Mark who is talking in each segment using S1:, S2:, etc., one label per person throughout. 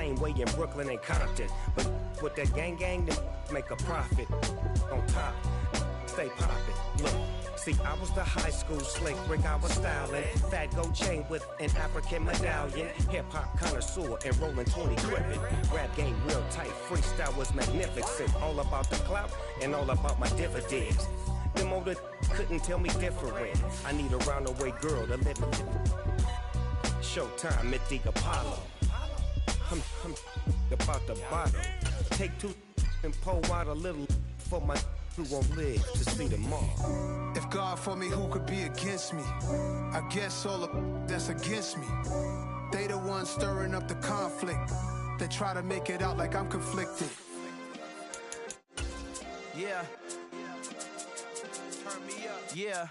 S1: same way in Brooklyn and Compton. But with that gang, they make a profit. On top, stay poppin'. Look. See, I was the high school slick Rick, I was styling. Fat gold chain with an African medallion. Hip-hop connoisseur and rolling 20 gripping. Rap game real tight, freestyle was magnificent. All about the clout and all about my dividends. Them older couldn't tell me different. I need a roundaway girl to let me. Showtime at the Apollo. I'm about the bottom. Take two and pour out a little for my who won't live to see tomorrow.
S2: If God for me, who could be against me? I guess all of that's against me. They the ones stirring up the conflict. They try to make it out like I'm conflicted.
S3: Yeah. Turn me up. Yeah.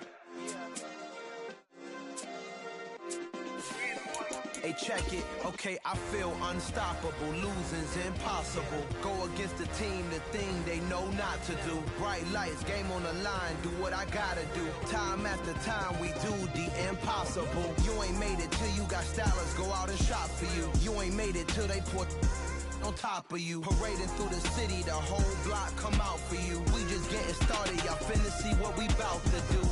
S3: Hey, check it. Okay, I feel unstoppable. Losing's impossible. Go against the team, the thing they know not to do. Bright lights, game on the line. Do what I gotta do. Time after time, we do the impossible. You ain't made it till you got stylists go out and shop for you. You ain't made it till they put on top of you. Parading through the city, the whole block come out for you. We just getting started, y'all finna see what we bout to do.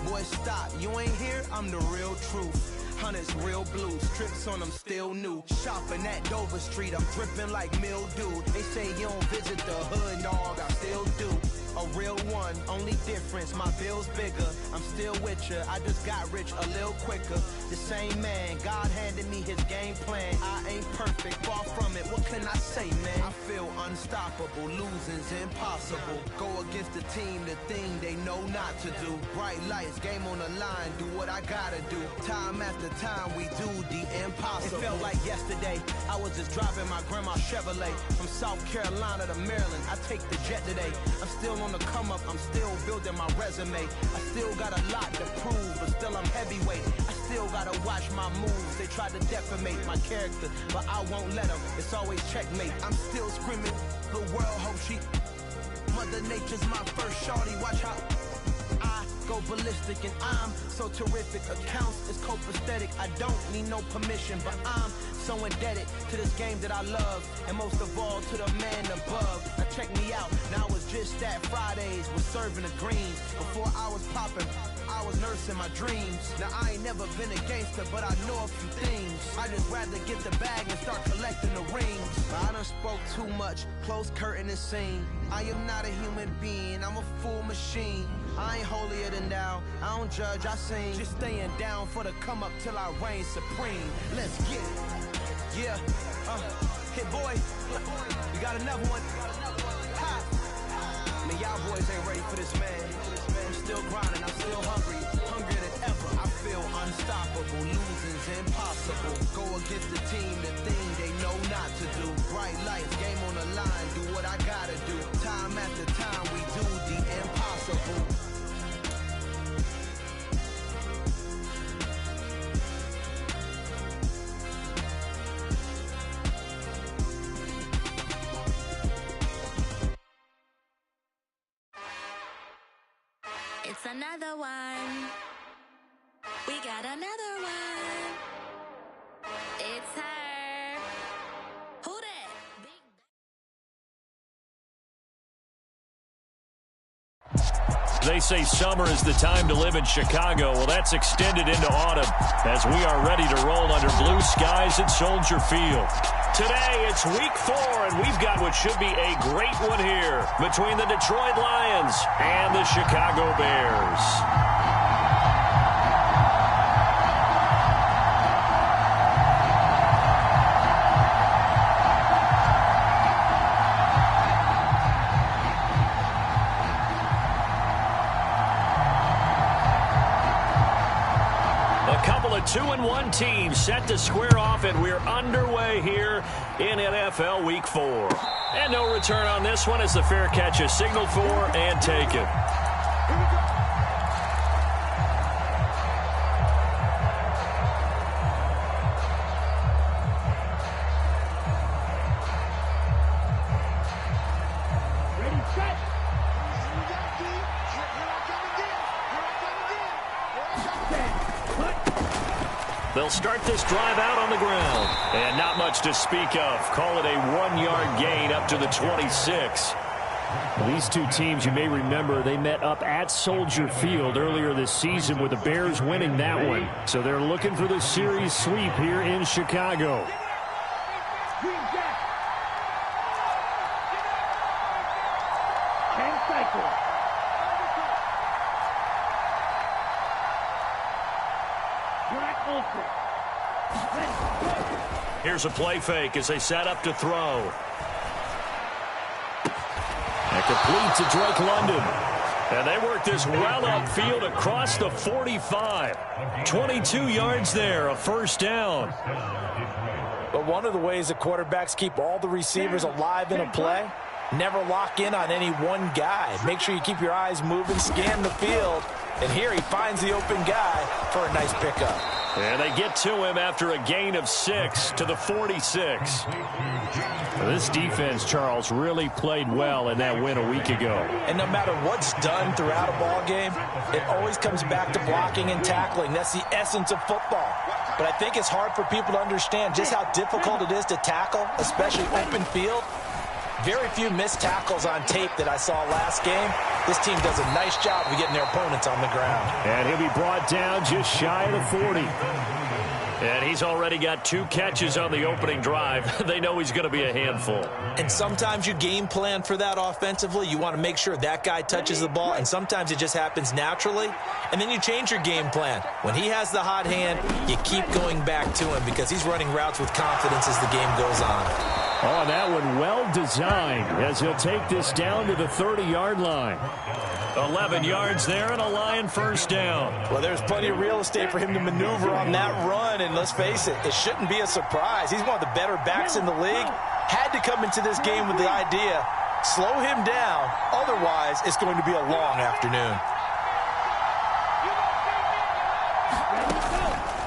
S3: Boy, stop, you ain't here, I'm the real truth. Hunters, real blues, strips on them still new. Shopping at Dover Street, I'm dripping like mildew. They say you don't visit the hood, dog, I still do. A real one, only difference, my bill's bigger. I'm still with ya, I just got rich a little quicker. The same man, God handed me his game plan. I ain't perfect, far from it, what can I say, man? I feel unstoppable, losing's impossible. Go against the team, the thing they know not to do. Bright lights, game on the line, do what I gotta do. Time after time, we do the impossible. It felt like yesterday, I was just driving my grandma's Chevrolet. From South Carolina to Maryland, I take the jet today. I'm still on the come up, I'm still building my resume. I still got a lot to prove, but still I'm heavyweight. I still gotta watch my moves. They try to defamate my character, but I won't let them. It's always checkmate. I'm still screaming, the world hope she. Mother Nature's my first shorty, watch how I go ballistic and I'm so terrific. Accounts is copacetic, I don't need no permission, but I'm so indebted to this game that I love, and most of all to the man above. Now check me out, now it's just that Fridays was serving the greens. Before I was popping, I was nursing my dreams. Now I ain't never been a gangster, but I know a few things. I just rather get the bag and start collecting the rings. But I done spoke too much, close curtain and scene. I am not a human being, I'm a full machine. I ain't holier than thou, I don't judge, I sing. Just staying down for the come up till I reign supreme. Let's get it. Yeah, hit boy, we got another one. Ha. Man, y'all boys ain't ready for this, man. I'm still grinding, I'm still hungry, hungrier than ever. I feel unstoppable, losing's impossible. Go against the team, the thing they know not to do. Bright lights, game on the line, do what I gotta do. Time after time, we do the impossible.
S4: It's another one. We got another one. It's her. Who that?
S5: They say summer is the time to live in Chicago. Well, that's extended into autumn as we are ready to roll under blue skies at Soldier Field. Today, it's week 4, and we've got what should be a great one here between the Detroit Lions and the Chicago Bears. Couple of 2-1 teams set to square off, and we're underway here in NFL Week 4. And no return on this one as the fair catch is signaled for and taken. They'll start this drive out on the ground. And not much to speak of. Call it a 1-yard gain up to the 26.
S6: These two teams, you may remember, they met up at Soldier Field earlier this season with the Bears winning that one. So they're looking for the series sweep here in Chicago.
S5: Here's a play fake as they set up to throw.
S6: And complete to Drake London.
S5: And they work this well upfield across the 45. 22 yards there, a first down.
S7: But one of the ways the quarterbacks keep all the receivers alive in a play, never lock in on any one guy. Make sure you keep your eyes moving, scan the field. And here he finds the open guy for a nice pickup.
S5: And they get to him after a gain of 6 to the 46.
S6: This defense, Charles, really played well in that win a week ago.
S7: And no matter what's done throughout a ball game, it always comes back to blocking and tackling. That's the essence of football. But I think it's hard for people to understand just how difficult it is to tackle, especially open field. Very few missed tackles on tape that I saw last game. This team does a nice job of getting their opponents on the ground.
S6: And he'll be brought down just shy of the 40.
S5: And he's already got 2 catches on the opening drive. They know he's going to be a handful.
S7: And sometimes you game plan for that offensively. You want to make sure that guy touches the ball, and sometimes it just happens naturally. And then you change your game plan. When he has the hot hand, you keep going back to him because he's running routes with confidence as the game goes on.
S6: Oh, that one well designed as he'll take this down to the 30-yard line.
S5: 11 yards there and a Lion first down.
S7: Well, there's plenty of real estate for him to maneuver on that run, and let's face it, it shouldn't be a surprise. He's one of the better backs in the league. Had to come into this game with the idea, slow him down, otherwise it's going to be a long afternoon.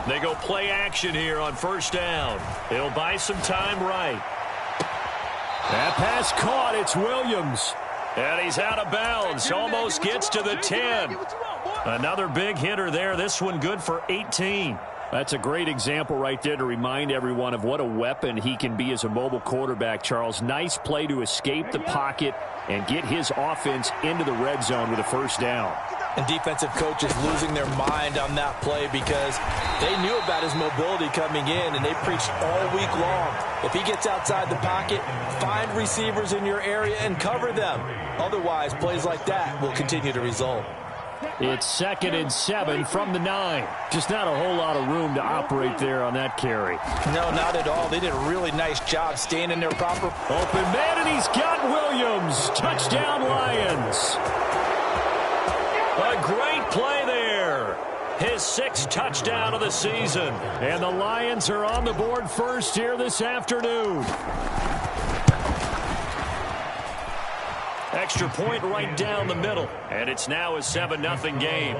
S5: They go play action here on first down. He'll buy some time right.
S6: That pass caught. It's Williams.
S5: And he's out of bounds. Almost gets to the 10. Another big hitter there. This one good for 18.
S6: That's a great example right there to remind everyone of what a weapon he can be as a mobile quarterback, Charles. Nice play to escape the pocket and get his offense into the red zone with a first down.
S7: And defensive coaches losing their mind on that play because they knew about his mobility coming in, and they preached all week long. If he gets outside the pocket, find receivers in your area and cover them. Otherwise, plays like that will continue to result.
S6: It's 2nd and 7 from the 9. Just not a whole lot of room to operate there on that carry.
S7: No, not at all. They did a really nice job staying in their proper
S6: open man, and he's got Williams. Touchdown, Lions.
S5: A great play there. His 6th touchdown of the season.
S6: And the Lions are on the board first here this afternoon.
S5: Extra point right down the middle. And it's now a 7-0 game.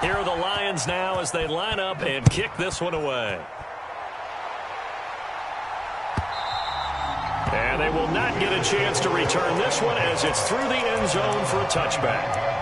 S5: Here are the Lions now as they line up and kick this one away. And they will not get a chance to return this one as it's through the end zone for a touchback.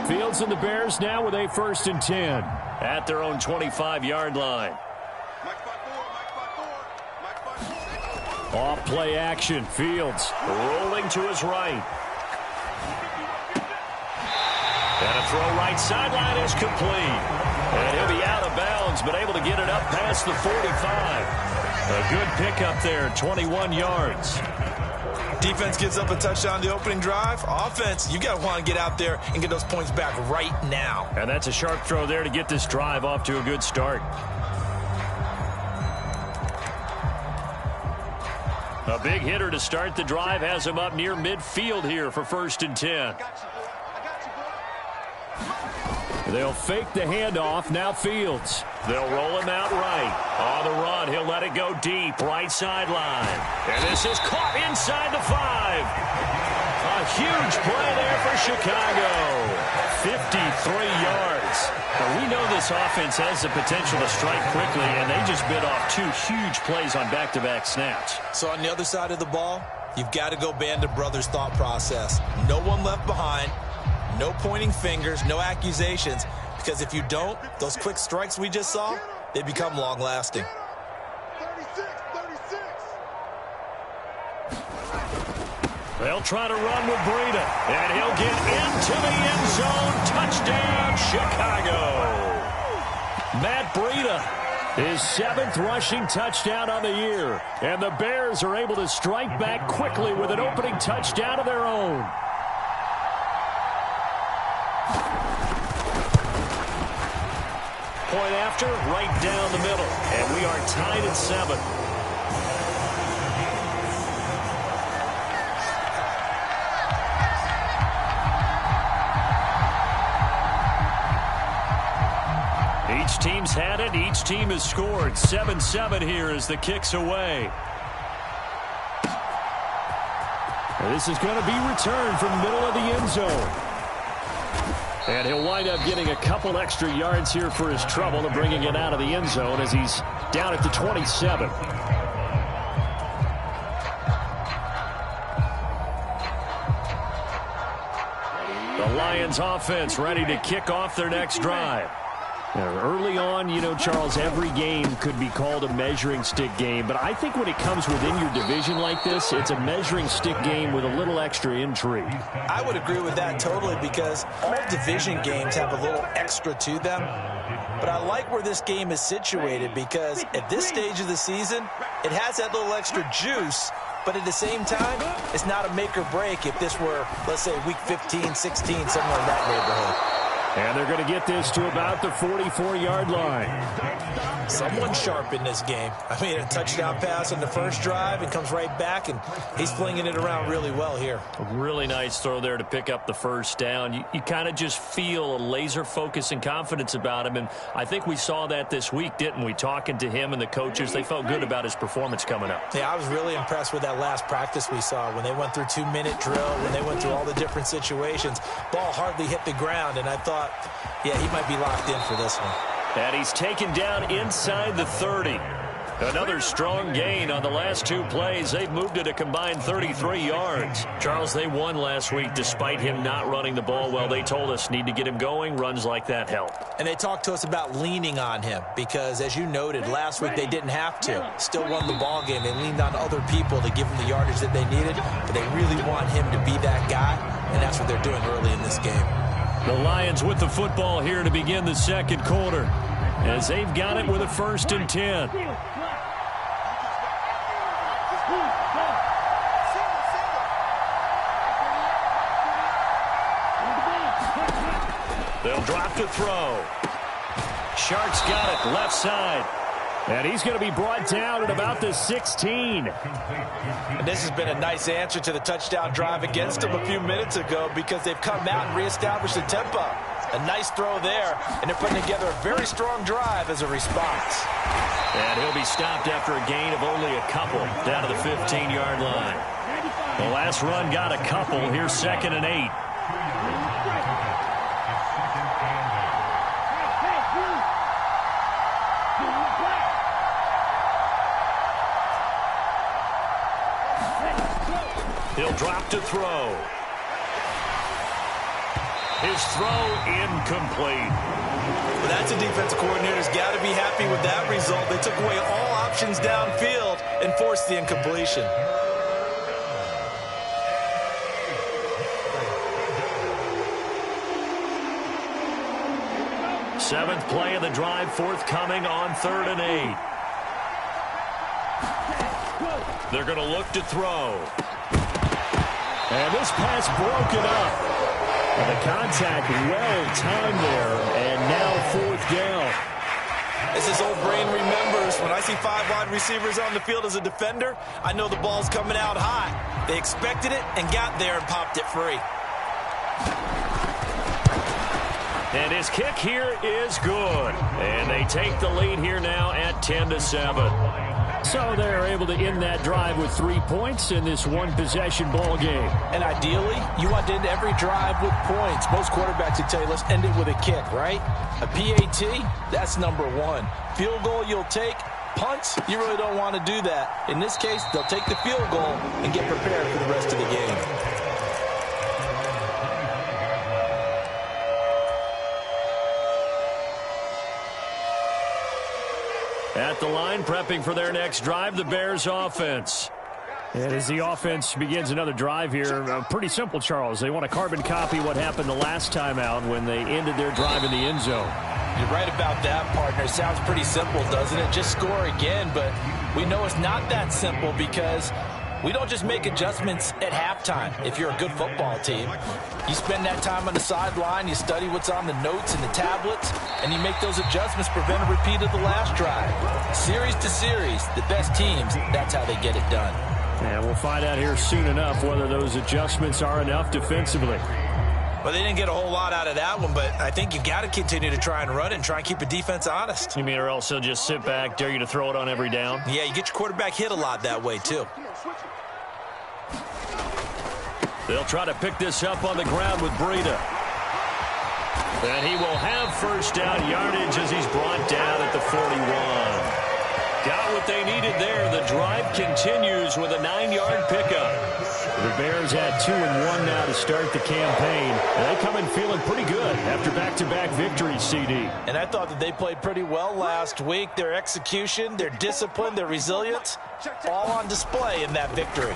S6: Fields and the Bears now with a 1st and 10.
S5: At their own 25-yard line.
S6: Off play action. Fields
S5: rolling to his right. And a throw right sideline is complete. And he'll be out of bounds, but able to get it up past the 45. A good pickup there, 21 yards.
S7: Defense gets up a touchdown the opening drive. Offense, you got to want to get out there and get those points back right now.
S5: And that's a sharp throw there to get this drive off to a good start. A big hitter to start the drive has him up near midfield here for 1st and 10.
S6: They'll fake the handoff. Now Fields. They'll roll him out right. On the run, he'll let it go deep. Right sideline. And this is caught inside the 5. A huge play there for Chicago. 53 yards. Now, we know this offense has the potential to strike quickly, and they just bit off 2 huge plays on back-to-back snaps.
S7: So on the other side of the ball, you've got to go Band of Brothers thought process. No one left behind. No pointing fingers, no accusations, because if you don't, those quick strikes we just saw, they become long-lasting.
S2: 36.
S6: They'll try to run with Breida, and he'll get into the end zone. Touchdown, Chicago. Matt Breida, his 7th rushing touchdown on the year, and the Bears are able to strike back quickly with an opening touchdown of their own. Point after, right down the middle. And we are tied at 7. Each team's had it. Each team has scored. 7-7 here as the kick's away. And this is going to be returned from the middle of the end zone. And he'll wind up getting a couple extra yards here for his trouble and bringing it out of the end zone as he's down at the 27. The Lions offense ready to kick off their next drive. Now, early on, you know, Charles, every game could be called a measuring stick game, but I think when it comes within your division like this, it's a measuring stick game with a little extra intrigue.
S7: I would agree with that totally because all division games have a little extra to them, but I like where this game is situated because at this stage of the season, it has that little extra juice, but at the same time, it's not a make or break if this were, let's say, week 15, 16, somewhere in that neighborhood.
S6: And they're going to get this to about the 44-yard line.
S7: Someone sharp in this game. I mean, a touchdown pass on the first drive and comes right back, and he's flinging it around really well here.
S6: A really nice throw there to pick up the first down. You kind of just feel a laser focus and confidence about him, and I think we saw that this week, didn't we? Talking to him and the coaches, they felt good about his performance coming up.
S7: Yeah, I was really impressed with that last practice we saw when they went through 2-minute drill, when they went through all the different situations. Ball hardly hit the ground, and I thought, yeah, he might be locked in for this one.
S6: And he's taken down inside the 30. Another strong gain on the last 2 plays. They've moved it a combined 33 yards. Charles, they won last week despite him not running the ball well. They told us need to get him going. Runs like that help.
S7: And they talked to us about leaning on him because, as you noted, last week they didn't have to. Still won the ball game. They leaned on other people to give them the yardage that they needed, but they really want him to be that guy, and that's what they're doing early in this game.
S6: The Lions with the football here to begin the second quarter as they've got it with a 1st and 10. They'll drop to throw. Sharks got it left side. And he's going to be brought down at about the 16.
S7: And this has been a nice answer to the touchdown drive against them a few minutes ago because they've come out and reestablished the tempo. A nice throw there, and they're putting together a very strong drive as a response.
S6: And he'll be stopped after a gain of only a couple down to the 15-yard line. The last run got a couple. Here's 2nd and 8. He'll drop to throw. His throw incomplete.
S7: Well, that's a defensive coordinator's got to be happy with that result. They took away all options downfield and forced the incompletion.
S6: Seventh play of the drive forthcoming on 3rd and 8. They're going to look to throw. And this pass broken up. And the contact well timed there. And now 4th down.
S7: As his old brain remembers, when I see 5 wide receivers on the field as a defender, I know the ball's coming out high. They expected it and got there and popped it free.
S5: And his kick here is good. And they take the lead here now at 10-7. So they're able to end that drive with 3 points in this one-possession ball game.
S7: And ideally, you want to end every drive with points. Most quarterbacks would tell you, let's end it with a kick, right? A PAT, that's number one. Field goal you'll take. Punts, you really don't want to do that. In this case, they'll take the field goal and get prepared for the rest of the game.
S5: At the line, prepping for their next drive, the Bears offense.
S6: And as the offense begins another drive here, pretty simple, Charles. They want to carbon copy what happened the last time out when they ended their drive in the end zone.
S7: You're right about that, partner. It sounds pretty simple, doesn't it? Just score again, but we know it's not that simple because we don't just make adjustments at halftime if you're a good football team. You spend that time on the sideline, you study what's on the notes and the tablets, and you make those adjustments, prevent a repeat of the last drive. Series to series, the best teams, that's how they get it done.
S6: And we'll find out here soon enough whether those adjustments are enough defensively.
S7: Well, they didn't get a whole lot out of that one, but I think you got to continue to try and run it and try and keep the defense honest.
S5: You mean or else they'll just sit back, dare you to throw it on every down?
S7: Yeah, you get your quarterback hit a lot that way, too.
S5: They'll try to pick this up on the ground with Breida. And he will have first down yardage as he's brought down at the 41. Got what they needed there. The drive continues with a 9-yard pickup.
S6: The Bears had 2-1 now to start the campaign. And they come in feeling pretty good after back-to-back victories, CD.
S7: And I thought that they played pretty well last week. Their execution, their discipline, their resilience, all on display in that victory.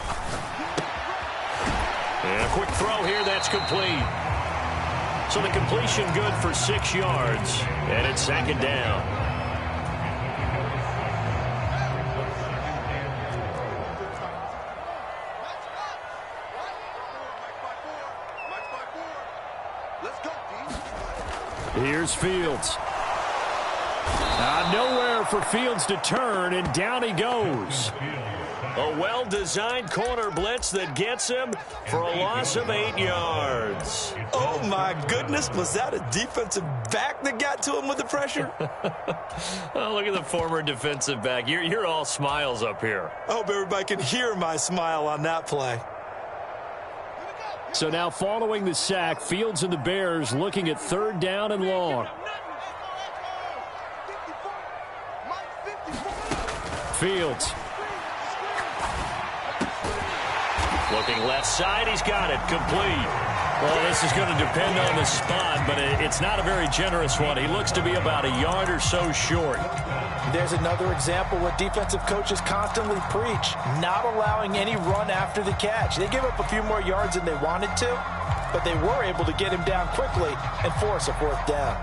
S5: And a quick throw here, that's complete. So the completion good for 6 yards. And it's 2nd down.
S6: Here's Fields. Nowhere for Fields to turn, and down he goes.
S5: A well-designed corner blitz that gets him for a loss of 8 yards.
S7: Oh, my goodness. Was that a defensive back that got to him with the pressure?
S5: Oh, look at the former defensive back. You're all smiles up here.
S7: I hope everybody can hear my smile on that play.
S6: So now following the sack, Fields and the Bears looking at 3rd down and long. Fields.
S5: Looking left side, he's got it, complete. Well, this is going to depend on the spot, but it's not a very generous one. He looks to be about a yard or so short.
S7: There's another example where defensive coaches constantly preach, not allowing any run after the catch. They gave up a few more yards than they wanted to, but they were able to get him down quickly and force a 4th down.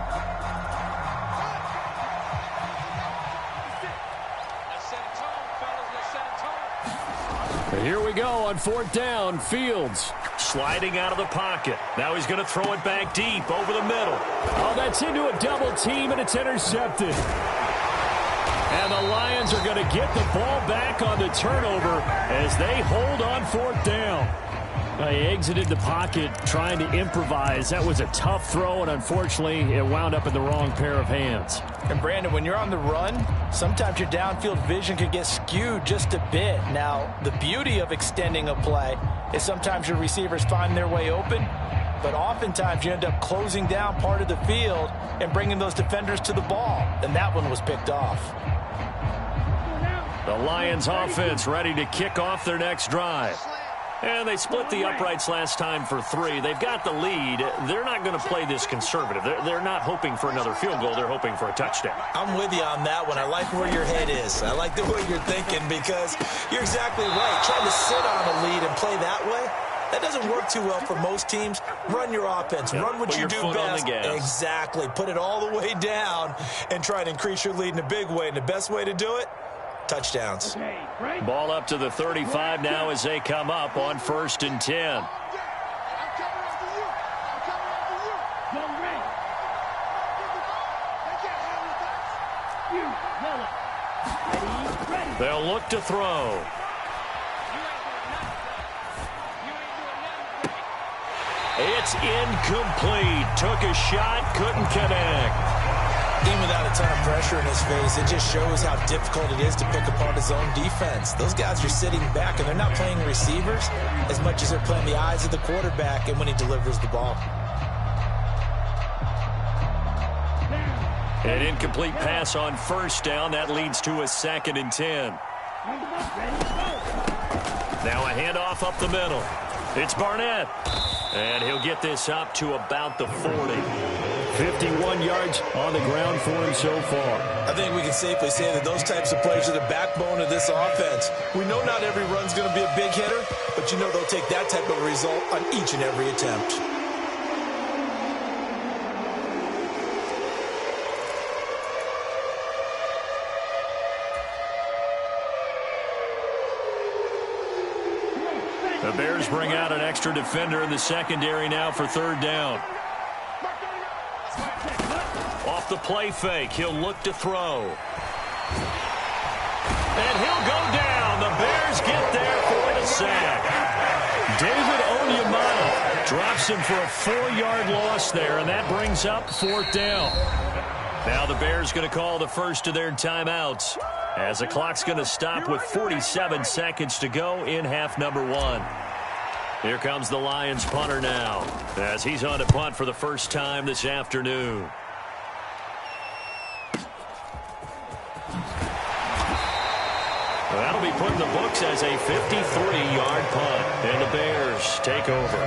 S6: Here we go on 4th down. Fields
S5: sliding out of the pocket. Now he's going to throw it back deep over the middle.
S6: Oh, that's into a double team, and it's intercepted. And the Lions are going to get the ball back on the turnover as they hold on 4th down. He exited the pocket trying to improvise. That was a tough throw, and unfortunately, it wound up in the wrong pair of hands.
S7: And, Brandon, when you're on the run, sometimes your downfield vision can get skewed just a bit. Now, the beauty of extending a play is sometimes your receivers find their way open, but oftentimes you end up closing down part of the field and bringing those defenders to the ball, and that one was picked off.
S5: The Lions offense ready to kick off their next drive. And they split the uprights last time for 3. They've got the lead. They're not going to play this conservative. They're not hoping for another field goal. They're hoping for a touchdown.
S7: I'm with you on that one. I like where your head is. I like the way you're thinking because you're exactly right. Trying to sit on a lead and play that way, that doesn't work too well for most teams. Run your offense.
S5: Yep.
S7: Run what
S5: Put
S7: you
S5: your
S7: do
S5: foot
S7: best.
S5: on the gas.
S7: Exactly. Put it all the way down and try to increase your lead in a big way. And the best way to do it, touchdowns.
S5: Ball up to the 35 now as they come up on 1st and 10. They'll look to throw. It's incomplete. Took a shot, couldn't connect.
S7: Even without a ton of pressure in his face, it just shows how difficult it is to pick apart his own defense. Those guys are sitting back, and they're not playing receivers as much as they're playing the eyes of the quarterback and when he delivers the ball.
S5: An incomplete pass on first down. That leads to a 2nd and 10. Now a handoff up the middle. It's Barnett. And he'll get this up to about the 40. 51 yards on the ground for him so far.
S7: I think we can safely say that those types of plays are the backbone of this offense. We know not every run's going to be a big hitter, but you know they'll take that type of result on each and every attempt.
S5: The Bears bring out an extra defender in the secondary now for 3rd down. Off the play fake, he'll look to throw. And he'll go down. The Bears get there for the sack. David Onyemata drops him for a 4-yard loss there, and that brings up 4th down. Now the Bears going to call the first of their timeouts, as the clock's going to stop with 47 seconds to go in half number 1. Here comes the Lions punter now, as he's on to punt for the first time this afternoon. That'll be put in the books as a 53-yard punt, and the Bears take over.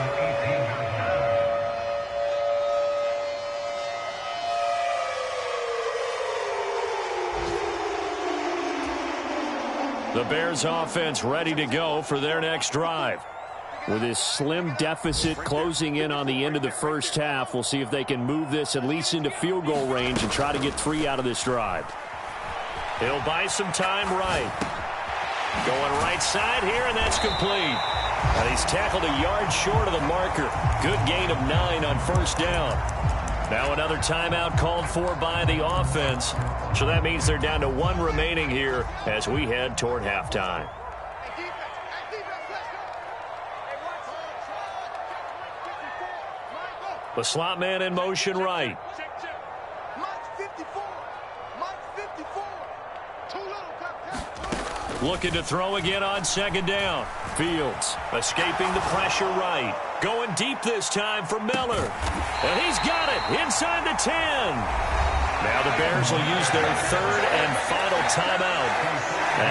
S5: The Bears offense ready to go for their next drive. With this slim deficit closing in on the end of the first half, we'll see if they can move this at least into field goal range and try to get 3 out of this drive. He'll buy some time right. Going right side here, and that's complete. And he's tackled a yard short of the marker. Good gain of 9 on first down. Now another timeout called for by the offense. So that means they're down to 1 remaining here as we head toward halftime. The slot man in motion right. Looking to throw again on 2nd down. Fields escaping the pressure right. Going deep this time for Miller. And he's got it inside the 10. Now the Bears will use their 3rd and final timeout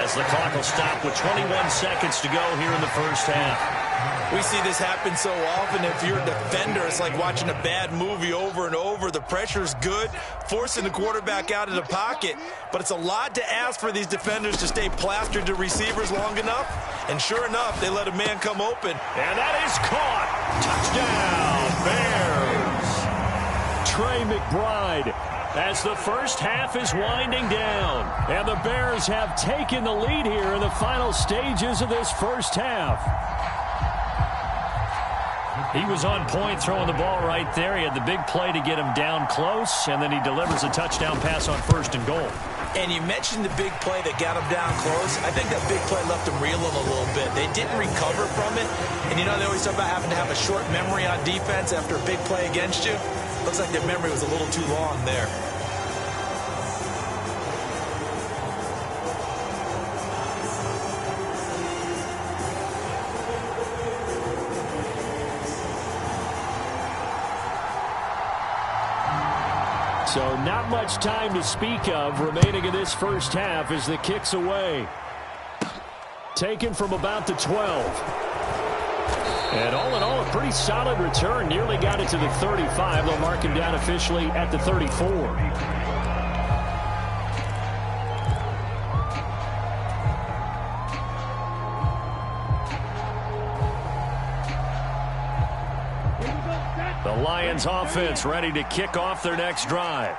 S5: as the clock will stop with 21 seconds to go here in the first half.
S7: We see this happen so often. If you're a defender, it's like watching a bad movie over and over. The pressure's good, forcing the quarterback out of the pocket. But it's a lot to ask for these defenders to stay plastered to receivers long enough. And sure enough, they let a man come open.
S5: And that is caught. Touchdown, Bears. Trey McBride, as the first half is winding down. And the Bears have taken the lead here in the final stages of this first half. He was on point throwing the ball right there. He had the big play to get him down close, and then he delivers a touchdown pass on 1st and goal.
S7: And you mentioned the big play that got him down close. I think that big play left him reeling a little bit. They didn't recover from it. And you know, they always talk about having to have a short memory on defense after a big play against you. Looks like their memory was a little too long there.
S5: So not much time to speak of remaining in this first half as the kick's away. Taken from about the 12. And all in all, a pretty solid return. Nearly got it to the 35. They'll mark him down officially at the 34. The Lions offense ready to kick off their next drive.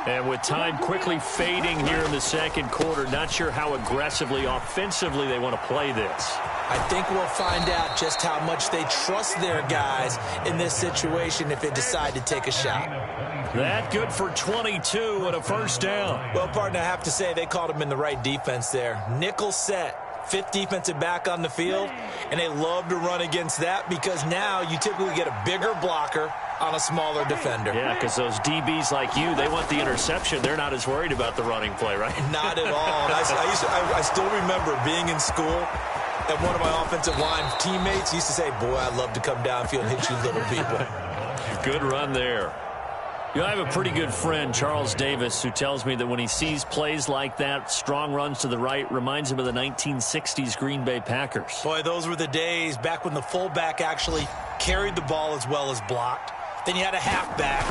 S5: And with time quickly fading here in the second quarter, not sure how aggressively, offensively they want to play this.
S7: I think we'll find out just how much they trust their guys in this situation if they decide to take a shot.
S5: That good for 22 and a first down.
S7: Well, partner, I have to say they called him in the right defense there. Nickel set. fifth defensive back on the field, and they love to run against that because now you typically get a bigger blocker on a smaller defender.
S5: Yeah, because those DBs like you, they want the interception. They're not as worried about the running play, right?
S7: Not at all. I still remember being in school, and one of my offensive line teammates used to say, boy, I'd love to come downfield and hit you little people.
S5: Good run there. You know, I have a pretty good friend, Charles Davis, who tells me that when he sees plays like that, strong runs to the right, reminds him of the 1960s Green Bay Packers.
S7: Boy, those were the days back when the fullback actually carried the ball as well as blocked. Then you had a halfback.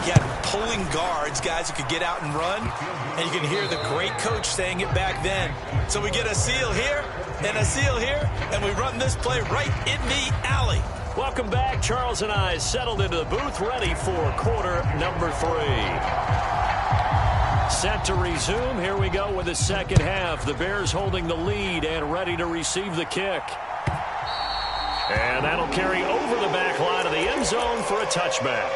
S7: You had pulling guards, guys who could get out and run. And you can hear the great coach saying it back then. So we get a seal here and a seal here, and we run this play right in the alley.
S5: Welcome back. Charles and I settled into the booth, ready for quarter number 3. Set to resume. Here we go with the second half. The Bears holding the lead and ready to receive the kick. And that'll carry over the back line of the end zone for a touchback.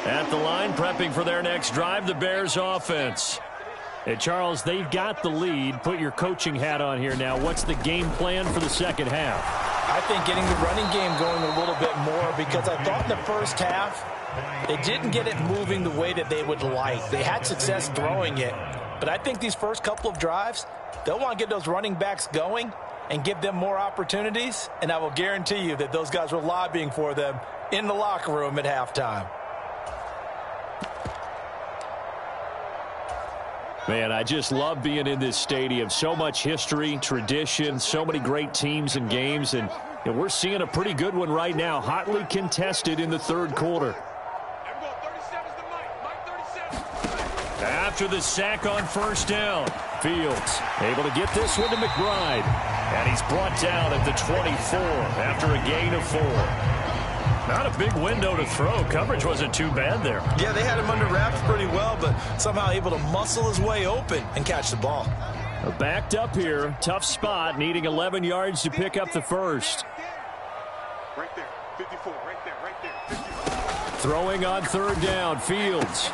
S5: At the line, prepping for their next drive, the Bears offense. Hey, Charles, they've got the lead. Put your coaching hat on here now. What's the game plan for the second half?
S7: I think getting the running game going a little bit more, because I thought in the first half they didn't get it moving the way that they would like. They had success throwing it, but I think these first couple of drives, they'll want to get those running backs going and give them more opportunities, and I will guarantee you that those guys were lobbying for them in the locker room at halftime.
S5: Man, I just love being in this stadium. So much history, tradition, so many great teams and games, and we're seeing a pretty good one right now, hotly contested in the third quarter. After the sack on first down, Fields able to get this one to McBride, and he's brought down at the 24 after a gain of 4. Not a big window to throw. Coverage wasn't too bad there.
S7: Yeah, they had him under wraps pretty well, but somehow able to muscle his way open and catch the ball.
S5: Backed up here. Tough spot, needing 11 yards to pick up the first.
S8: Right there, 54, right there, 54.
S5: Throwing on third down, Fields.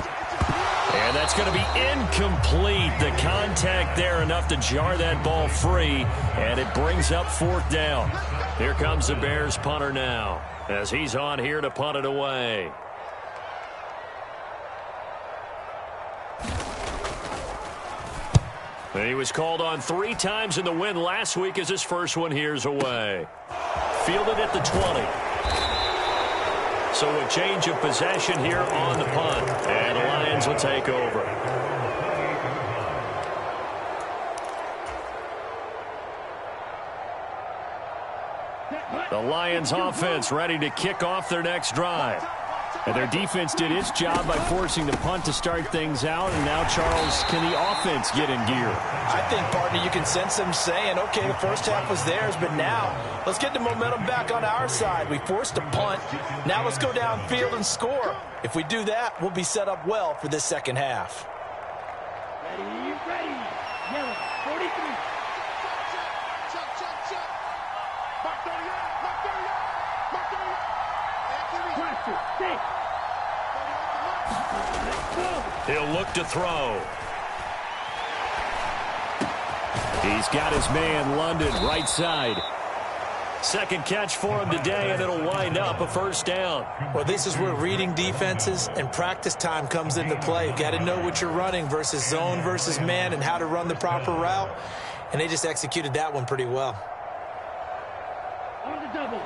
S5: And that's going to be incomplete. The contact there enough to jar that ball free, and it brings up fourth down. Here comes the Bears punter now, as he's on here to punt it away. And he was called on 3 times in the win last week as his first one here's away. Fielded at the 20. So a change of possession here on the punt, and the Lions will take over. The Lions offense ready to kick off their next drive. And their defense did its job by forcing the punt to start things out. And now, Charles, can the offense get in gear?
S7: I think, partner, you can sense them saying, okay, the first half was theirs, but now let's get the momentum back on our side. We forced a punt. Now let's go downfield and score. If we do that, we'll be set up well for this second half.
S8: Ready. Yellow, 43.
S5: He'll look to throw. He's got his man, London, right side. Second catch for him today, and it'll wind up a first down.
S7: Well, this is where reading defenses and practice time comes into play. You've got to know what you're running versus zone versus man and how to run the proper route. And they just executed that one pretty well.
S8: On the double.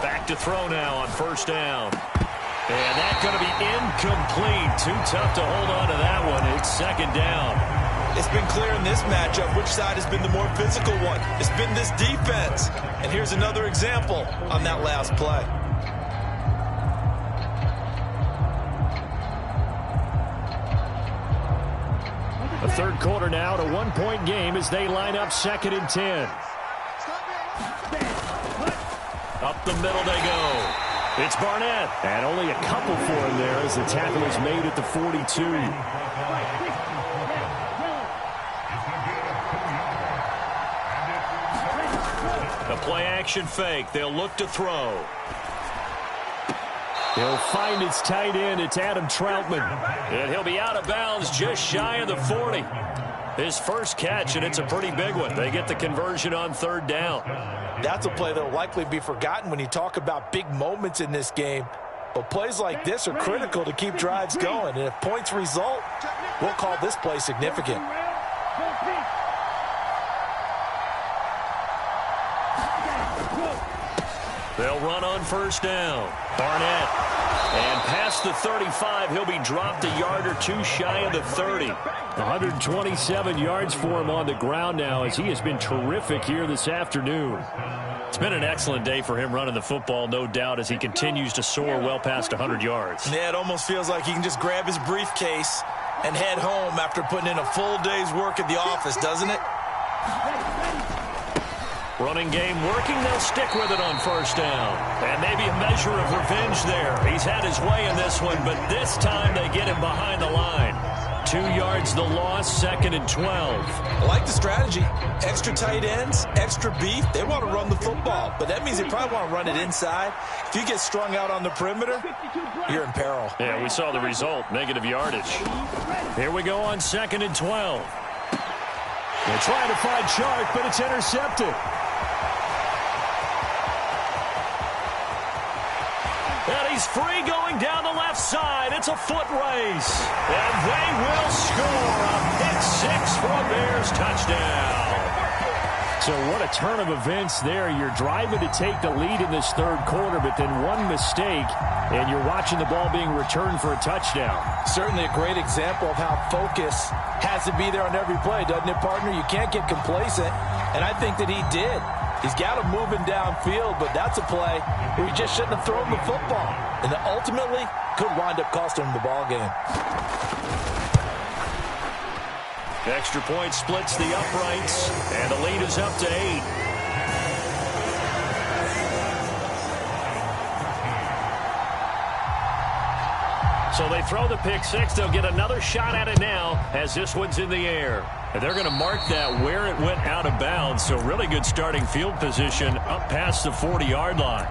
S5: Back to throw now on first down. And that's going to be incomplete. Too tough to hold on to that one. It's second down.
S7: It's been clear in this matchup which side has been the more physical one. It's been this defense. And here's another example on that last play.
S5: The third quarter now to 1-point game as they line up 2nd and 10. Up the middle they go. It's Barnett. And only a couple for him there as the tackle is made at the 42. A play-action fake. They'll look to throw.
S6: He'll find its tight end. It's Adam Troutman.
S5: And he'll be out of bounds just shy of the 40. His first catch, and it's a pretty big one. They get the conversion on third down.
S7: That's a play that will likely be forgotten when you talk about big moments in this game. But plays like this are critical to keep drives going. And if points result, we'll call this play significant.
S5: They'll run on first down. Barnett. And past the 35, he'll be dropped a yard or two shy of the 30.
S6: 127 yards for him on the ground now as he has been terrific here this afternoon.
S5: It's been an excellent day for him running the football, no doubt, as he continues to soar well past 100 yards.
S7: Yeah, it almost feels like he can just grab his briefcase and head home after putting in a full day's work at the office, doesn't it?
S5: Running game working. They'll stick with it on first down. And maybe a measure of revenge there. He's had his way in this one, but this time they get him behind the line. 2 yards the loss, 2nd and 12.
S7: I like the strategy. Extra tight ends, extra beef. They want to run the football, but that means they probably want to run it inside. If you get strung out on the perimeter, you're in peril.
S5: Yeah, we saw the result, negative yardage. Here we go on 2nd and 12.
S6: They're trying to find Chark, but it's intercepted.
S5: And he's free going down the left side. It's a foot race. And they will score a pick-6 for a Bears touchdown.
S6: So what a turn of events there. You're driving to take the lead in this third quarter, but then one mistake, and you're watching the ball being returned for a touchdown.
S7: Certainly a great example of how focus has to be there on every play, doesn't it, partner? You can't get complacent, and I think that he did. He's got him moving downfield, but that's a play where he just shouldn't have thrown the football. And that ultimately could wind up costing him the ball game.
S5: Extra point splits the uprights, and the lead is up to 8. So they throw the pick-6. They'll get another shot at it now as this one's in the air. And they're going to mark that where it went out of bounds. So really good starting field position up past the 40-yard line.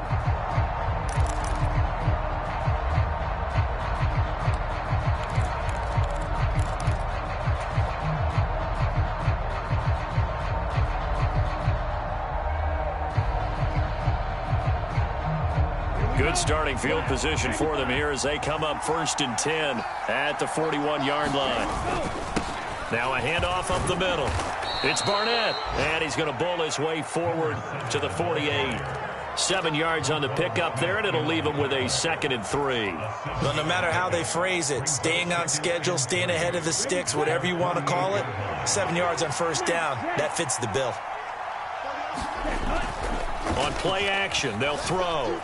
S5: Good starting field position for them here as they come up 1st and 10 at the 41-yard line. Now a handoff up the middle. It's Barnett, and he's going to bowl his way forward to the 48. 7 yards on the pickup there, and it'll leave him with a 2nd and 3.
S7: But no matter how they phrase it, staying on schedule, staying ahead of the sticks, whatever you want to call it, 7 yards on first down, that fits the bill.
S5: On play action, they'll throw.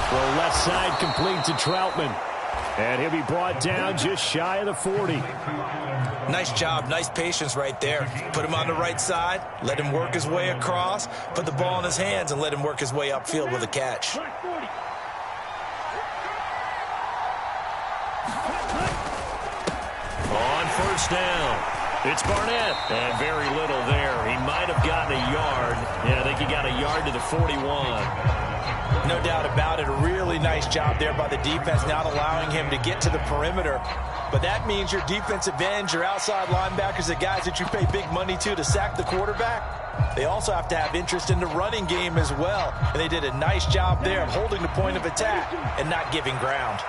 S6: Throw left side complete to Troutman. And he'll be brought down just shy of the 40.
S7: Nice job, nice patience right there. Put him on the right side, let him work his way across, put the ball in his hands, and let him work his way upfield with a catch.
S5: On first down, it's Barnett. And very little there. He might have gotten a yard. Yeah, I think he got a yard to the 41.
S7: No doubt about it. A really nice job there by the defense, not allowing him to get to the perimeter. But that means your defensive ends, your outside linebackers, the guys that you pay big money to sack the quarterback, they also have to have interest in the running game as well. And they did a nice job there of holding the point of attack and not giving ground.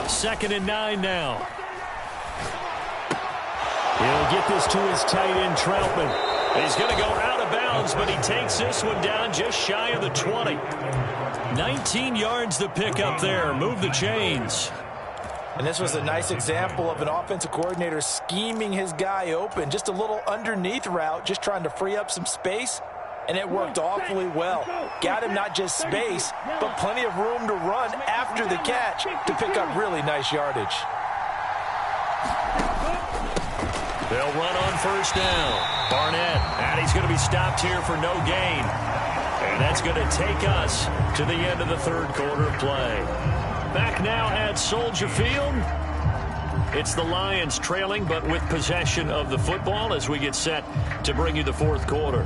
S5: Second and 9 now.
S6: He'll get this to his tight end, Troutman.
S5: He's going to go out of bounds, but he takes this one down just shy of the 20. 19 yards to pick up there. Move the chains.
S7: And this was a nice example of an offensive coordinator scheming his guy open. Just a little underneath route, just trying to free up some space. And it worked awfully well. Got him not just space, but plenty of room to run after the catch to pick up really nice yardage.
S5: They'll run on first down. Barnett, and he's going to be stopped here for no gain. And that's going to take us to the end of the third quarter of play. Back now at Soldier Field. It's the Lions trailing, but with possession of the football as we get set to bring you the fourth quarter.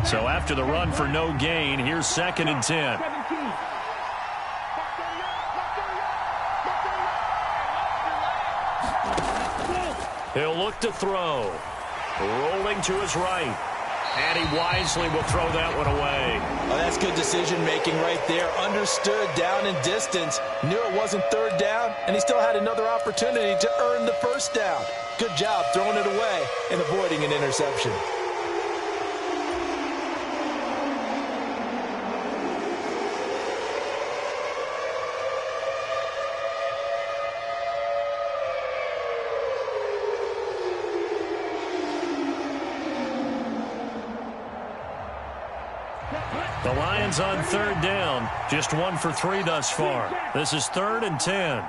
S5: So after the run for no gain, here's 2nd and 10. He'll look to throw. Rolling to his right. And he wisely will throw that one away.
S7: Oh, that's good decision-making right there. Understood down in distance. Knew it wasn't third down, and he still had another opportunity to earn the first down. Good job throwing it away and avoiding an interception.
S5: The Lions on third down. Just 1 for 3 thus far. This is 3rd and 10.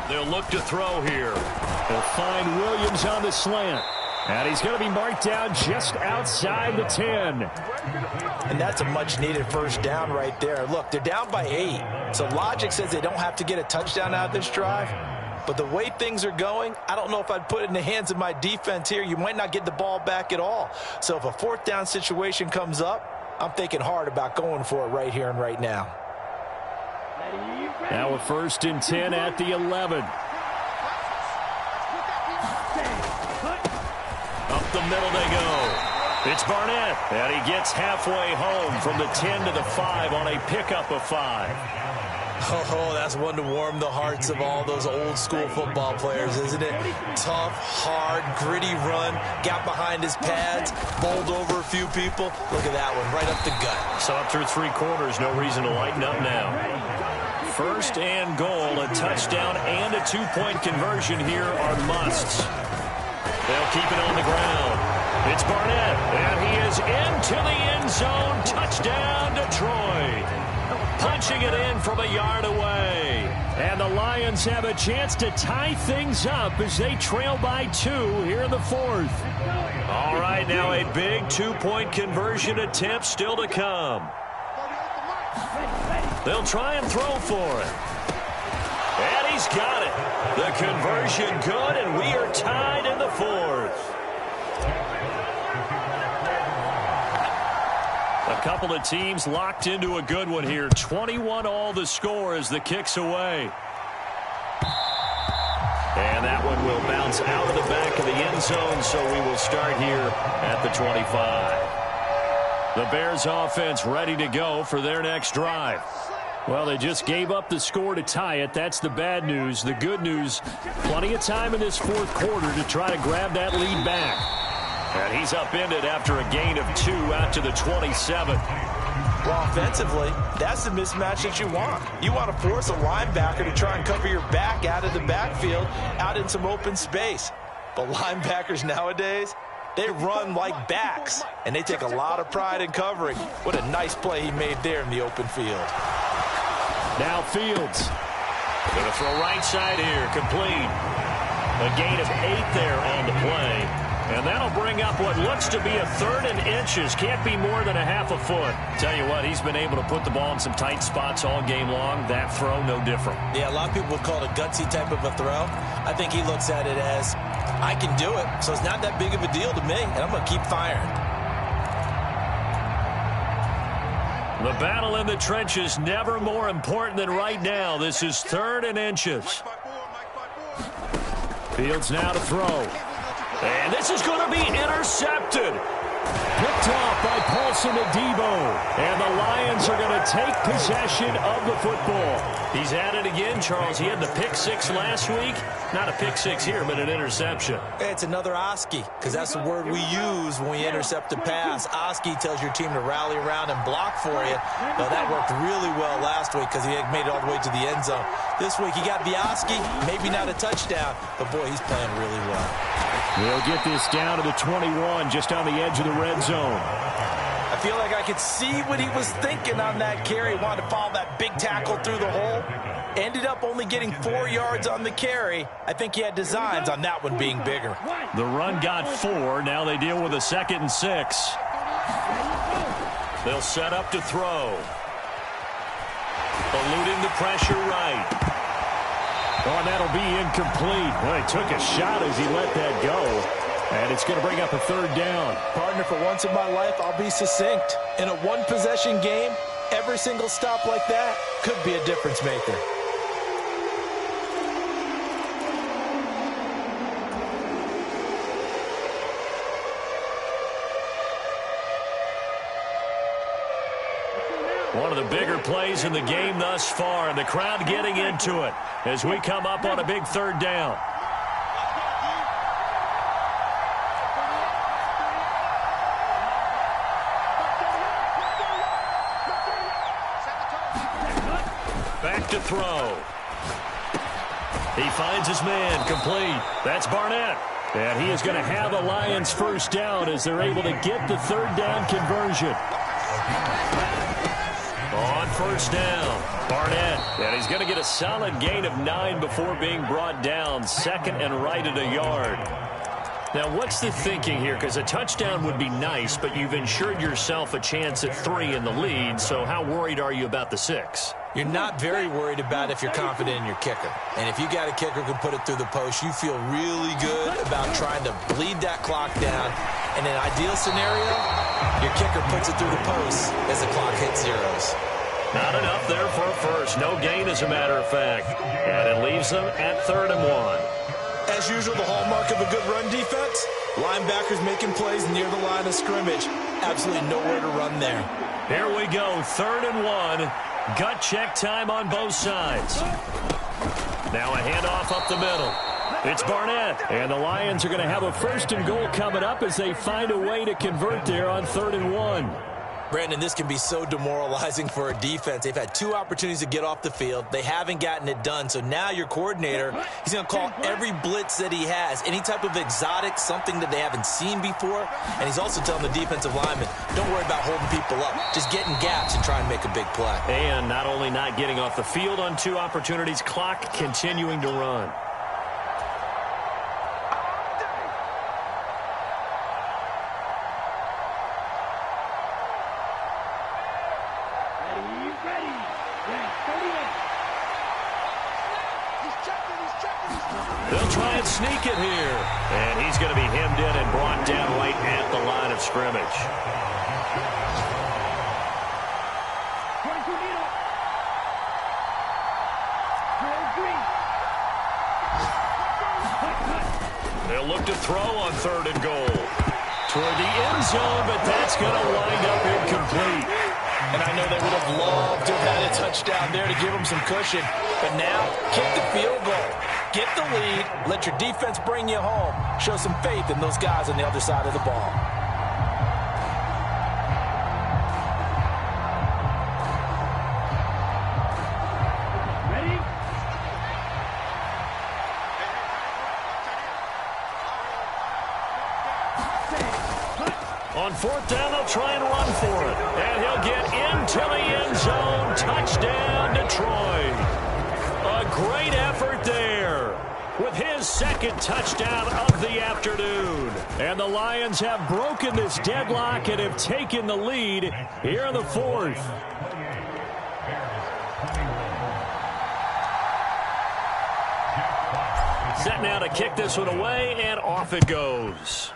S5: They'll look to throw here. They'll find Williams on the slant. And he's going to be marked down just outside the 10.
S7: And that's a much-needed first down right there. Look, they're down by 8. So logic says they don't have to get a touchdown out of this drive. But the way things are going, I don't know if I'd put it in the hands of my defense here. You might not get the ball back at all. So if a 4th down situation comes up, I'm thinking hard about going for it right here and right now.
S5: Now a 1st and 10 at the 11. Up the middle they go. It's Barnett, and he gets halfway home from the 10 to the 5 on a pickup of 5.
S7: Oh, that's one to warm the hearts of all those old-school football players, isn't it? Tough, hard, gritty run, got behind his pads, bowled over a few people. Look at that one, right up the gut.
S5: So up through 3 quarters, no reason to lighten up now. 1st and goal, a touchdown and a 2-point conversion here are musts. They'll keep it on the ground. It's Barnett, and he is into the end zone. Touchdown, Detroit. Punching it in from a yard away. And the Lions have a chance to tie things up as they trail by 2 here in the 4th. All right, now a big 2-point conversion attempt still to come. They'll try and throw for it. And he's got it. The conversion good, and we are tied in the 4th. A couple of teams locked into a good one here. 21-all the score as the kick's away. And that one will bounce out of the back of the end zone, so we will start here at the 25. The Bears offense ready to go for their next drive. Well, they just gave up the score to tie it. That's the bad news. The good news, plenty of time in this 4th quarter to try to grab that lead back. And he's upended after a gain of 2 out to the 27.
S7: Well, offensively, that's the mismatch that you want. You want to force a linebacker to try and cover your back out of the backfield, out in some open space. But linebackers nowadays, they run like backs, and they take a lot of pride in covering. What a nice play he made there in the open field.
S5: Now Fields. Going to throw right side here, complete. A gain of 8 there on the play. And that'll bring up what looks to be a 3rd and inches. Can't be more than a half a foot. Tell you what, he's been able to put the ball in some tight spots all game long. That throw, no different.
S7: Yeah, a lot of people would call it a gutsy type of a throw. I think he looks at it as, I can do it, so it's not that big of a deal to me, and I'm going to keep firing.
S5: The battle in the trenches never more important than right now. This is 3rd and inches. Fields now to throw. And this is going to be intercepted. Picked off by Paulson Adebo. And the Lions are going to take possession of the football. He's at it again, Charles. He had the pick 6 last week. Not a pick 6 here, but an interception.
S7: It's another Oski, because that's the word we use when we intercept a pass. Oski tells your team to rally around and block for you. Well, that worked really well last week because he had made it all the way to the end zone. This week he got the Oski, maybe not a touchdown, but boy, he's playing really well.
S5: They'll get this down to the 21, just on the edge of the red zone.
S7: I feel like I could see what he was thinking on that carry. He wanted to follow that big tackle through the hole. Ended up only getting 4 yards on the carry. I think he had designs on that one being bigger.
S5: The run got 4. Now they deal with a 2nd and 6. They'll set up to throw. Eluding the pressure right. Oh, and that'll be incomplete. Well, he took a shot as he let that go. And it's going to bring up a 3rd down.
S7: Partner, for once in my life, I'll be succinct. In a one-possession game, every single stop like that could be a difference maker.
S5: One of the bigger plays in the game thus far, and the crowd getting into it as we come up on a big 3rd down. Back to throw. He finds his man, complete. That's Barnett. And he is going to have a Lions 1st down as they're able to get the 3rd down conversion. On 1st down, Barnett. And he's going to get a solid gain of 9 before being brought down. 2nd and right at a yard. Now, what's the thinking here? Because a touchdown would be nice, but you've ensured yourself a chance at 3 in the lead. So how worried are you about the 6?
S7: You're not very worried about if you're confident in your kicker. And if you got a kicker who can put it through the post, you feel really good about trying to bleed that clock down. In an ideal scenario, your kicker puts it through the post as the clock hits zeros.
S5: Not enough there for a first. No gain, as a matter of fact. And it leaves them at 3rd and 1.
S7: As usual, the hallmark of a good run defense, linebackers making plays near the line of scrimmage. Absolutely nowhere to run there.
S5: Here we go, 3rd and 1. Gut check time on both sides. Now a handoff up the middle. It's Barnett. And the Lions are going to have a 1st and goal coming up as they find a way to convert there on 3rd and 1.
S7: Brandon, this can be so demoralizing for a defense. They've had 2 opportunities to get off the field. They haven't gotten it done. So now your coordinator, he's going to call every blitz that he has, any type of exotic, something that they haven't seen before. And he's also telling the defensive linemen, don't worry about holding people up. Just get in gaps and try and make a big play.
S5: And not only not getting off the field on 2 opportunities, clock continuing to run. They'll try and sneak it here. And he's going to be hemmed in and brought down right at the line of scrimmage. They'll look to throw on 3rd and goal. Toward the end zone, but that's going to wind up incomplete.
S7: And I know they would have loved to have had a touchdown there to give them some cushion. But now, kick the field goal. Get the lead. Let your defense bring you home. Show some faith in those guys on the other side of the ball.
S9: Ready?
S5: On 4th down, they'll try and run for it. And he'll get into the end zone. Touchdown, Detroit. A great effort there with his 2nd touchdown of the afternoon. And the Lions have broken this deadlock and have taken the lead here in the 4th. Set now to kick this one away, and off it goes.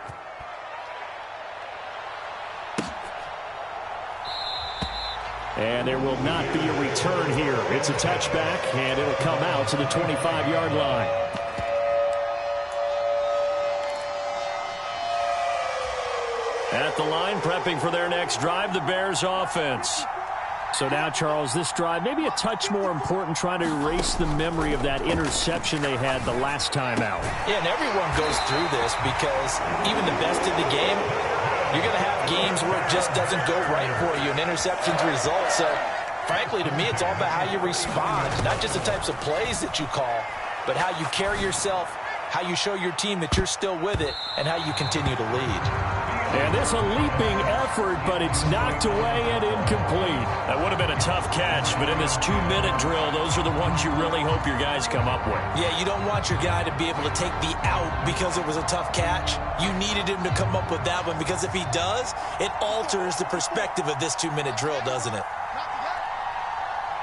S5: And there will not be a return here. It's a touchback, and it'll come out to the 25-yard line. At the line, prepping for their next drive, the Bears offense. So now, Charles, this drive maybe a touch more important, trying to erase the memory of that interception they had the last time out.
S7: Yeah, and everyone goes through this because even the best in the game, you're going to have games where it just doesn't go right for you, and interceptions result. So, frankly, to me, it's all about how you respond, not just the types of plays that you call, but how you carry yourself, how you show your team that you're still with it, and how you continue to lead.
S5: And this a leaping effort, but it's knocked away and incomplete. That would have been a tough catch, but in this 2-minute drill, those are the ones you really hope your guys come up with.
S7: Yeah, you don't want your guy to be able to take the out because it was a tough catch. You needed him to come up with that one, because if he does, it alters the perspective of this 2-minute drill, doesn't it?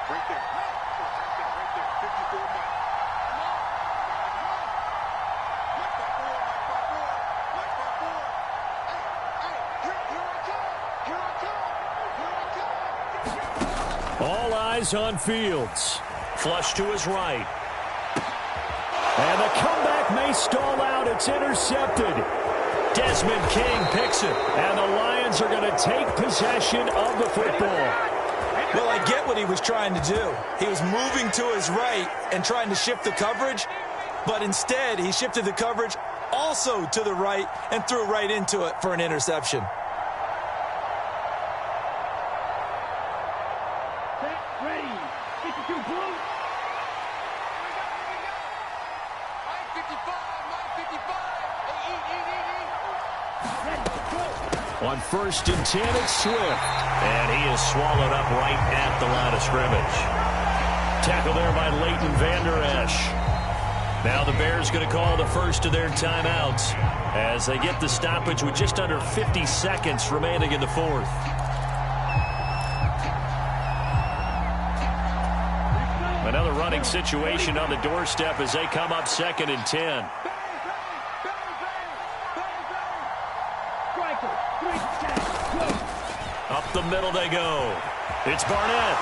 S8: Right there. Right there. 54 miles.
S5: All eyes on Fields. Flush to his right. And the comeback may stall out. It's intercepted. Desmond King picks it. And the Lions are going to take possession of the football.
S7: Well, I get what he was trying to do. He was moving to his right and trying to shift the coverage, but instead he shifted the coverage also to the right and threw right into it for an interception.
S9: Ready. 52 blue.
S5: On 1st and 10, it's Swift. And he is swallowed up right at the line of scrimmage. Tackle there by Leighton Vander Esch. Now the Bears going to call the first of their timeouts as they get the stoppage with just under 50 seconds remaining in the fourth. Another running situation on the doorstep as they come up 2nd and 10. Up the middle they go. It's Barnett.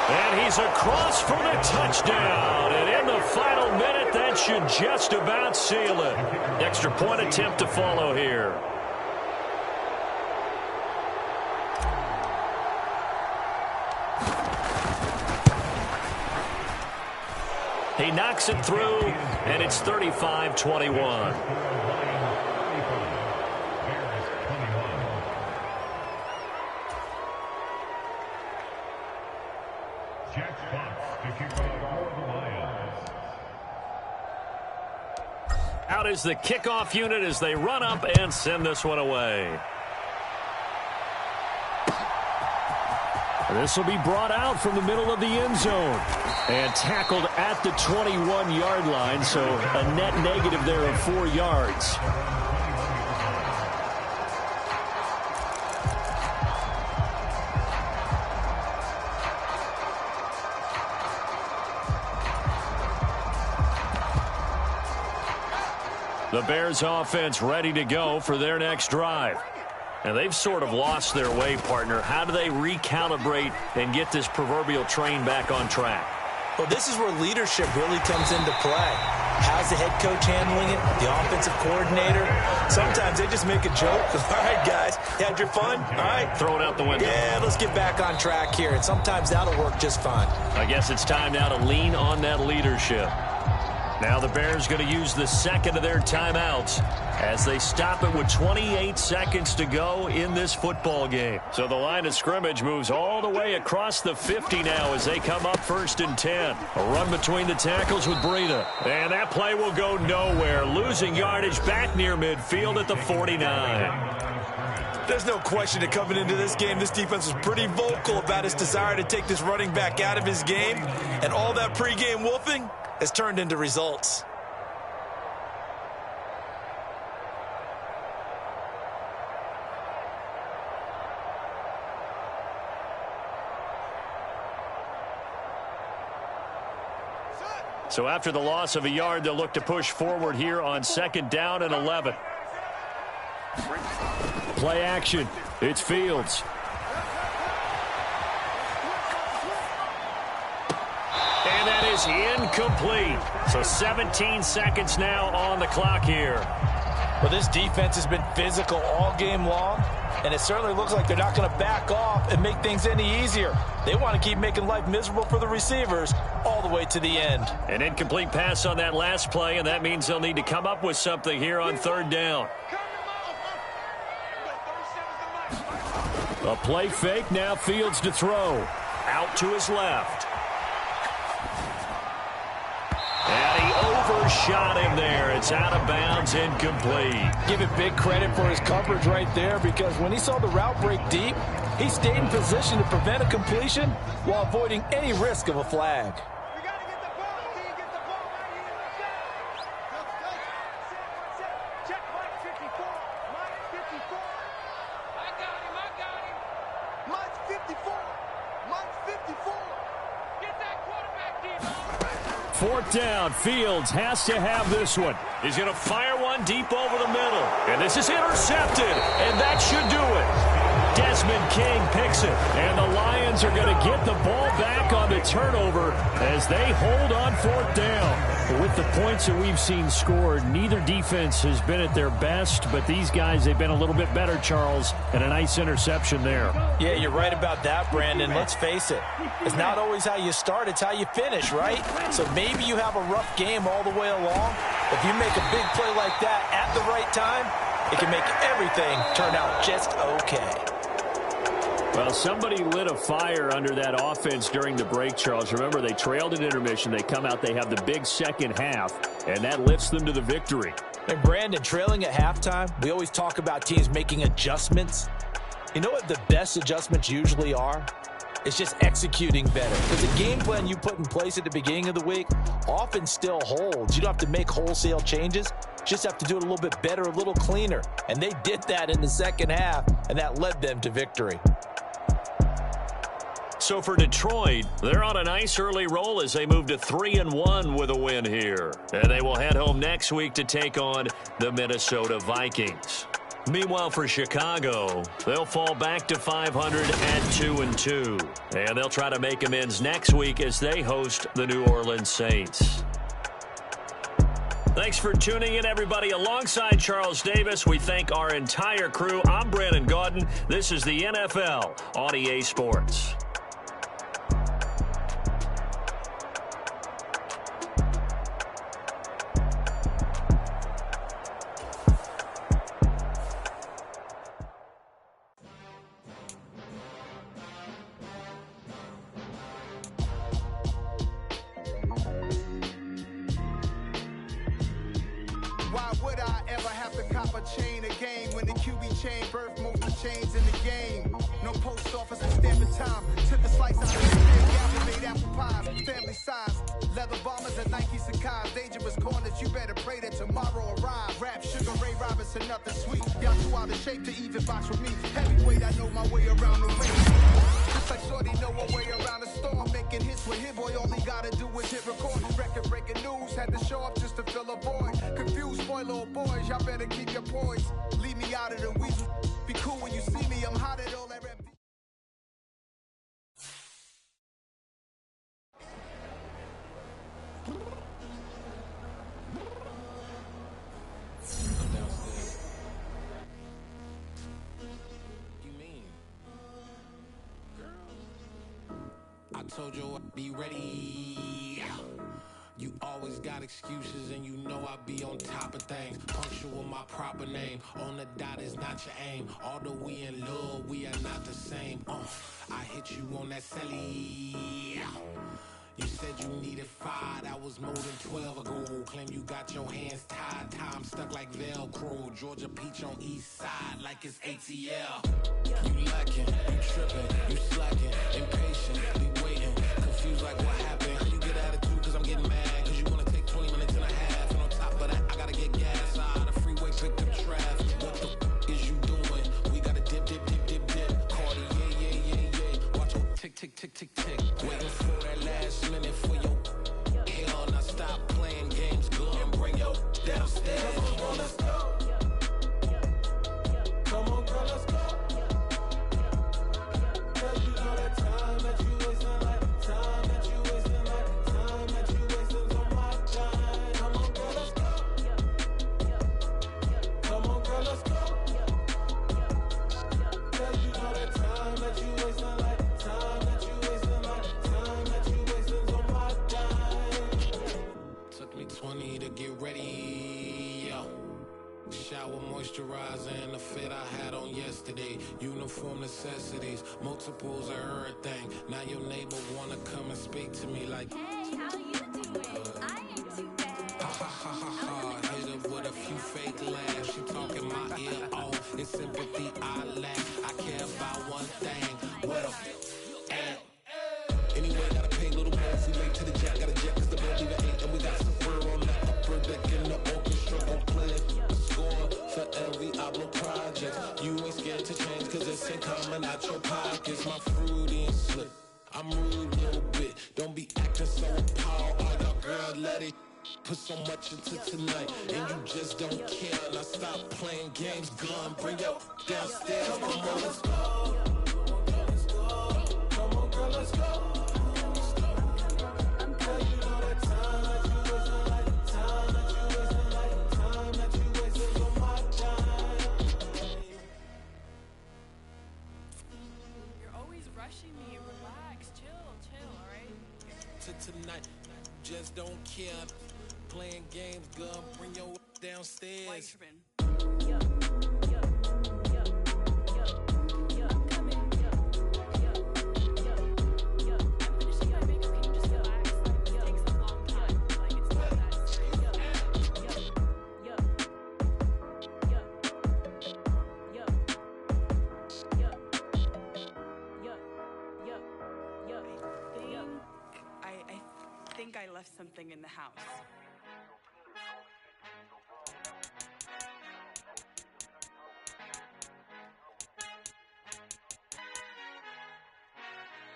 S5: And he's across for the touchdown. And in the final minute, that should just about seal it. Extra point attempt to follow here. He knocks it through, and it's 35-21. Out is the kickoff unit as they run up and send this one away. This will be brought out from the middle of the end zone and tackled at the 21-yard line, so a net negative there of 4 yards. The Bears offense ready to go for their next drive. And they've sort of lost their way, partner. How do they recalibrate and get this proverbial train back on track?
S7: Well, this is where leadership really comes into play. How's the head coach handling it? The offensive coordinator? Sometimes they just make a joke. All right, guys, you had your fun? All right.
S5: Throw it out the window.
S7: Yeah, let's get back on track here. And sometimes that'll work just fine.
S5: I guess it's time now to lean on that leadership. Now the Bears going to use the second of their timeouts as they stop it with 28 seconds to go in this football game. So the line of scrimmage moves all the way across the 50 now as they come up 1st and 10. A run between the tackles with Breida. And that play will go nowhere. Losing yardage back near midfield at the 49.
S7: There's no question that coming into this game, this defense was pretty vocal about its desire to take this running back out of his game. And all that pregame wolfing has turned into results.
S5: So after the loss of a yard, they'll look to push forward here on 2nd down and 11. Play action. It's Fields. And that is incomplete. So 17 seconds now on the clock here.
S7: Well, this defense has been physical all game long, and it certainly looks like they're not going to back off and make things any easier. They want to keep making life miserable for the receivers all the way to the end.
S5: An incomplete pass on that last play, and that means they'll need to come up with something here on 3rd down. A play fake, now Fields to throw. Out to his left. And he shot him there. It's out of bounds, incomplete.
S7: Give it big credit for his coverage right there, because when he saw the route break deep, he stayed in position to prevent a completion while avoiding any risk of a flag.
S5: Fourth down. Fields has to have this one. He's going to fire one deep over the middle. And this is intercepted. And that should do it. Desmond King picks it. And the Lions are going to get the ball back on the turnover as they hold on fourth down. With the points that we've seen scored, neither defense has been at their best. But these guys, they've been a little bit better, Charles. And a nice interception there.
S7: Yeah, you're right about that, Brandon. Let's face it. It's not always how you start, it's how you finish, right? So maybe you have a rough game all the way along. If you make a big play like that at the right time, it can make everything turn out just okay.
S5: Well, somebody lit a fire under that offense during the break, Charles. Remember, they trailed at intermission. They come out, they have the big second half, and that lifts them to the victory.
S7: And Brandon, trailing at halftime, we always talk about teams making adjustments. You know what the best adjustments usually are? It's just executing better. Because the game plan you put in place at the beginning of the week often still holds. You don't have to make wholesale changes. Just have to do it a little bit better, a little cleaner. And they did that in the second half, and that led them to victory.
S5: So for Detroit, they're on a nice early roll as they move to 3-1 with a win here. And they will head home next week to take on the Minnesota Vikings. Meanwhile, for Chicago, they'll fall back to 500 at 2-2. And they'll try to make amends next week as they host the New Orleans Saints. Thanks for tuning in, everybody. Alongside Charles Davis, we thank our entire crew. I'm Brandon Gaudin. This is the NFL on EA Sports.
S2: Why would I ever have to cop a chain a game when the QB chain birthed most of the chains in the game? No post office and stamping time. Took a slice out of the steak, made apple pies, family size. Leather bombers and Nike Sacai's. Dangerous corners, you better pray that tomorrow arrives. Rap, Sugar Ray Robinson, nothing sweet. Y'all too out of shape to even box with me. Heavyweight, I know my way around the ring. Just like Shorty know a way around the storm. Making hits with Hit Boy, all he gotta do is hit record. Record breaking news, had to show up just to fill a void. Confused boy, little boys, y'all better keep your poise. Leave me out of the weasel. Be cool when you see me, I'm hot at all that rap.
S10: I told you I'd be ready. You always got excuses and you know I be on top of things. Punctual my proper name. On the dot is not your aim. Although we in love, we are not the same. I hit you on that celly. You said you needed 5, that was more than 12 ago. Claim you got your hands tied, time stuck like Velcro. Georgia Peach on east side like it's ATL. You lacking, you tripping, you slacking, impatient, waiting, confused like what happened. You get attitude cause I'm getting mad, cause you wanna take 20 minutes and a half. And on top of that, I gotta get gas out of the freeway, picked up traffic. What the is you doing? We gotta dip, dip, dip, dip, dip. Cardi, yeah. Watch your tick, tick, tick, tick, tick. Waiting for that last minute for your hell. Now stop playing games, go and bring your downstairs. Come on, let's go. Come on, girl, let's go. Cause you know that time that you wasting, like time that you wasting, like time that you wasting on my time. Come on, girl, let's go. Come on, girl, let's go. Cause you know that time that you wasting, like time that you wasting, like time that you wasting on my time. Took me 20 to get ready, yo. Shower moisturizer and the fit I had on yesterday. Uniform necessities, multiples of everything. Now your neighbor wanna come and speak to me like,
S4: hey, how you doing? I ain't too bad.
S10: Ha ha ha Put so much into tonight, and you just don't care. And I stop playing games, gun, bring your downstairs. Come on, girl, let's go. Come on, girl, let's go. Tonight, just don't care. Playing games, gun, bring your downstairs.
S11: I left something in the house.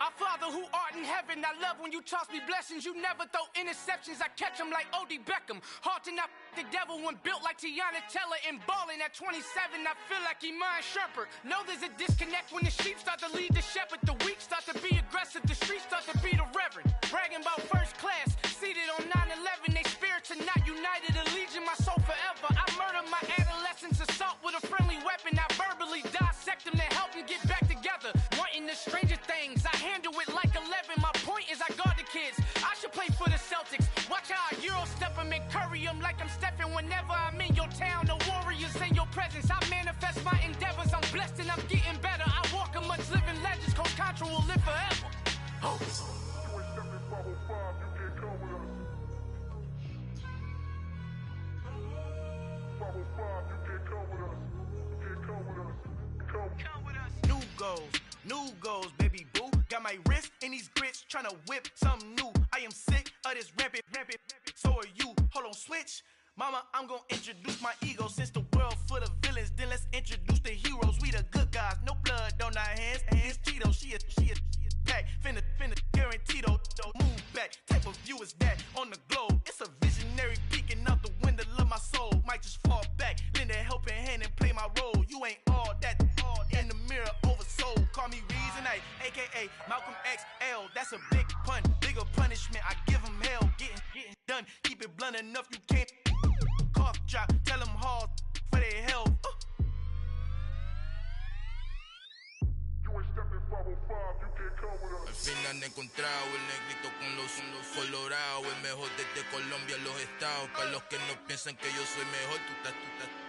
S12: Our Father who art in heaven, I love when you toss me blessings. You never throw interceptions, I catch them like O.D. Beckham. Hard to not the devil when built like Tiana Teller and balling at 27, I feel like Iman Shumpert. Know there's a disconnect when the sheep start to lead the shepherd. The weak start to be aggressive, the streets start to be the reverend. Bragging about first class, seated on 9/11. They spirits are not united, a legion, my soul forever. I murdered my adolescence, assault with a friendly weapon. I verbally dissect them to help them get back together. Wanting the stranger things, I handle it like 11. My point is I guard the kids. I should play for the Celtics. Watch how I Euro step them and curry them like I'm stepping. Whenever I'm in your town, the Warriors in your presence. I manifest my endeavors. I'm blessed and I'm getting better. I walk amongst living legends. Coach Contra will live forever. Oh.
S13: New goals, baby boo. Got my wrist in these grits, tryna whip something new. I am sick of this rampant. So are you. Hold on, switch. Mama, I'm gonna introduce my ego. Since the world full of villains, then let's introduce the heroes. We the good guys, no blood on our hands. Hands Cheeto, she a back. Finna guaranteed move back. Type of view is that on the globe? It's a visionary peeking out the window of my soul. Might just fall back, lend a helping hand and play my role. You ain't all that. In the mirror, oversold. Call me Reason A, aka Malcolm XL. That's a big pun, bigger punishment. I give him hell, getting done. Keep it blunt enough, you can't cough drop. Tell them hard for their health.
S14: Al fin han encontrado el negrito con los colorados, el mejor desde Colombia a los estados. Para los que no piensan que yo soy mejor,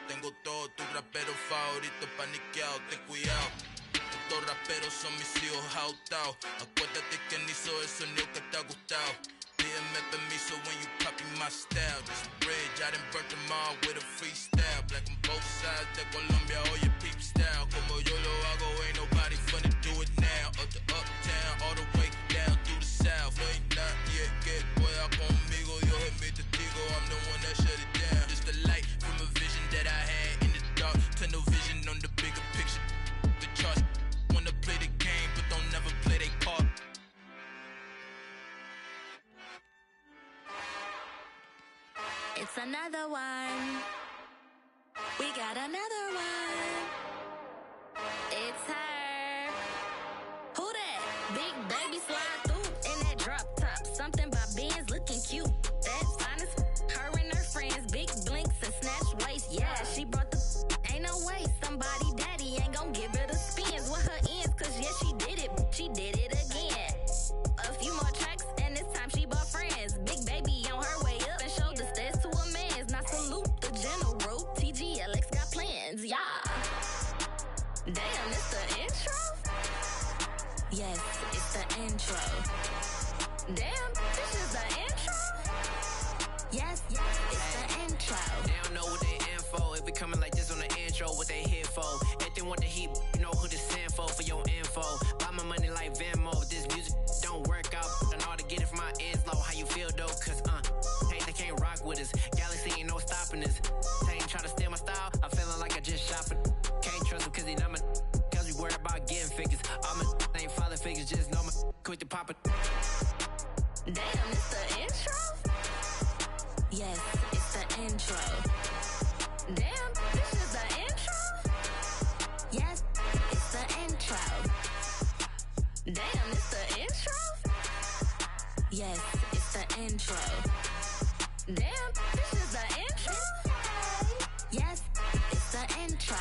S14: tengo todo, tu rapero favorito paniqueado, ten cuidado. Estos raperos son mis hijos jautados. Acuérdate quién hizo el sonido que te ha gustado. Pídeme permiso when you copy my style. This bridge, I done burnt them all with a freestyle. Black on both sides de Colombia, oye peep style. Como yo lo hago, ain't nobody finna do it now. Up to uptown, all the way down through the south. Ain't nadie que pueda conmigo, Dios es mi testigo. I'm the one that shut it down. Just the light from a vision that I had in the dark. Tunnel vision on the bigger picture. The charts wanna play the game, but don't never play their part.
S4: It's another one. We got another one. It's her. Who that? Big baby slide through in that drop top. Something by Benz looking cute. That's fine as her and her friends. Big blinks and snatch waist. Yeah, she brought the. Ain't no way somebody daddy ain't gon' give her the spins with her ends. Cause yeah, she did it. She did it again. A few more tracks and this time she bought friends. Big baby on her way up and showed the stairs to a man's. Now salute the general. TGLX got plans, yeah. Damn, it's the intro? Yes, it's the intro. Damn, this is the intro? Yes, it's the intro.
S15: They don't know what they in for. If we coming like this on the intro, what they here for? If they want the heat, you know who to send for your info. Buy my money like Venmo. If this music don't work out, I know how to get it from my ends low. How you feel though? Cause hey, they can't rock with us. Galaxy ain't no stopping us. They ain't try to steal my style. I'm feeling like I just shot for. Can't trust them cause they numb. Cause we worried about getting figures. All my ain't father figures, just know my quick to pop it.
S4: Damn, it's the intro? Yes, it's the intro. Damn, this is the intro? Yes, it's the intro. Damn, it's the intro? Yes, it's the intro. Damn, this is the intro? Yes, it's the intro.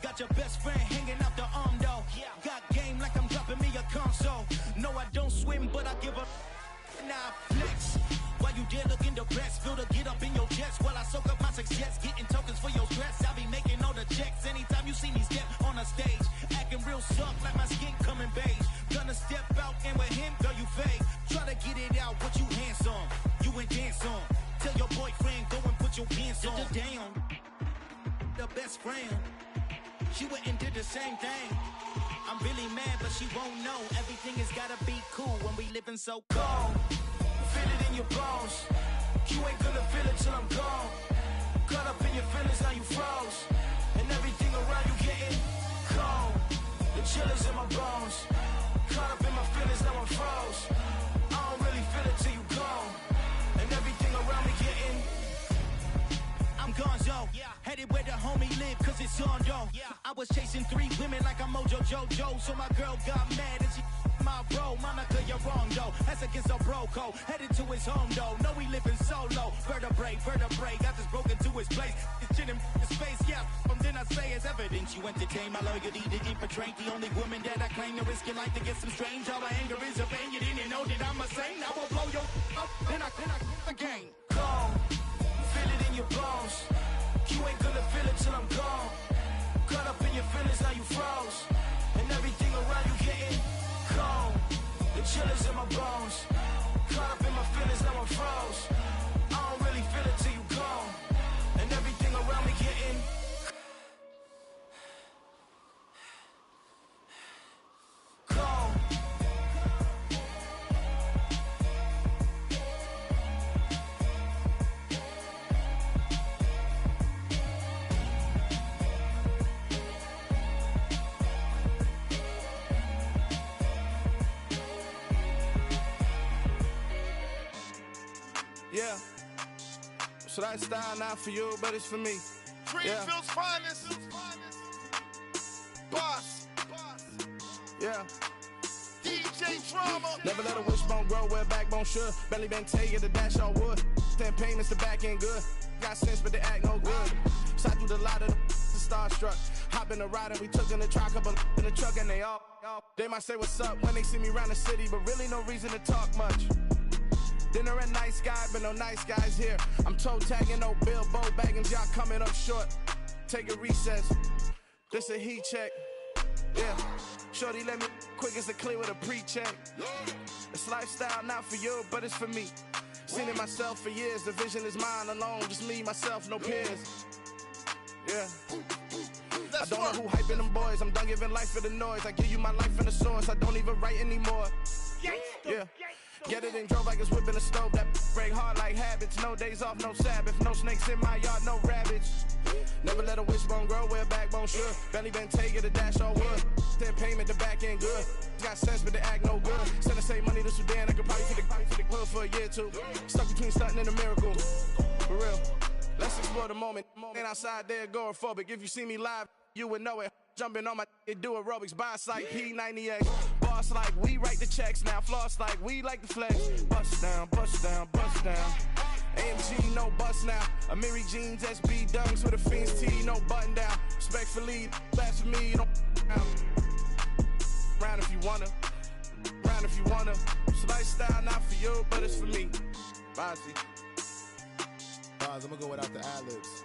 S16: Got your best friend hanging out the arm though. Got game like I'm dropping me a console. No, I don't swim, but I give a nah flex. While you there looking depressed, feel the get up in your chest while I soak up my success, getting tokens for your stress. I be making all the checks anytime you see me step on a stage, acting real soft like my skin coming beige. Gonna step out and with him, girl, you fake. Try to get it out, but you handsome. You ain't dance on. Tell your boyfriend go and put your pants on. Down. The best friend. She went and did the same thing. I'm really mad, but she won't know. Everything has gotta be cool when we living so cold. Feel it in your bones. You ain't gonna feel it till I'm gone. Caught up in your feelings, now you froze. And everything around you getting cold. The chill is in my bones. Caught up in my feelings, now I'm froze. I don't really feel it till you gone. And everything around me getting I'm gonzo, headed where the homie live, cause it's on though. I was chasing 3 women like I'm Mojo Jojo, so my girl got mad and she my bro. Monica, you're wrong though, that's against a bro code. Headed to his home though, no we living solo. Vertebrae, got this broken to his place. It's chin in his face, yeah. From then I say it's evidence you entertain my loyalty to infiltrate. The only woman that I claim to risk your life to get some strange. All my anger is a pain, you didn't know that I'm a saint. I will blow your up, then I again. Gone. Feel it in your bones. You ain't gonna feel it till I'm gone. Caught up in your feelings, now you froze. And everything around you getting cold. The chill is in my bones. Caught up in my feelings, now I'm froze. I don't really feel it till you gone. And everything around me getting cold.
S17: Yeah, so that style not for you, but it's for me.
S18: Greenfield's finest. Boss.
S17: Yeah.
S18: DJ Drama.
S17: Never let a wishbone grow where backbone should. Belly been taking the dash all wood. 10 payments, the back end good. Got sense, but they act no good. Side through the lot of the starstruck. Hop in the ride and we took in the truck up in the truck and they all. They might say what's up when they see me around the city, but really no reason to talk much. Dinner at nice guy, but no nice guys here. I'm toe tagging, no Bilbo Baggins, y'all coming up short. Take a recess, this a heat check. Yeah, shorty let me quick as a clear with a pre-check. This lifestyle not for you, but it's for me. Seen it myself for years, the vision is mine alone. Just me, myself, no peers. Yeah. I don't know who hyping them boys, I'm done giving life for the noise. I give you my life in the source, I don't even write anymore. Yeah. Get it and drove like it's whipping a stove. That break hard like habits. No days off, no Sabbath. No snakes in my yard, no rabbits. Never let a wishbone grow where backbone should. Belly been taking the dash all wood. 10 payment, the back end good. Got sense, but they act no good. Send the same money to Sudan. I could probably take the hood for a year or 2. Stuck between stunting and a miracle. For real. Let's explore the moment. Ain't outside there agoraphobic. If you see me live, you would know it. Jumping on my do aerobics, boss like P90X. Boss like we write the checks now. Floss like we like the flex. Bust down, bust down, bust down. AMG, no bust now. Amiri jeans, SB dunks with a Fiends tee, no button down. Respectfully, blasphemy, don't round if you wanna. Round if you wanna. This lifestyle not for you, but it's for me. Bossy.
S18: Bars, I'm gonna go without the ad-libs.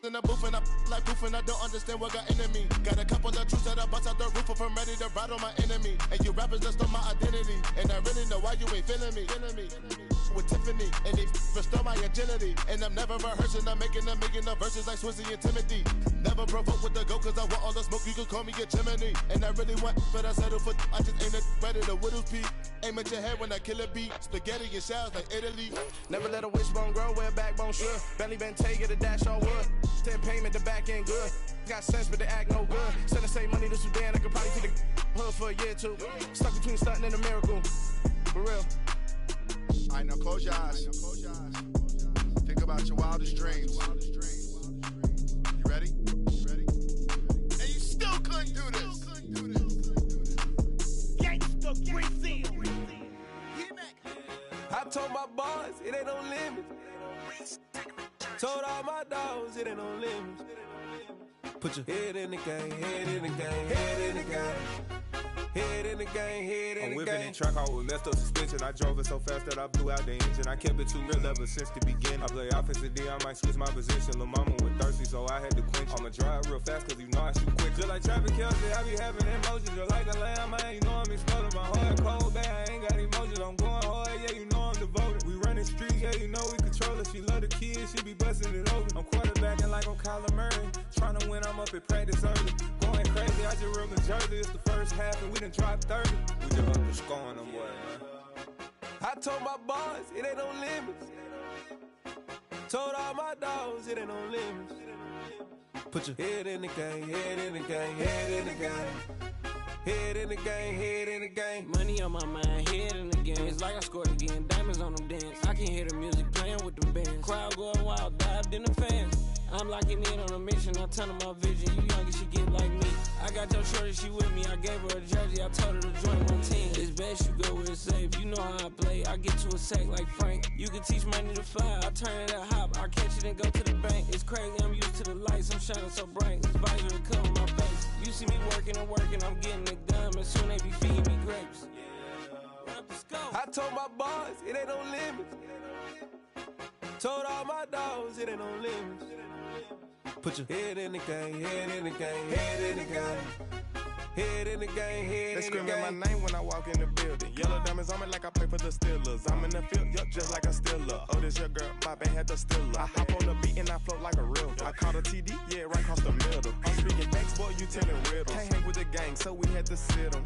S18: In the booth and I like proof and I don't understand what got into me. Got a couple of truths that I bust out the roof if I'm ready to ride on my enemy. And you rappers just on my identity. And I really know why you ain't feeling me. with Tiffany. And they restore my agility. And I'm never rehearsing, I'm making the verses like Swizzy and Timothy. Never provoke with the go, cause I want all the smoke, you can call me a chimney. And I really want, but I settle for, I just aim at ready to Widow's Peak. Aim at your head when I kill a beat. Spaghetti and shells like Italy.
S17: Never let a wishbone grow where a backbone should. Bentley Bentay, get a dash on wood. 10 payment, the back end good. Got sense, but they act no good. Send the same money to Sudan, I could probably see the hood for a year or two. Stuck between stunting and a miracle. For real.
S18: I know, close your eyes. Think about your wildest dreams. You ready? And you still couldn't do this. Gangsta Brazil.
S17: I told my boys, it ain't no limits. Told all my dogs, it ain't no limits. Put your head in the game, head in the game, head in the game. Head in the game, head in the game.
S19: I'm whipping in track out with messed up suspension. I drove it so fast that I blew out the engine. I kept it too real ever since the beginning. I play offensive D, I might switch my position. Lil' mama was thirsty, so I had to quench. I'ma drive real fast, cause you know I shoot quick. Just like Travis Kelce, I be having emotions. Just like a lamb, man, you know I'm exploding. My heart cold, bad, I ain't got emotions. I'm going hard, yeah, you know I'm devoted. We running streets, yeah, you know we control it. She love the kids, she be busting it over. I'm quarterbacking like I'm Kyler Murray. Trying to win, I'm up at practice early. Going crazy, I just real the jersey. It's the first half, and we done dropped 30. We just up to scoring them, boy, man.
S17: I told my boys, it ain't no limits. Told all my dogs, it ain't no limits. Put your head in the game, head in the game, head in the game. Head in the game, head in the game.
S20: Money on my mind, head in the game. It's like I scored again, diamonds on them dance. I can hear the music playing with them bands. Crowd going wild, dived in the fans. I'm locking in on a mission, I'm turning my vision. You young and she get like me. I got your shorty, she with me. I gave her a jersey, I told her to join my team. It's best you go where it's safe. You know how I play. I get to a sack like Frank. You can teach money to fly. I turn it at hop. I catch it and go to the bank. It's crazy, I'm used to the lights. I'm shining so bright. This visor to cover my face. You see me working and working. I'm getting it done. And soon they be feeding me grapes.
S17: I told my boys, it ain't no limits. Told all my dogs, it ain't no limits. Put your head in the game, head in the game, head in the game. Head in the game, head in the game. They screaming my name when I walk in the building. Yellow diamonds on me like I play for the Steelers. I'm in the field, yup, just like a Steeler. Oh, this your girl, my band had the Steeler. I hop on the beat and I float like a river. I caught a TD, yeah, right across the middle. I'm speaking thanks, boy, you telling riddles. Can't hang with the gang, so we had to sit them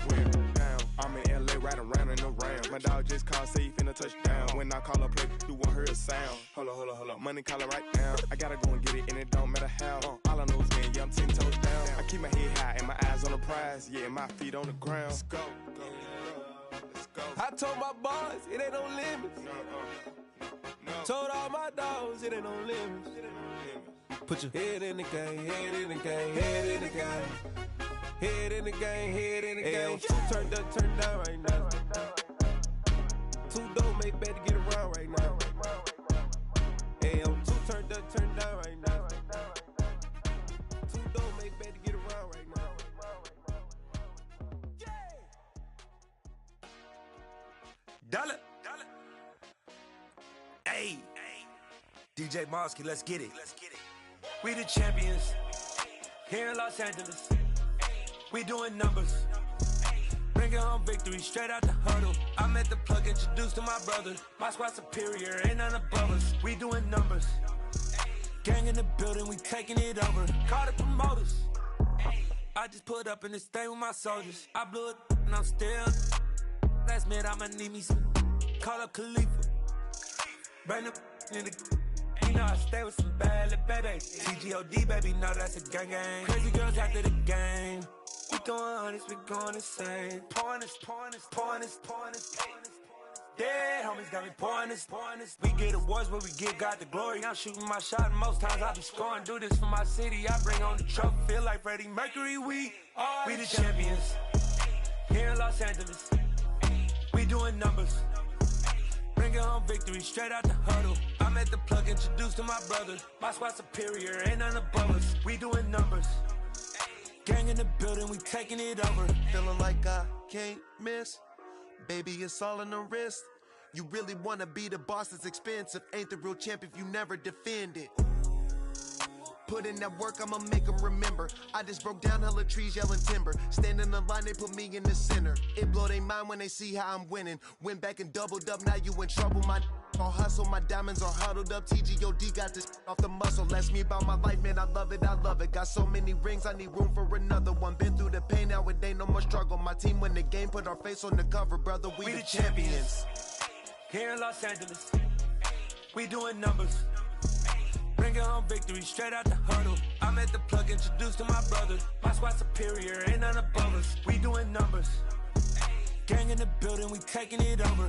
S17: down. I'm in LA, riding around in the Ram. My dog just called, say he finna touchdown. When I call a play, you won't hear a sound. Hold up, money call it right now. I gotta go and get it, and it don't matter how. All I know is win, yeah, I'm 10 toes down. I keep my head high and my eyes on the prize. Yeah, my feet on the ground. Let's go. I told my boys, it ain't no limits. Told all my dogs, it ain't no limits. Put your head in the game, head in the game, head in the game. Head in the game, head in the game. Two turned up, turned down right now. Two dope make better get around right now. Hey, I'm two turned up, turned down right now. Two dope make better get around right now.
S1: Dollar. Hey, DJ Mosky, let's get it. We the champions here in Los Angeles. We doing numbers. Bringing home victory straight out the huddle. I'm at the plug, introduced to my brother. My squad superior, ain't none above us. We doing numbers. Gang in the building, we taking it over. Call the promoters. I just put up in this thing with my soldiers. I blew it and I'm still. Last minute I'ma need me some. Call up Khalifa. Bring them in the. You know I stay with some bad little baby. TGOD baby, know that's a gang gang. Crazy girls after the game. We going honest, we going insane. Pouring this. Dead homies got me pouring this. We get awards, but we give God the glory. I'm shooting my shot, and most times I be scoring. Do this for my city, I bring on the trophy. Feel like Freddie Mercury, we the champions. Here in Los Angeles, we doing numbers. Bringing home victory straight out the huddle. I'm at the plug, introduced to my brother. My squad superior, ain't none above us. We doing numbers. Gang in the building, we taking it over.
S21: Feeling like I can't miss. Baby, it's all in the wrist. You really wanna be the boss, it's expensive. Ain't the real champ if you never defend it. Put in that work, I'ma make them remember. I just broke down hella trees, yelling timber. Stand in the line, they put me in the center. It blow their mind when they see how I'm winning. Went back and doubled up, now you in trouble. My on hustle, my diamonds are huddled up. TGOD got this off the muscle. That's me about my life, man. I love it, I love it. Got so many rings, I need room for another one. Been through the pain, now it ain't no more struggle. My team win the game, put our face on the cover, brother. We the champions.
S3: Here in Los Angeles, we doing numbers. Bringing home victory straight out the huddle. I'm at the plug, introduced to my brothers. My squad superior, ain't none above us. We doing numbers. Gang in the building, we taking it over.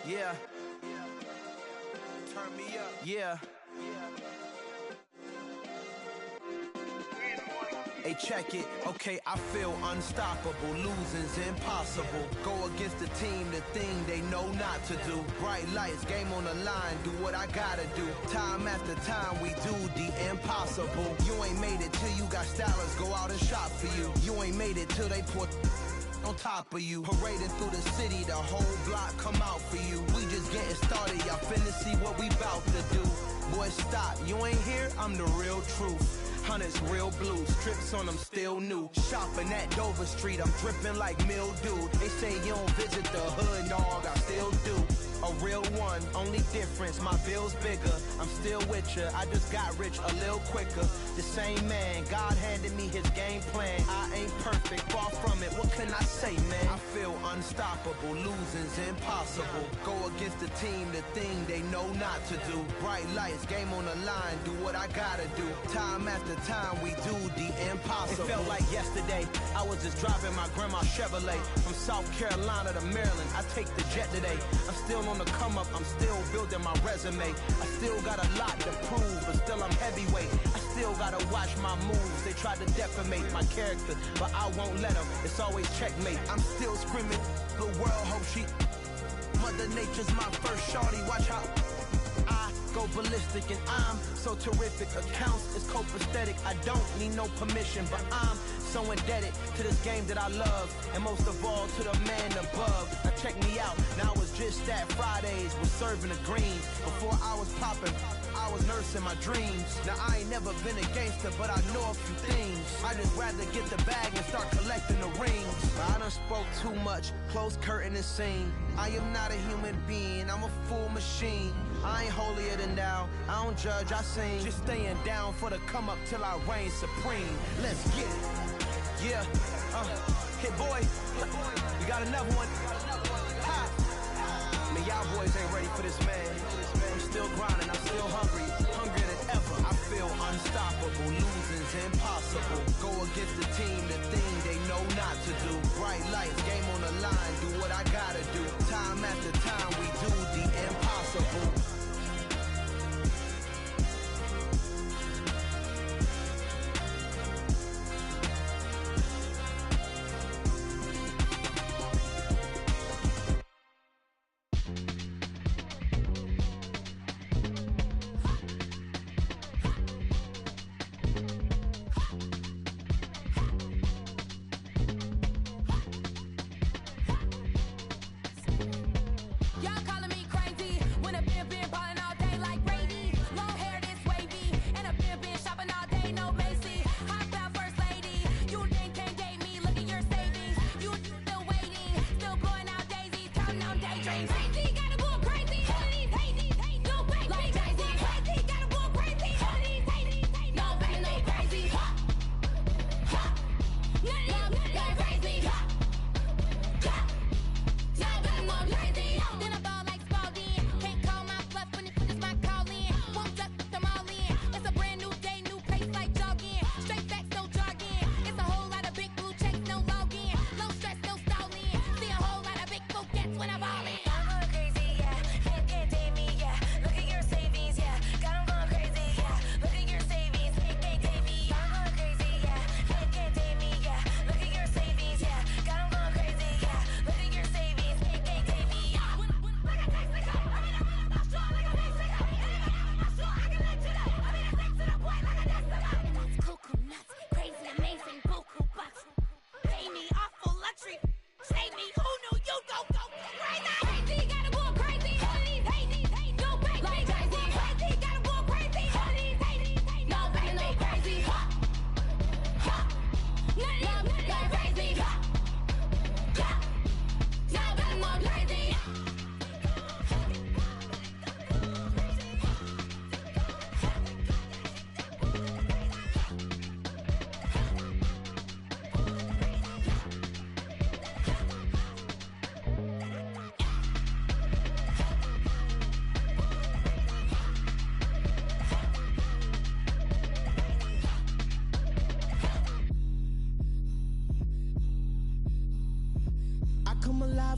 S13: Yeah. Turn me up. Yeah. Hey, check it. Okay, I feel unstoppable. Losing's impossible. Go against the team, the thing they know not to do. Bright lights, game on the line. Do what I gotta do. Time after time, we do the impossible. You ain't made it till you got stylists go out and shop for you. You ain't made it till they put on top of you. Parading through the city, the whole block come out for you. We just getting started, y'all finna see what we bout to do. Boy, stop, you ain't here, I'm the real truth. Hunters real blue, strips on them still new. Shopping at Dover Street, I'm dripping like mildew. They say you don't visit the hood, dog, I still do. A real one, only difference, my bill's bigger. I'm still with ya, I just got rich a little quicker. The same man, God handed me his game plan. I ain't perfect, far from it, what can I say, man? I feel unstoppable, losing's impossible. Go against the team, the thing they know not to do. Bright lights, game on the line, do what I gotta do. Time after time, we do the impossible. It felt like yesterday, I was just driving my grandma's Chevrolet. From South Carolina to Maryland, I take the jet today. I'm still on the come up, I'm still building my resume. I still got a lot to prove, but still I'm heavyweight. I still gotta watch my moves. They tried to defamate my character, but I won't let them. It's always checkmate. I'm still screaming, the world hope she. Mother Nature's my first shorty. Watch how I go ballistic, and I'm so terrific. Accounts is copacetic. I don't need no permission, but I'm so indebted to this game that I love, and most of all to the man above. Now check me out, now it's just that Fridays was serving the greens. Before I was popping, I was nursing my dreams. Now I ain't never been a gangster, but I know a few things. I just rather get the bag and start collecting the rings. I done spoke too much, close curtain and scene. I am not a human being, I'm a full machine. I ain't holier than thou, I don't judge, I sing. Just staying down for the come up till I reign supreme. Let's get it. Yeah, hit boy, we got another one. Ha. Man, y'all boys ain't ready for this, man. I'm still grinding, I'm still hungry, hungrier than ever. I feel unstoppable, losing's impossible. Go against the team, the thing they know not to do. Bright lights, game on the line, do what I gotta do. Time after time, we do the impossible.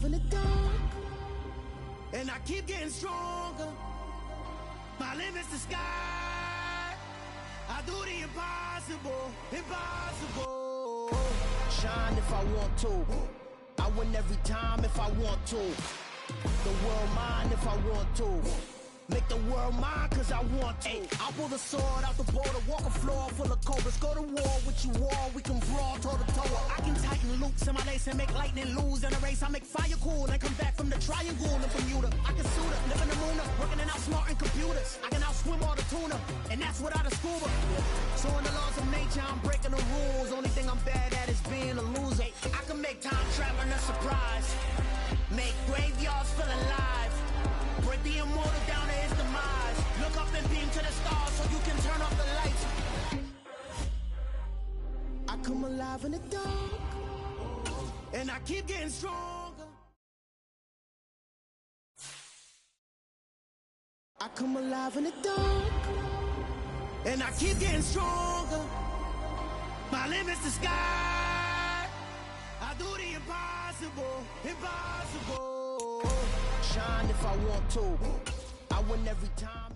S16: alive in the dark, and I keep getting stronger. My limit's the sky. I do the impossible, impossible. Shine if I want to. I win every time if I want to. The world mine if I want to. Make the world mine cause I want to. I'll pull the sword out the border, walk a floor full of cobras. Go to war with you all, we can brawl toe to toe. I can tighten loops in my lace and make lightning lose in a race. I make fire cool and come back from the triangle in Bermuda. I can suit up, live in the moon up, working and outsmarting computers. I can outswim all the tuna, and that's without a scuba. So in the laws of nature, I'm breaking the rules. Only thing I'm bad at is being a loser. I can make time traveling a surprise. Make graveyards feel alive. Break the immortal down to his demise. Look up and beam to the stars so you can turn off the lights. I come alive in the dark, and I keep getting stronger. I come alive in the dark, and I keep getting stronger. My limit's the sky. I do the impossible, impossible. Shine if I want to. I win every time.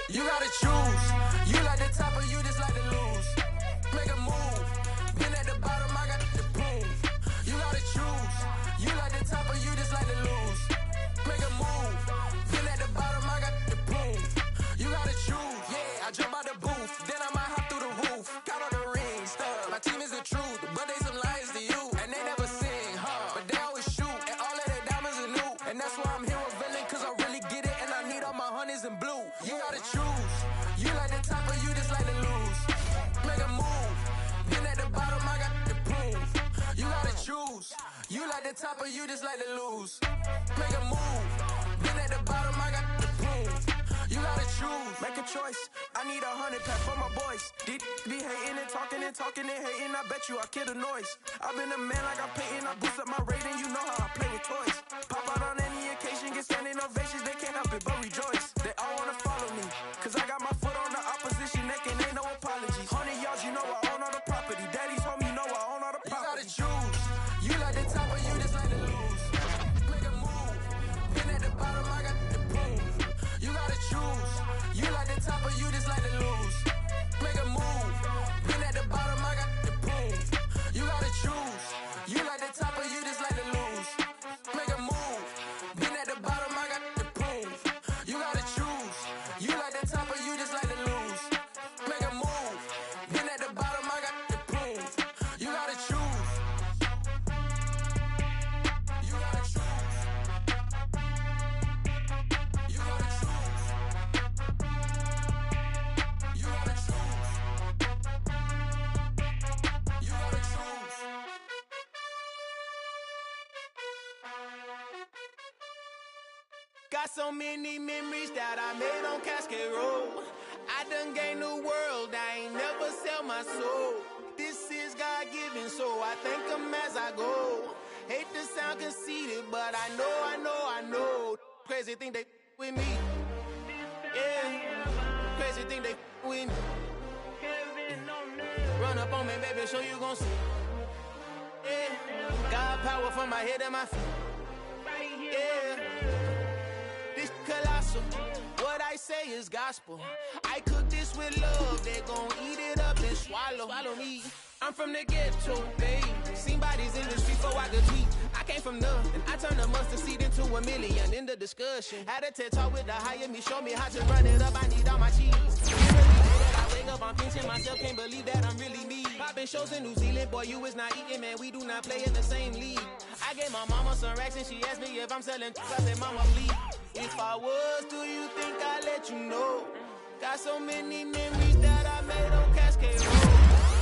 S3: You gotta choose. You like the top or you just like to lose. Make a move. Been at the bottom, I got the prove. You gotta choose. You like the top or you just like to lose. Make a move. Been at the bottom, I got the prove. You gotta choose. Yeah, I jump out the booth, then I might hop through the roof. Count on the rings, stuff. My team is the truth, but they some liars to you. And they never sing, huh? But they always shoot, and all of their diamonds are new. And that's why I'm here revealing, cause I really get it, and I need all my honeys in blue. You gotta choose. You like the top or you just like to lose. Make a move. Been at the bottom, I got the proof. You gotta choose. You like the top or you just like to lose. Make a move. Been at the bottom, I got the proof. You gotta choose. Make a choice. I need 100 pack for my boys. Be hating and talking and hating. I bet you I kill the noise. I've been a man like I'm Peyton. I boost up my rating. You know how I play with toys. Pop out on any occasion, get standing ovations. They can't help it but rejoice. They all wanna follow me, cause I got my foot on the opposition neck and ain't no apologies. 100 yards, you know I own all the property. Daddy's home, you know I own all the property. You gotta choose. You like the top or you just like to lose. Make a move. Been at the bottom, I got the proof. You gotta choose. You like the top or you just like to lose. Make a move. Been at the bottom, I got the proof. You gotta choose. You like the top or you just like to lose. Make a move. Been at the bottom, I got the proof. You gotta choose. You like the top or you just like to lose. Make a move. Been at the bottom, I got the proof. You gotta choose. You gotta choose. You gotta choose. You gotta choose. You gotta choose.
S16: Got so many memories that I made on Cascade Road. I done gained the world, I ain't never sell my soul. This is God-given, so I thank him as I go. Hate to sound conceited, but I know. Crazy thing they with me. Yeah, crazy thing they with me. Run up on me, baby, show you gon' see. Yeah, God power from my head and my feet. Yeah. This colossal, what I say is gospel. I cook this with love, they gon' eat it up and swallow me. I'm from the ghetto, babe. Seen bodies in the street before I could tweet. I came from nothing, I turned a mustard seed into a million. In the discussion, had a TED talk with the higher me, show me how to run it up. I need all my cheese. I wake up, I'm pinching myself, can't believe that I'm really me. Popping shows in New Zealand, boy, you is not eating, man. We do not play in the same league. I gave my mama some racks and she asked me if I'm selling. I said, mama, please. If I was, do you think I'd let you know? Got so many memories that I made on Cascade Road.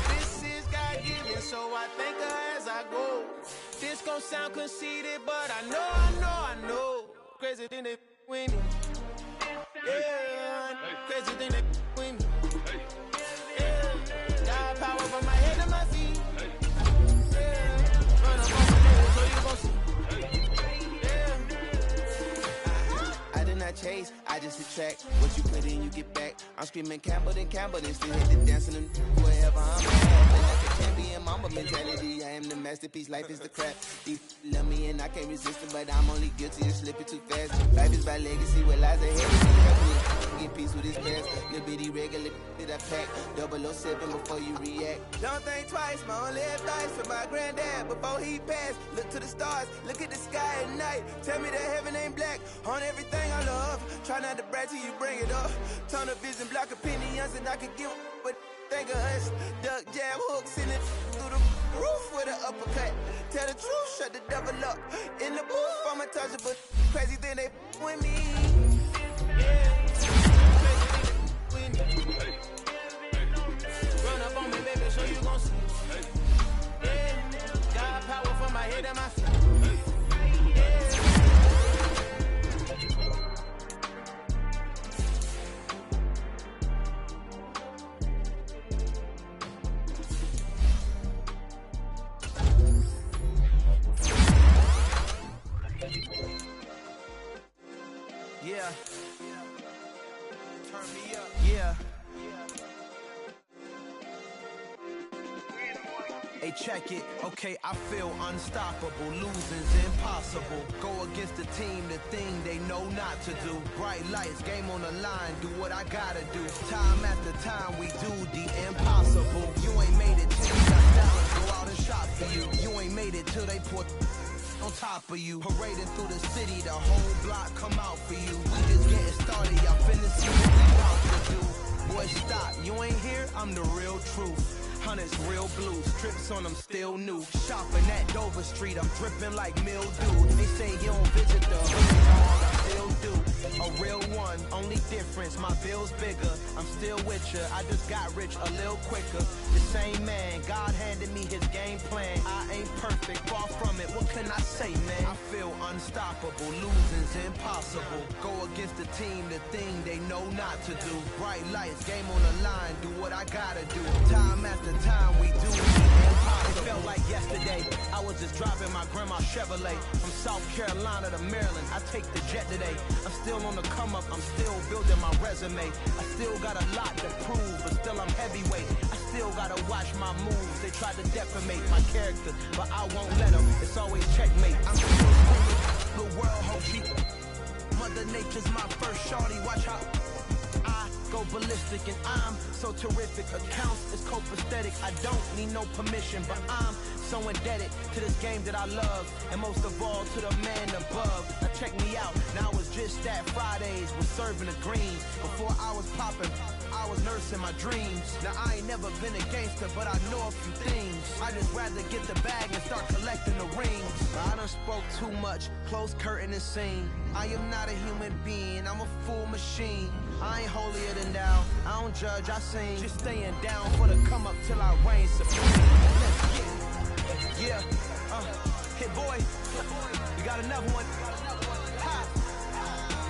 S16: This is God-given, so I thank her as I go. This gon' sound conceited, but I know. Crazy thing they with me. Yeah, crazy thing they with me. Yeah, got power from my head to my feet. Yeah, run up on my leg so you gon' see. Yeah, I did not chase.
S6: I just attract what you put in, you get back. I'm screaming Campbell, then still hit the dancing and wherever I'm at. Like a champion, mama mentality. I am the masterpiece, life is the crap. These love me and I can't resist it, but I'm only guilty of slipping too fast. Life is by legacy, what lies ahead of me. Get peace with his past. Little bitty regular that I pack. 007 before you react. Don't think twice, my only advice for my granddad before he passed. Look to the stars, look at the sky at night. Tell me that heaven ain't black on everything I love. Try not to brag till you bring it up. Tunnel vision, block opinions, and I could give but think of us. Duck jab hooks in it through the roof with an uppercut. Tell the truth, shut the devil up. In the booth, I'm untouchable. Crazy thing they with me. Yeah. Run up on me, baby, so you gon' see. Yeah. Got power from my head and my feet. Yeah. Turn me up. Yeah. Hey, check it. Okay, I feel unstoppable. Losing's impossible. Go against the team, the thing they know not to do. Bright lights, game on the line. Do what I gotta do. Time after time, we do the impossible. You ain't made it till you got talent. Go out and shop for you. You ain't made it till they put on top of you. Parading through the city, the whole block come out for you. We just getting started, y'all finna see what we about to do. Boy, stop, you ain't here, I'm the real truth. Hunters, real blue, strips on them still new. Shopping at Dover Street, I'm dripping like mildew. They say you don't visit the hood, dog, I still do. A real one, only difference, my bill's bigger. I'm still with ya, I just got rich a little quicker. The same man, God handed me his game plan. I ain't perfect, far from it, what can I say, man? I feel unstoppable, losing's impossible. Go against the team, the thing they know not to do. Bright lights, game on the line, do what I gotta do. Time after time, we do the impossible. It felt like yesterday, I was just driving my grandma's Chevrolet from South Carolina to Maryland. I take the jet today. I'm still on the come up, I'm still building my resume. I still got a lot to prove, but still I'm heavyweight. I still gotta watch my moves. They tried to defamate my character, but I won't let them. It's always checkmate. I'm still screaming, the world hope she. Mother Nature's my first shorty. Watch how I go ballistic, and I'm so terrific. Accounts is copacetic. I don't need no permission, but I'm so indebted to this game that I love, and most of all to the man above. Now check me out. Now it's just that Fridays was serving the green. Before I was popping, I was nursing my dreams. Now I ain't never been a gangster, but I know a few things. I just rather get the bag and start collecting the rings. I done spoke too much, close curtain and scene. I am not a human being, I'm a full machine. I ain't holier than thou, I don't judge, I sing. Just staying down for the come up till I reign supreme. Let's get it. Yeah, hit boy, we got another one. Ha.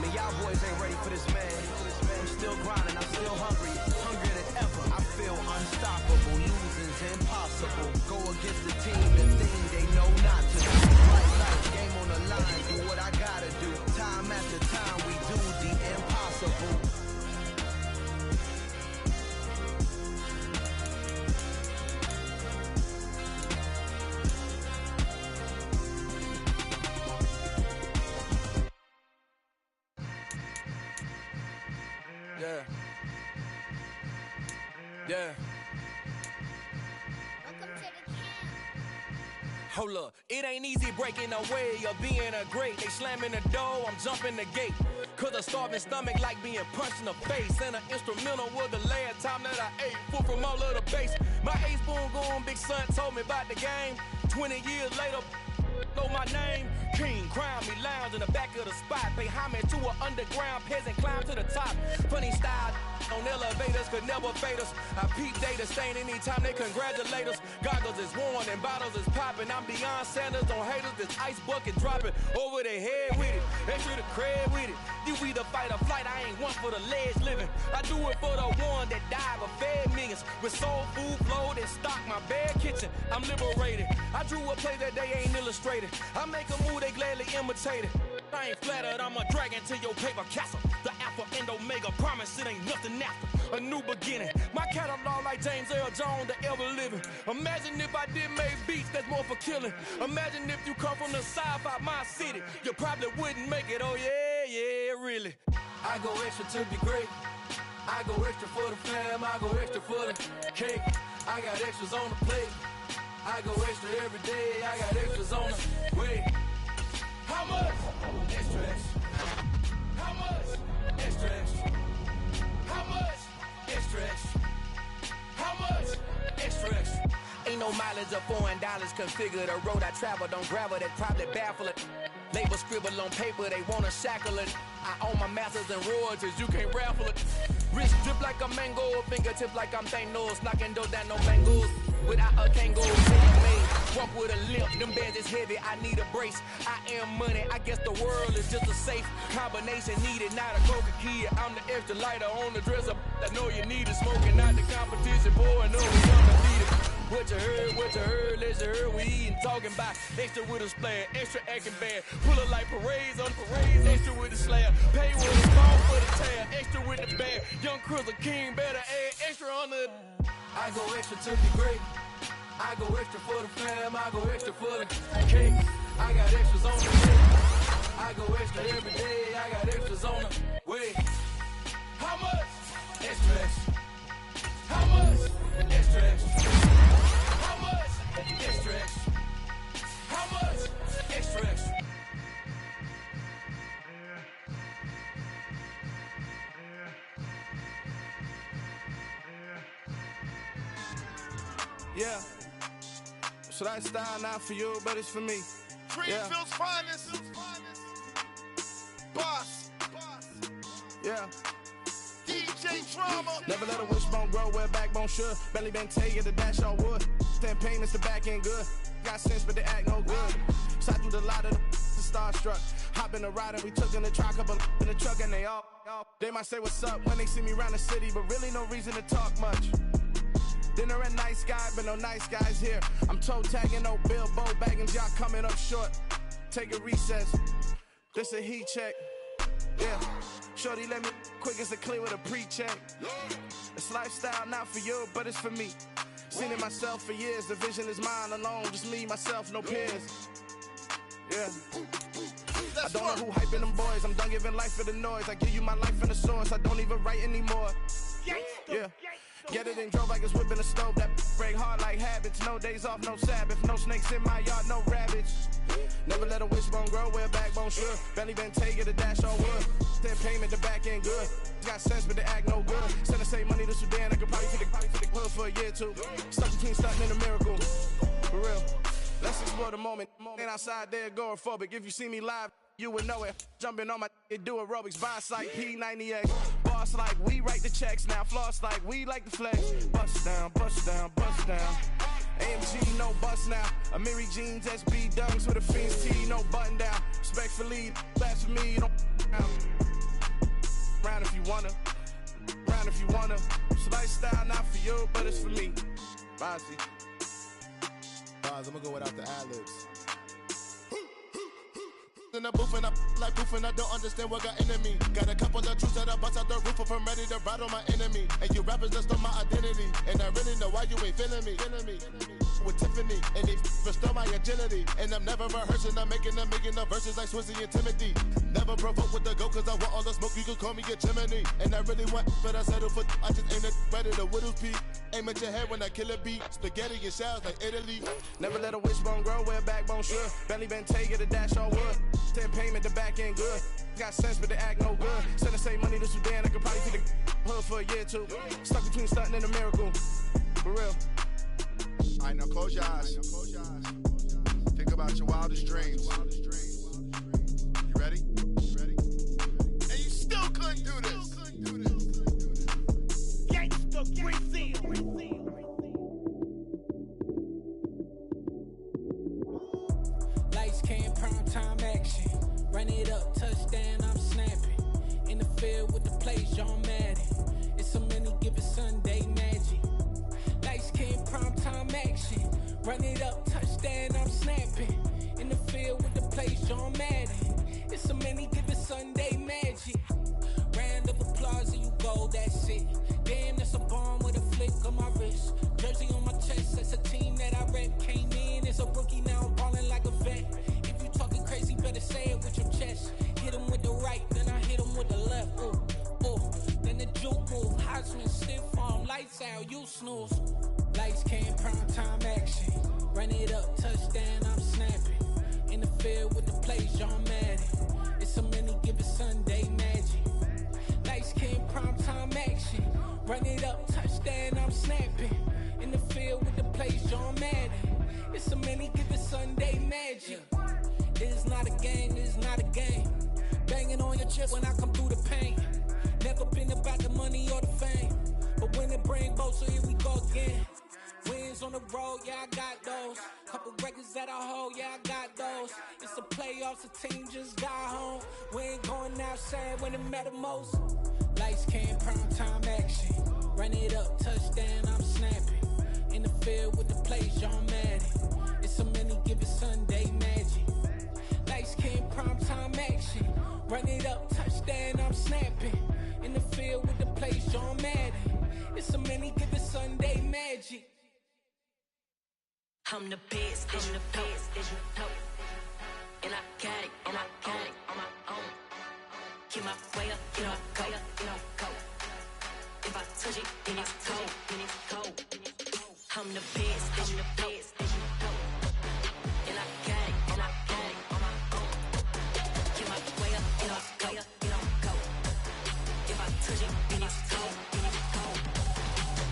S6: Man, y'all boys ain't ready for this, man. I'm still grinding, I'm still hungry, hungrier than ever. I feel unstoppable, losing's impossible. Go against the team, the thing they know not to do. Right life, game on the line, do what I gotta do. Time after time, we do the impossible. Yeah.
S3: Hold up, it ain't easy breaking away or being a great. They slamming the door, I'm jumping the gate. Cause a starving stomach like being punched in the face. And an instrumental was the last time that I ate food from all of the bass. My A-spoon going, big son told me about the game. 20 years later, know my name. King, crown me, lounge in the back of the spot. Pay homage to an underground peasant, climb to the top. Funny style on elevators could never fade us. I peep data stain anytime they congratulate us. Goggles is worn and bottles is popping. I'm beyond Sanders on haters, this ice bucket dropping over their head with it. Extra the cred with it. You either fight or flight, I ain't one for the ledge living. I do it for the one that died but fed millions. With soul food flowed and stocked my bad kitchen. I'm liberated. I drew a play that they ain't illustrated. I make a move, they gladly imitate it. I ain't flattered, I'm a dragon to your paper castle. The
S8: Alpha and Omega, promise it ain't nothing after. A new beginning. My catalog like James Earl Jones, the ever living. Imagine if I did make beats that's more for killing. Imagine if you come from the south out my city. You probably wouldn't make it, oh yeah, really.
S22: I go extra to be great. I go extra for the fam, I go extra for the cake. I got extras on the plate. I go extra every day, I got extras on the way. How much? Extra, extra. How much? Extra, extra. How much? Extra, extra. How much? Extra, extra.
S12: Ain't no mileage of $4 configure the road I travel. Don't gravel that probably baffle it. Label scribble on paper, they wanna shackle it. I own my masters and royalties, you can't raffle it. Wrist drip like a mango, fingertip like I'm Thanos. Knocking doors down, no mangoes. Without a kangaroo, made. Walk with a limp, them bands is heavy, I need a brace. I am money, I guess the world is just a safe combination needed, not a coca key. I'm the extra lighter on the dresser. I know you need it, smoking out the competition, boy, no, we undefeated. What you heard, let's hear we eatin', talking about extra with a splash, extra acting bad. Pull it like parades on parades, extra with the slab. Pay with a call for the tab, extra with the bag. Young Cruz, a king, better add extra on the.
S22: I go extra to be great. I go extra for the fam, I go extra for the cake. I got extras on the plate. I go extra every day, I got extras on the way. How much? Extra, extra. How much? Extra, extra. How much? Extra, extra. How much? Extra, extra.
S17: Yeah. So that style not for you, but it's for me.
S18: Greenfield's finest. Boss.
S17: Yeah.
S18: DJ Drama.
S17: Never let a wishbone grow where backbone should. Belly been taking the dash all wood. 10 payments, the back end good. Got sense, but they act no good. Side through the lot of the starstruck. Hop in the ride and we took in the truck, couple in the truck and they all. They might say what's up when they see me around the city, but really no reason to talk much. Dinner and nice guy, but no nice guys here. I'm toe tagging, no Bilbo Baggins, y'all coming up short. Take a recess. This a heat check. Yeah. Shorty let me quick as a clear with a pre-check. It's lifestyle not for you, but it's for me. Seen it myself for years. The vision is mine alone. Just me, myself, no peers. Yeah. I don't know who hyping them boys. I'm done giving life for the noise. I give you my life in the source. I don't even write anymore. Yeah. Get it and drove like it's whipping a stove. That break hard like habits. No days off, no Sabbath. No snakes in my yard, no rabbits. Never let a wishbone grow where backbone should. Belly been taking the dash all wood. 10 payment, the back end good. Got sense, but they act no good. Send the same money to Sudan. I could probably take the hood for a year or two. Stuck between stunting and a miracle. For real. Let's explore the moment. Ain't outside there agoraphobic. If you see me live, you would know it. Jumping on my do aerobics. Boss like P90X. Boss like we write the checks now. Floss like we like the flex. Bust down, bust down, bust down. AMG, no bust now. Amiri jeans, SB dunks with a Fiends T, no button down. Respectfully, that's for me. Don't round if you wanna. Round if you wanna. It's lifestyle not for you, but it's for me. Bossy.
S18: I'm gonna go without the ad-libs. In the booth and I like proof and I don't understand what got into me. Got a couple of truths that I bust out the roof if I'm ready to rattle my enemy. And you rappers just stole my identity. And I really know why you ain't feeling me. With Tiffany and they restore my agility. And I'm never rehearsing, I'm making the verses like Swizzy and Timothy. Never provoke with the go cause I want all the smoke, you can call me a chimney. And I really want, but I settle for I just aim at ready to Widow's Peak. Aim at your head when I kill a beat. Spaghetti and shells like Italy.
S17: Never let a wishbone grow where backbone should. Belly been taking the dash all wood. 10 payment, the back end good. Got sense, but they act no good. Send the same money to Sudan, I could probably take the hood for a year or two. Stuck between stunting and a miracle. For real.
S18: Alright, now close your eyes. Think about your wildest dreams. You ready? And you still couldn't do this. Gangsta Brazil.
S20: Lights came, prime time action. Run it up, touchdown, I'm snapping. In the field with the plays, John Madden. It's so many, give it Sunday magic. Lights came, prime time action. Run it up, touchdown, I'm snapping. In the field with the plays, John Madden. It's so many, give it Sunday magic. Ran the
S16: gold, that's it. Damn, that's a bomb with a flick of my wrist. Jersey on my chest, that's a team that I rep. Came in as a rookie, now I'm ballin' like a vet. If you talking crazy, better say it with your chest. Hit him with the right, then I hit him with the left. Ooh, ooh, then the juke move. Heisman stiff arm, lights out, you snooze. Lights came, prime time action. Run it up, touchdown, I'm snapping. In the field with the plays, John Madden. It's a many given Sunday magic. Lights came, prime time action. Run it up, touchdown, I'm snapping. In the field with the plays, John Madden. It's a many given Sunday magic. This is not a game, this is not a game. Banging on your chest when I come through the pain. Never been about the money or the fame. But when it bring both, so here we go again. Wins on the road, yeah, I got those. Couple records that I hold, yeah, I got those. It's the playoffs, the team just got home. We ain't going outside when it matter most. Lights came, prime time action. Run it up, touchdown, I'm snapping. In the field with the plays, John Madden. It's a many given Sunday magic. Lights came, prime time action. Run it up, touchdown, I'm snapping. In the field with the plays, John Madden. It's a many given Sunday magic.
S4: I'm the best, I'm the best, and I got it, and I got it on my own. Get my way up, get my go, go. If I touch it, then it's cold, then it's cold. I'm the best, I'm the best, and I got it, and I got it on my own. Get my way up, get my go. If I touch it, then it's cold, then it's cold.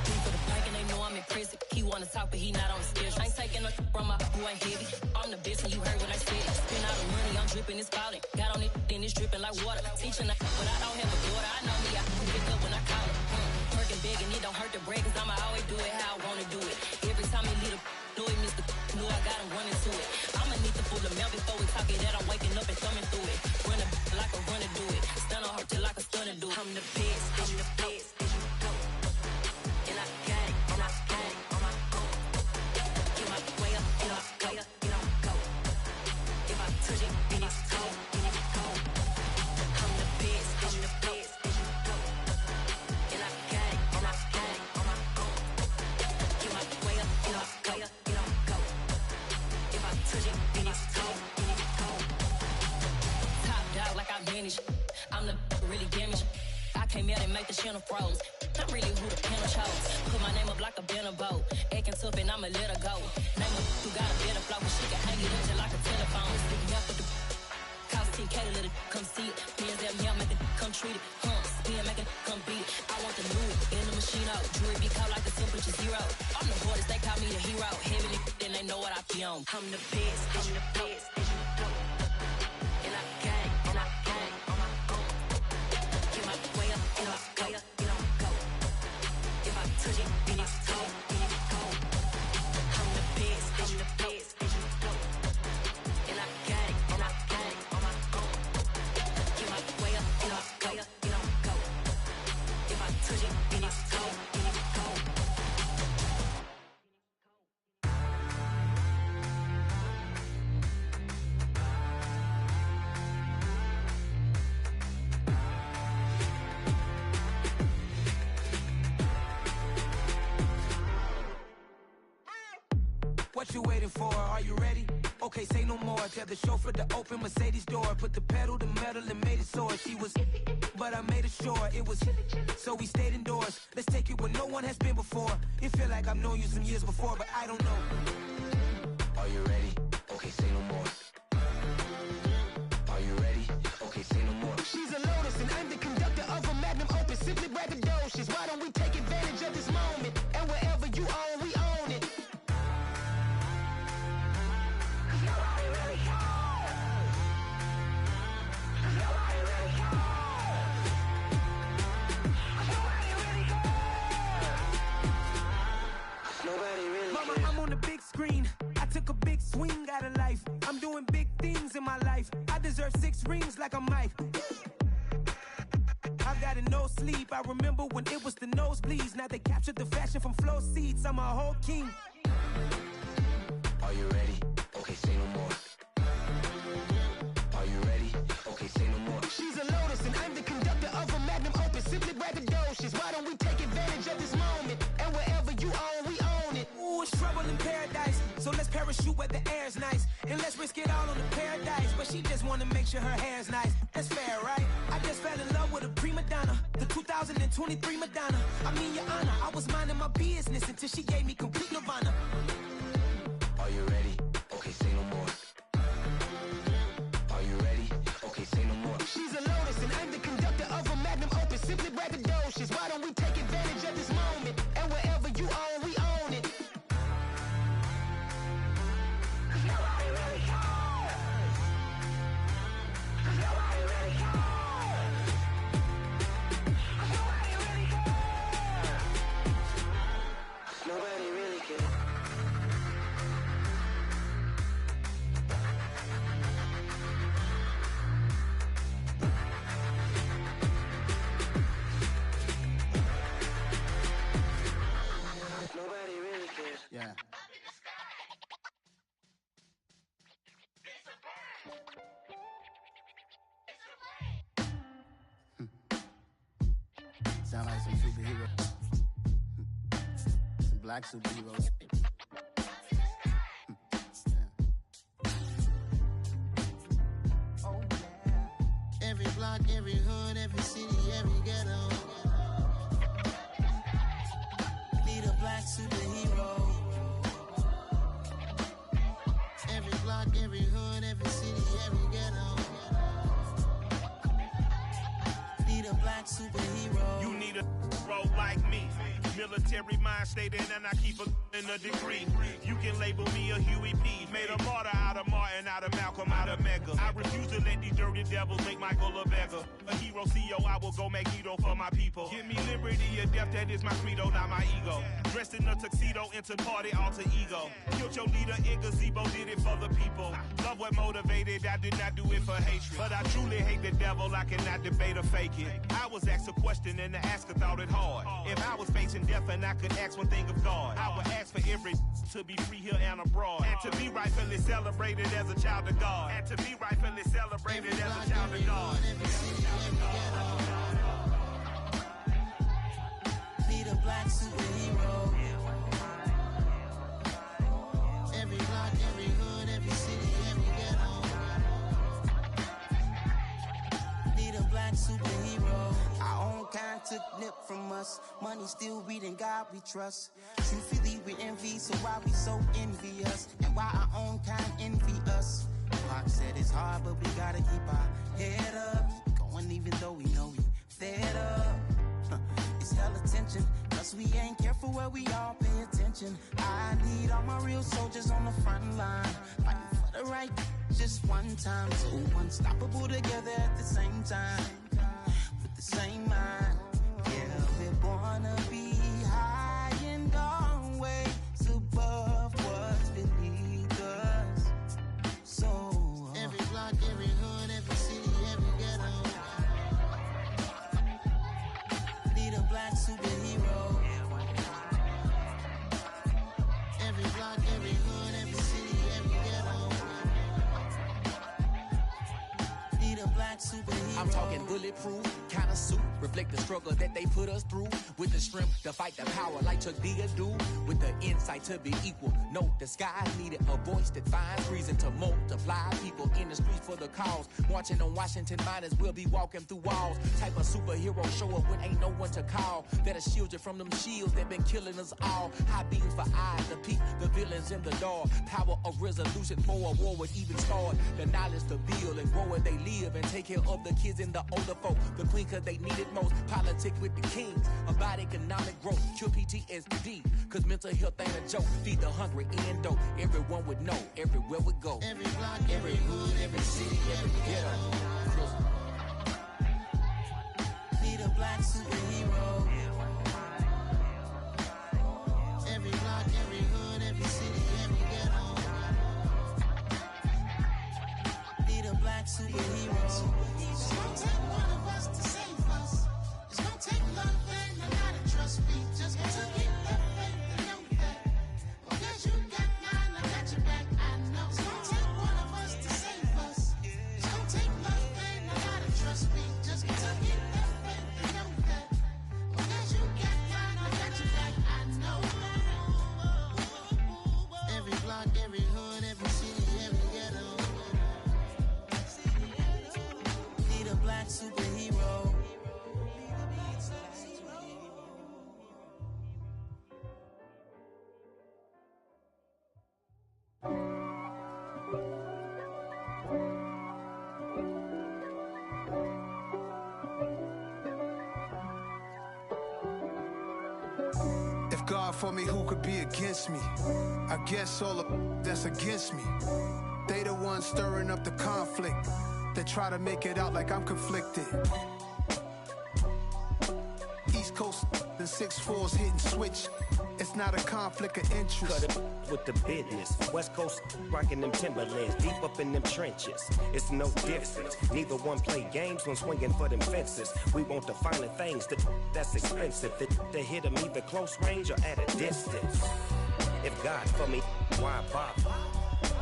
S4: He for the bike and they know I'm in prison. He wanna talk, but he not on the schedule. I ain't taking no from my boy heavy. I'm the best, and you heard what I said. Spend all the money, I'm dripping, it's falling. Got on it, then it's dripping like water. Teaching but I don't have a daughter. I know me, I can pick up when I call it. Working big, and it don't hurt the break, cause I'ma always do it how I wanna do it. Every time he lead a know it, Mr. Know I got him running to it. I'ma need to full of milk before we talk it that I'm waking up and thumbing through it. Run a like a runner do it. Stun on her till like a stunner do it. I'm the best, I'm the best, and I got it, and I got it on my own. Get my way up, get my go. If I touch it, then it's cold, then it's cold. I'm the best, I'm the best, and I got it, and I got it on my own. Get my way up, get my go. If I touch it, then it's cold, then it's cold. Top dog like I manage. I'm the really damaged. I came out and make the channel froze. I'm really who the panel chose. Put my name up like a banner boat. Acting tough and I'ma let her go. Name her who got a better flow, but she can hang it up just like a telephone. Speaking up with the cost 10K to let it come see it. Pins that me, I make it come treat it. Spin, make it come beat it. I want the new in the machine out. Jewelry be called like the temperature zero. I'm the hardest, they call me the hero. Heavily, then they know what I be on. I'm the best, I'm the best, and I got it, and I got it on my own. Get my way up, get my go. If I touch it, then it's cold, then it's cold. I'm the best, I'm the best, and I got it, and I got it on my own. Get my way up, get my go. If I touch it, then it's cold, then it's cold.
S7: What you waiting for? Are you ready? Okay, say no more. Tell the chauffeur to open Mercedes door. Put the pedal to metal and made it soar. She was, but I made it sure it was. So we stayed indoors. Let's take it where no one has been before. It feel like I've known you some years before, but I don't know. Are you ready? Okay, say no more. Are you ready? Okay, say no more. She's a Lotus and I'm the conductor of a Magnum Opus. Simply braggadocious. Why don't we take advantage of this moment? And wherever you own, we own it. Mama, I'm on the big screen. I took a big swing out of life. I'm doing big things in my life. I deserve 6 rings like I'm Mike. I've got a no sleep. I remember when it was the nosebleeds. Now they captured the fashion from flow seats. I'm a whole king. Are you ready? Okay, say no more. Are you ready? Okay, say no more. She's a Lotus and I'm the conductor of a Magnum Opus. Simply braggadocious. trouble in paradise. So let's parachute where the air's nice. And let's risk it all on the paradise. But she just wanna make sure her hair's nice. That's fair, right? I just fell in love with a prima donna. The 2023 Madonna. I mean, your honor, I was minding my business until she gave me complete nirvana.
S15: Are you ready? Okay, say no more. Are you ready? Okay, say no more.
S7: She's a lotus and I'm the conductor of a magnum opus. Simply braggadocious. Why don't we take advantage of this moment? And wherever you own, we own it. Cause nobody really cares. Cause nobody really cares. Cause nobody really cares.
S15: Nobody really cares. Nobody really cares.
S5: Yeah. Sound like some superheroes. Some black superheroes.
S7: Oh, yeah.
S5: Every block, every hood, every city, every ghetto. Need a black superhero. Every block, every hood, every city, every ghetto. Need a black superhero.
S9: You need a role like me. Military mind stated, and I keep in a degree. You can label me a Huey P. Made a martyr out of Martin, out of Malcolm, out of Mega. I refuse to let these dirty devils make Michael a beggar. A hero CEO, I will go Magneto for my people. Give me liberty or death, that is my credo, not my ego. Dressed in a tuxedo, into party, alter ego. Killed your leader in gazebo, did it for the people. Love what motivated, I did not do it for hatred. But I truly hate the devil, I cannot debate or fake it. I was asked a question and the asker thought it hard. If I was facing death and I could ask one thing of God, I would ask for every to be free here and abroad. And to be rightfully celebrated as a child of God. And to be rightfully celebrated as a child of God.
S5: Need a black superhero. Every block, every hood, every city, every ghetto. Need a black superhero. Our own kind took nip from us. Money still reading God we trust. Truthfully we envy, so why we so envious? And why our own kind envy us? Pac said it's hard, but we gotta keep our head up. Going even though we know we fed up. It's hell attention, cause we ain't careful where we all pay attention. I need all my real soldiers on the front line, fighting for the right just one time. So unstoppable together at the same time, with the same mind. Yeah, we're gonna be high and always above what's beneath us. So every block, every hood, every city, every ghetto. Need a black superhero. Every block, every hood, every city, every ghetto. Need a black superhero.
S23: I'm talking bulletproof, kind of suit, reflect the struggle that they put us through. With the strength to fight the power like Chuck D do. With the insight to be equal. Note the sky needed a voice that finds reason to multiply. People in the streets for the cause. Marching on Washington miners will be walking through walls. Type of superhero show up when ain't no one to call. That'll shield you from them shields that been killing us all. High beams for eyes to peek the villains in the dark. Power of resolution for a war would even start. The knowledge to build and grow where they live and take care of the kids and the older folk. The queen cause they need it most. Politic with the kings. About economic growth. Cure PTSD. Cause mental health ain't a joke. Feed the hungry and dope. Everyone would know. Everywhere we go.
S5: Every block, every hood, every city, every ghetto. Need a black superhero. Every block, every hood, every city, every ghetto. Need a black superhero. It's gonna take one of us to save us. It's gonna take love and a lot of trust me. Just to get that faith and know that. Because you got mine, I got your back, I know. It's gonna take one of us to save us. It's gonna take love and a lot of trust me. Just to get that faith and know that.
S2: God for me, who could be against me? I guess all of that's against me. They the ones stirring up the conflict. They try to make it out like I'm conflicted. East Coast, the 6'4s hitting switch. It's not a conflict of interest.
S1: Cut it with the business. West Coast rocking them Timberlands, deep up in them trenches. It's no difference. Neither one play games when swinging for them fences. We want the finer things that's expensive. To hit them either close range or at a distance. If God for me, why bother?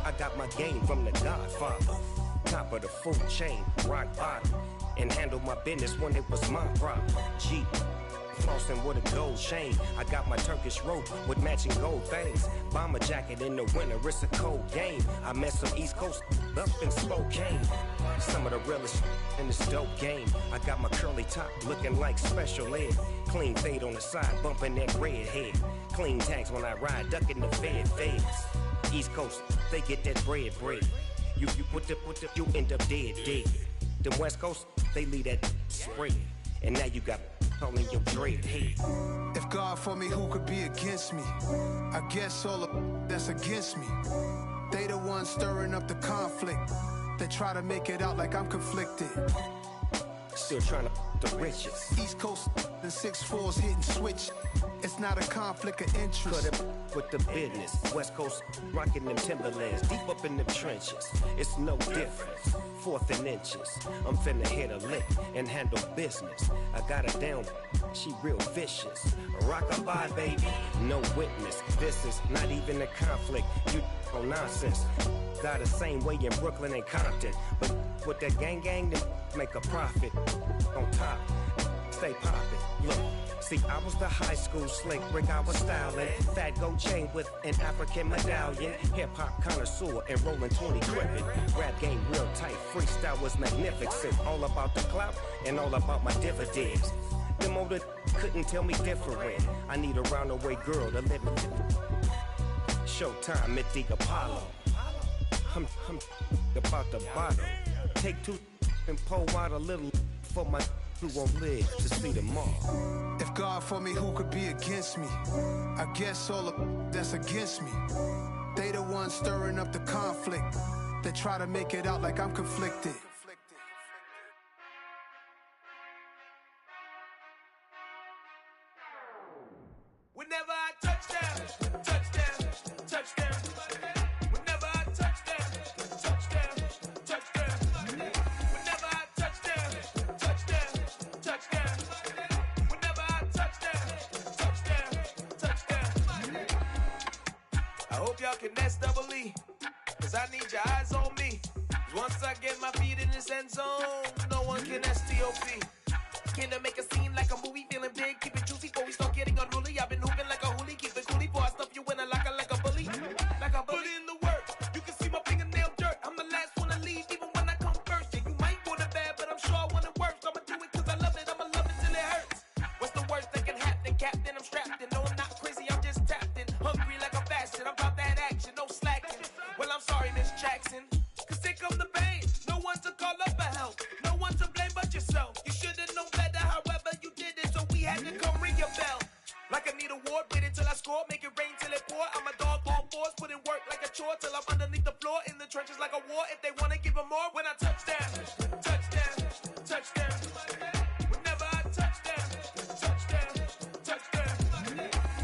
S1: I got my game from the Godfather. Top of the food chain, rock bottom. And handle my business when it was my problem. Jeep. Flossing with a gold chain. I got my Turkish rope with matching gold things. Bomber jacket in the winter, it's a cold game. I met some East Coast up in Spokane. Some of the realest in this dope game. I got my curly top looking like special ed. Clean fade on the side, bumping that red head. Clean tags when I ride, ducking the feds. East Coast, they get that bread. You you end up dead. Them West Coast, they leave that spread. And now you got all in your dread head.
S2: If God for me, who could be against me? I guess all of that's against me. They the ones stirring up the conflict. They try to make it out like I'm conflicted.
S1: Still trying to the riches.
S2: East Coast, the 6'4s hitting switch. It's not a conflict of interest.
S1: Cut it with the business. West Coast rocking them Timberlands, deep up in them trenches. It's no difference. 4th and inches. I'm finna hit a lick and handle business. I got her down, she real vicious. Rockabye, baby, no witness. This is not even a conflict. You on nonsense. Got the same way in Brooklyn and Compton. But with that gang, then make a profit. On top, stay poppin'. Look. See, I was the high school slick Rick, I was styling. Fat gold chain with an African medallion. Hip-hop connoisseur and rolling 20 gripping. Rap game real tight, freestyle was magnificent. All about the clout and all about my dividends. Them older couldn't tell me different. I need a round-away girl to live in. Showtime at the Apollo. I'm about the bottle. Take 2 and pour out a little for my who won't live to see them all.
S2: If God for me, who could be against me? I guess all of that's against me. They the ones stirring up the conflict. They try to make it out like I'm conflicted.
S22: Whenever I touch down, touchdown, touchdown. Whenever I touch down, touchdown, touchdown. Whenever I touch down, touchdown, touchdown. Whenever I touch down, touchdown, touchdown. I hope y'all can nest double E, cause I need your eyes on me. Cause once I get my feet in this end zone, no one can STOP. Can I make a scene like a movie, feeling big, keep it juicy before we start getting unruly. I've been hooping like a hoolie, keep it coolie before I stuff you in a locker like a bully. Like a bully in the work, you can see my fingernail dirt. I'm the last one to leave, even when I come first. Yeah, you might want it bad, but I'm sure I want it worse. I'ma do it cause I love it, I'ma love it till it hurts. What's the worst that can happen, Captain? I'm strapped in, no I'm not crazy, I'm just tapped in. Hungry like a bastard, I'm about that action, no slacking. Well, I'm sorry, Miss Jackson, cause here come the pain. No one to call up for help, no one to blame but yourself. You should've known better, however you did it, so we had to come ring your bell. Like I need a ward, wait until I score, make it rain till it pour. I'm a dog on force, put in work like a chore till I'm underneath the floor, in the trenches like a war. If they wanna give them more, when I touch down, touchdown, touchdown. Whenever I touch down, touchdown, touchdown.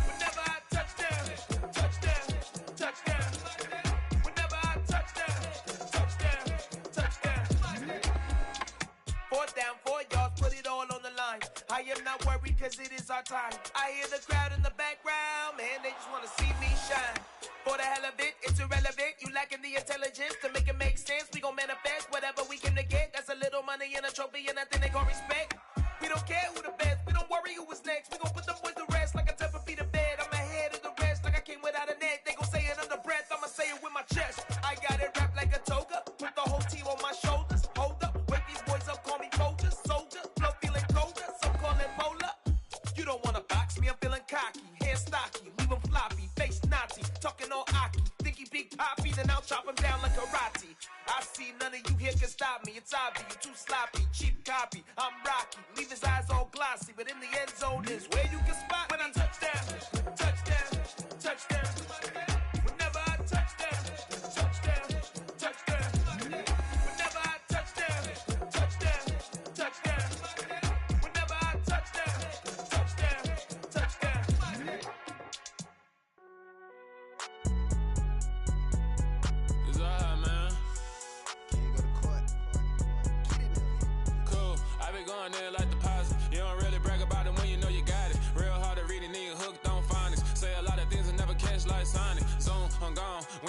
S22: Whenever I touch down, touchdown, touchdown. Whenever I touch down, touchdown, touchdown. 4th down, 4 yards, put it all on the line. I am not worried cause it is our time. I hear the crowd in the background, man, they just wanna see me shine. For the hell of it, it's irrelevant. You lacking the intelligence to make it make sense. We gon' manifest whatever we came to get. That's a little money and a trophy and nothing they gon' respect. We don't care who the best, we don't worry who is next. We gon' put the boys to rest like a Tempur-Pedic bed. I'm ahead of the rest like I came without a net. They gon' say it under breath, I'ma say it with my chest. I got it wrapped like a toga, put the whole team on my shoulders. Hold up, wake these boys up, call me Folger, soldier. Flow feeling colder, some call it polar. You don't wanna box me, I'm feeling cocky. Hair stocky, leave him floppy, face naughty. Talking all aki, think he big poppy, then I'll chop him down like karate. I see none of you here can stop me. It's obvious, you too sloppy, cheap copy. I'm Rocky, leave his eyes all glossy, but in the end zone is where you can spot when I touch down, touch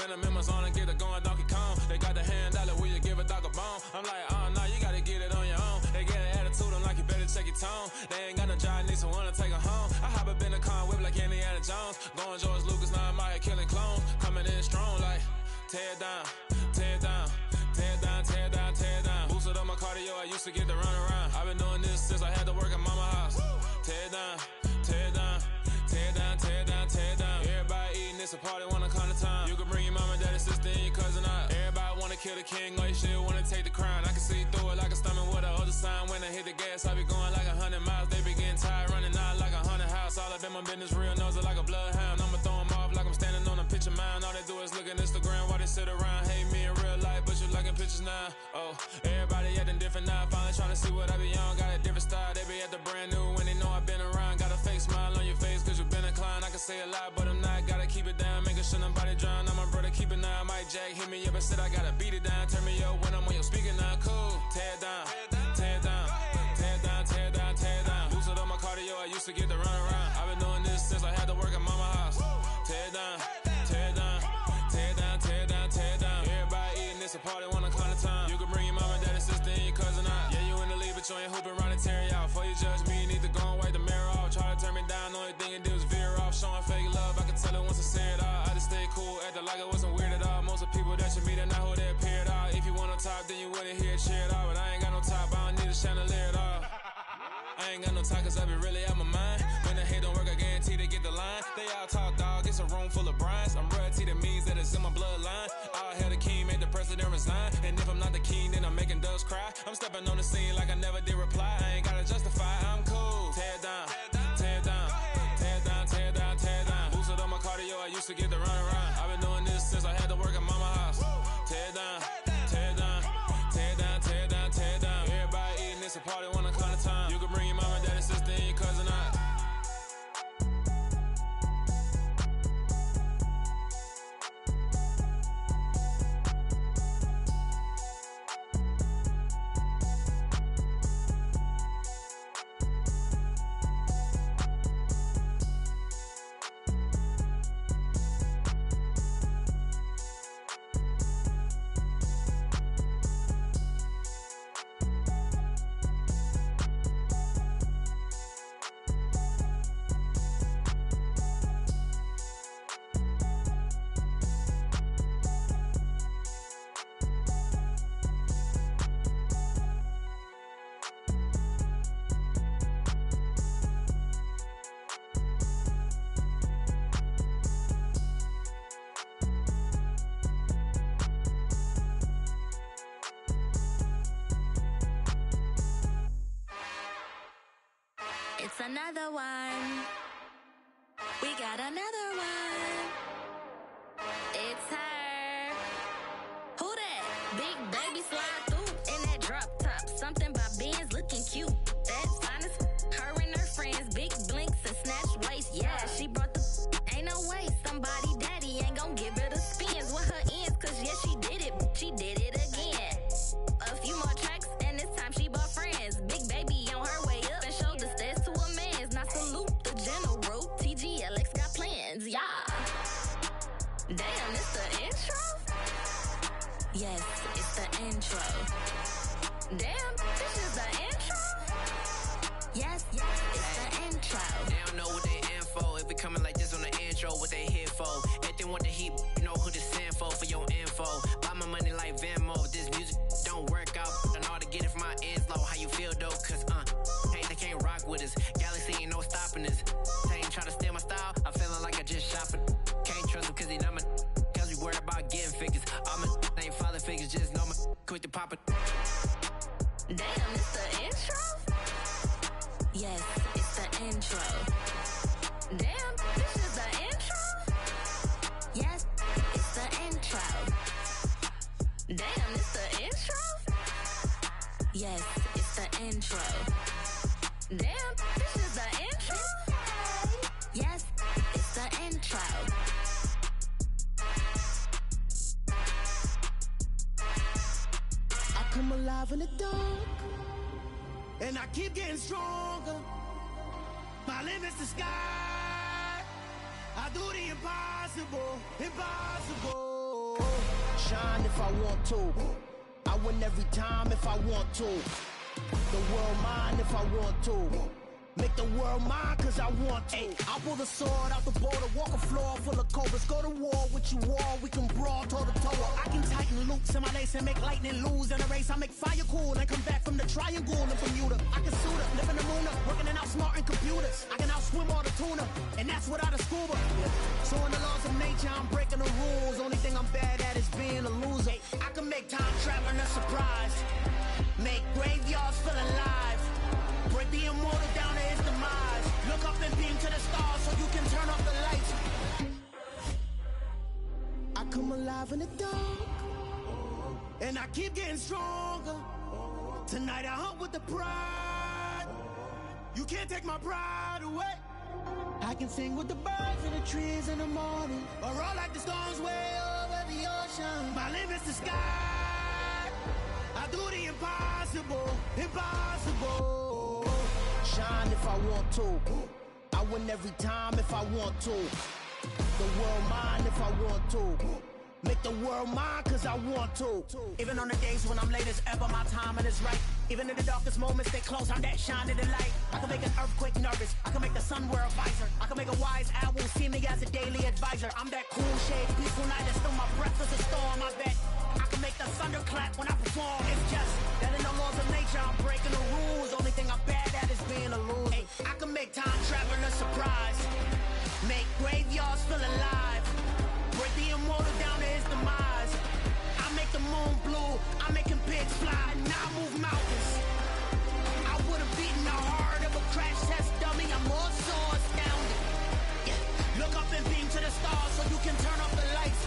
S8: Phantom members on and get it going Donkey Kong. They got the hand dollar, will you give a dog a bone? I'm like, oh no, you gotta get it on your own. They get an attitude, I'm like, you better check your tone. They ain't got no job, need someone to take her home. I hop up in the car, whip like Indiana Jones. Going George Lucas, now I'm out here killing clones. Coming in strong like, tear it down, tear it down, tear it down, tear it down, tear it down. Boosted up my cardio, I used to get to run around. I've been doing this since I had to work at mama house. Tear it down, tear it down, tear it down, tear it down, tear it down. Everybody eating, it's a party, wanna come to time. You can bring your mama, daddy, sister, and your cousin out. Everybody wanna kill the king, or you shit wanna take the crown. I can see through it like a stomach with a other sign. When I hit the gas, I be going like 100 miles. They be getting tired, running out like a 100 house. All up in my business, real nose it like a bloodhound. I'ma throw them off like I'm standing on a picture mound. All they do is look at Instagram while they sit around. Hate me in real life, but you liking pictures now. Oh, everybody acting different now. Finally trying to see what I be on. Got a different style, they be at the brand new when they know I've been around. Got a fake smile on your face cause you been inclined. I can say a lot, but I'm not. Gotta keep it down, making sure nobody drown. I'm my brother, keep it now. Mike Jack hit me up and said I gotta beat it down. Turn me up when I'm on your speaker now. Cool, tear it down, tear it down, tear it down, tear it down, tear it down. Boosted up my cardio, I used to get to run around. I've been doing this since I had to work at mama house. Tear it down, tear it down, tear it down, tear it down, tear it down. Everybody eating, it's a party, wanna come to time. You can bring your mama, daddy, sister, and your cousin out. Yeah, you in the lead, but you ain't hooping around and tear out. Before you judge me, you need to go and wipe the mirror off. Try to turn me down, only thing you did was veer off. Showing fake love, I can tell it once I say it all. I just stay cool, acting like it wasn't weird at all. Most of the people that you meet are not who they appear at all. If you want on top, then you wouldn't hear it cheer at all. But I ain't got no top, I don't need a chandelier at all. I ain't got no time cause I be really out my mind. When the hate don't work, I guarantee they get the line. They all talk dog, it's a room full of brines. I'm royalty, that means that it's in my bloodline. All hail the king, made the president resign. And if I'm not the king, then I'm making doves cry. I'm stepping on the scene like I never did reply. I ain't gotta justify, I'm cool. Tear it down, tear it down, tear it down, tear it down, tear it down. Boosted up my cardio, I used to get to run around. I've been doing this since I had to work at mama house. Tear it down, tear it down, tear it down, tear it down, tear it down. Everybody eating, it's a party, wanna come to time. You can bring your mama, daddy, sister, and your cousin out.
S4: It's another one. We got another one. It's her. Who that? Big baby slide through in that drop top. Something by Benz looking cute. That's fine as her and her friends. Big blinks and snatch waist. Yeah, she brought the ain't no way. Somebody daddy ain't gon' give her the spins with her ends. Cause yeah, she did it. She did it again. A few more tracks and this time she bought friends. Big baby on her way up and showed the stairs to a man's. Now salute the general. TGLX got plans, yeah. Damn, it's the intro? Yes, it's the intro. Damn, this is the intro? Yes, it's the intro.
S15: They don't know what they in for. If we coming like this on the intro, what they here for? If they want the heat, you know who to send for your info. Buy my money like Venmo. If this music don't work out, I know how to get it from my ends low. How you feel though? Cause hey, they can't rock with us. Galaxy ain't no stopping us. They ain't try to steal my style. I'm feeling like I just shot for. Can't trust them cause they not my. Cause we worried about getting figures. All my ain't falling figures, just know my quick to pop it.
S4: Damn, it's the intro? Yes, it's the intro. Damn, this is the intro? Yes, it's the intro. Damn, it's the intro? Yes, it's the intro. Damn, this is the intro? Yes, it's the intro.
S16: I come alive in the dark, and I keep getting stronger. My limit's the sky. I do the impossible, impossible. Shine if I want to. I win every time if I want to. The world mine if I want to. Make the world mine cause I want to. I'll pull the sword out the border, walk a floor full of cobras. Go to war with you all, we can brawl toe to toe. I can tighten loops in my lace and make lightning lose in a race. I make fire cool and come back from the triangle and Bermuda. I can suit up, live in the moon up, working and outsmarting computers. I can outswim all the tuna, and that's without a scuba. So in the laws of nature, I'm breaking the rules. Only thing I'm bad at is being a loser. I can make time traveling a surprise. Make graveyards feel alive. Break the immortal down to his demise. Look up and beam to the stars so you can turn off the lights. I come alive in the dark, and I keep getting stronger. Tonight I hunt with the pride. You can't take my pride away. I can sing with the birds in the trees in the morning, or roll like the storms way over the ocean. My limit's the sky. I do the impossible, impossible. Shine if I want to. I win every time if I want to. The world mine if I want to. Make the world mine cause I want to. Even on the days when I'm late as ever, my timing is right. Even in the darkest moments, they close, I'm that shining the light. I can make an earthquake nervous, I can make the sun wear a visor. I can make a wise owl see me as a daily advisor. I'm that cool shade, peaceful night, and still my breath is a storm, I bet. I can make the thunder clap when I perform. It's just that in the laws of nature, I'm breaking the rules. Only thing I'm bad at is being a loser. Hey, I can make time traveling a surprise. Make graveyards feel alive. Break the immortal down to his demise. I make the moon blue, I'm making pigs fly. Now I move mountains. I would've beaten the heart of a crash test dummy. I'm more so astounded. Yeah. Look up and beam to the stars so you can turn off the lights.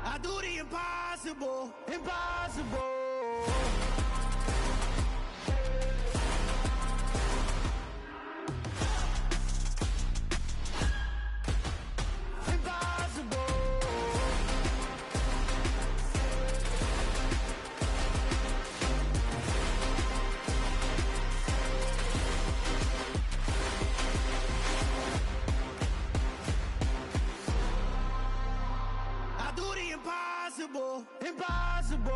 S16: I do the impossible, impossible. Impossible, impossible.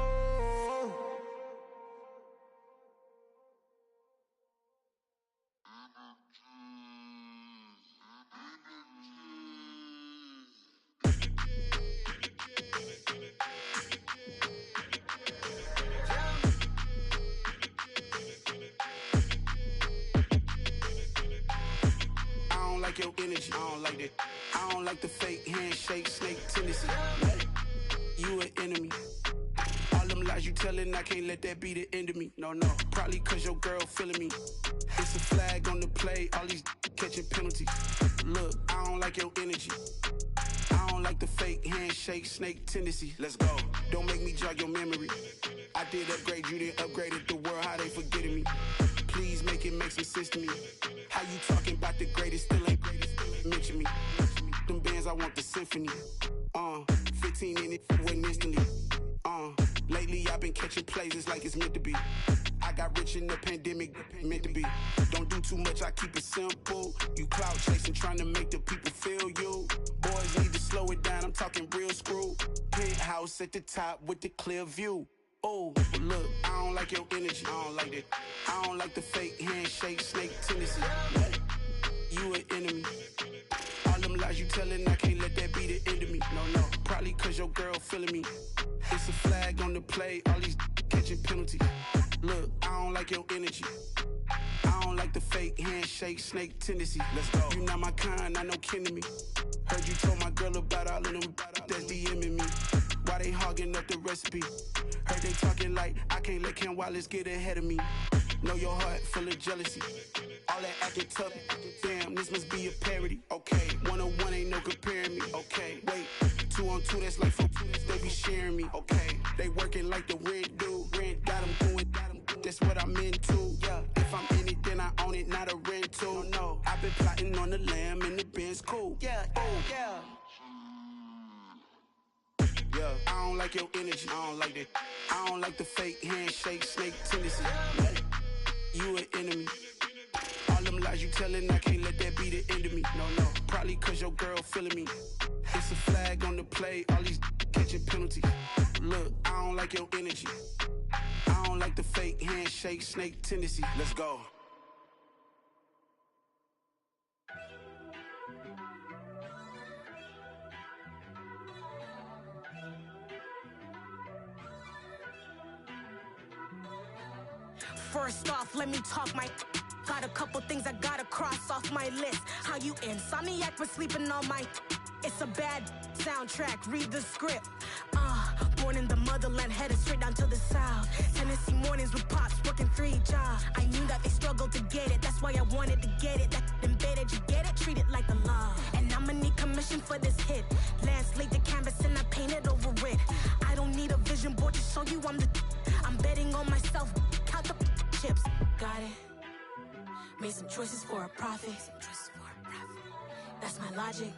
S10: I don't like your energy, I don't like that. I don't like the fake handshake, snake tendency. You an enemy. All them lies you telling, I can't let that be the end of me. No, probably cause your girl feeling me. It's a flag on the play, all these catching penalties. Look, I don't like your energy. I don't like the fake handshake, snake tendency. Let's go. Don't make me jog your memory. I did upgrade, you didn't upgrade it. The world, how they forgetting me. Please make it make some sense to me. How you talking about the greatest, still ain't greatest, mention me. Them bands, I want the symphony. 15 in it, went instantly. Lately I've been catching plays, it's like it's meant to be. I got rich in the pandemic, meant to be. Don't do too much, I keep it simple. You clout chasing, trying to make the people feel you. Boys need to slow it down, I'm talking real screw. Penthouse at the top with the clear view. Oh, look, I don't like your energy, I don't like that. I don't like the fake handshake, snake tendency. You an enemy. All them lies you telling, I can't let that be the end of me. No, probably cause your girl feeling me. It's a flag on the play, all these catching penalties. Look, I don't like your energy. I don't like the fake handshake, snake tendency. Let's go. You not my kind, I know kin to me. Heard you told my girl about all of them that's DMing me. Why they hogging up the recipe? Heard they talking like I can't let Ken Wallace get ahead of me. Know your heart full of jealousy. All that acting tough, damn, this must be a parody. Okay, 1-on-1 ain't no comparing me. Okay, wait, 2-on-2, that's like 4, they be sharing me. Okay, they working like the rent do. Rent got them going, that's what I'm into. Yeah, if I'm in it, then I own it, not a rental. No, I've been plotting on the lamb and the Benz cool. Yeah, yeah. Yeah, I don't like your energy, I don't like that. I don't like the fake handshake, snake tendency. You an enemy. All them lies you telling, telling I can't let that be the end of me. No, probably cause your girl feeling me. It's a flag on the play, all these catching penalties. Look, I don't like your energy. I don't like the fake handshake, snake tendency. Let's go.
S11: First off, let me talk my. Got a couple things I gotta cross off my list. How you insomniac for sleeping on my. It's a bad soundtrack, read the script. Born in the motherland, headed straight down to the south. Tennessee mornings with pops, working 3 jobs. I knew that they struggled to get it, that's why I wanted to get it. That embedded, you get it, treat it like a law. And I'ma need commission for this hit. Lance laid the canvas and I painted over it. I don't need a vision board to show you I'm betting on myself, count the chips. Got it. Made some choices for a profit. That's my logic.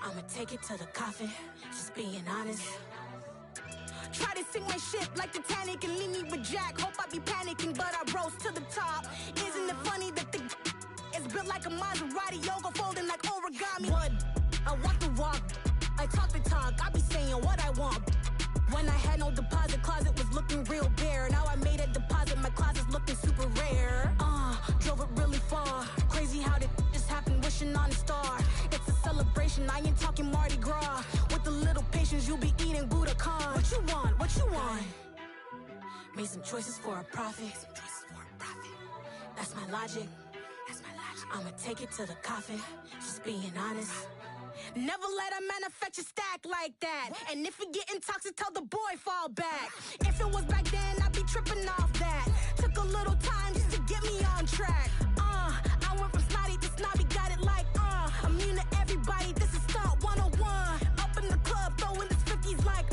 S11: I'ma take it to the coffin, just being honest. Try to sink my ship like Titanic and leave me with Jack. Hope I be panicking, but I rose to the top. Isn't it funny that the is built like a Maserati, yoga folding like origami? What? I walk the walk, I talk the talk, I be saying what I want. When I had no deposit, closet was looking real bare. Now I made a deposit, my closet's looking super rare. Drove it really far. Crazy how did just happen, wishing on a star. It's a celebration, I ain't talking Mardi Gras. With a little patience, you'll be eating Budokan. What you want? What you want? Made some choices for a profit. That's my logic. I'ma take it to the coffin, just being honest. Never let a manufacture stack like that. And if it getting toxic, tell the boy fall back. If it was back then, I'd be tripping off that. Took a little time just to get me on track. I went from snotty to snobby, got it like immune to everybody, this is stunt 101. Up in the club, throwing this 50s like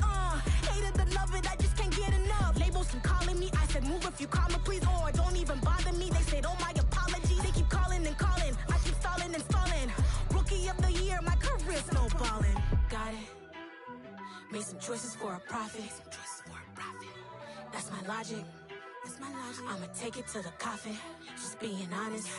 S11: hate it or love it, I just can't get enough. Labels keep calling me, I said move if you call me please, or don't even bother me. They said oh my apologies, they keep calling and calling. I keep stalling and stalling. Rookie of the year, my career snowballing. Got it. Made some choices for a profit. That's my logic. I'ma take it to the coffin, just being honest.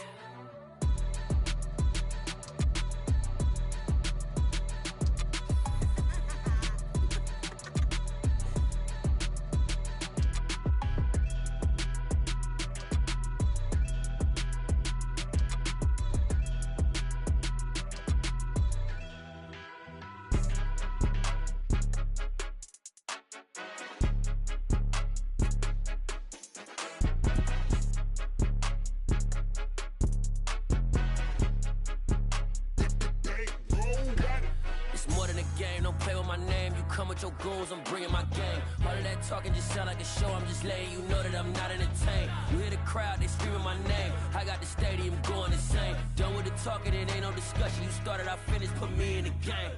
S14: Your goons, I'm bringing my game. All of that talking just sound like a show. I'm just letting you know that I'm not entertained. You hear the crowd, they screaming my name. I got the stadium going insane. Done with the talking, it ain't no discussion. You started, I finished, put me in the game.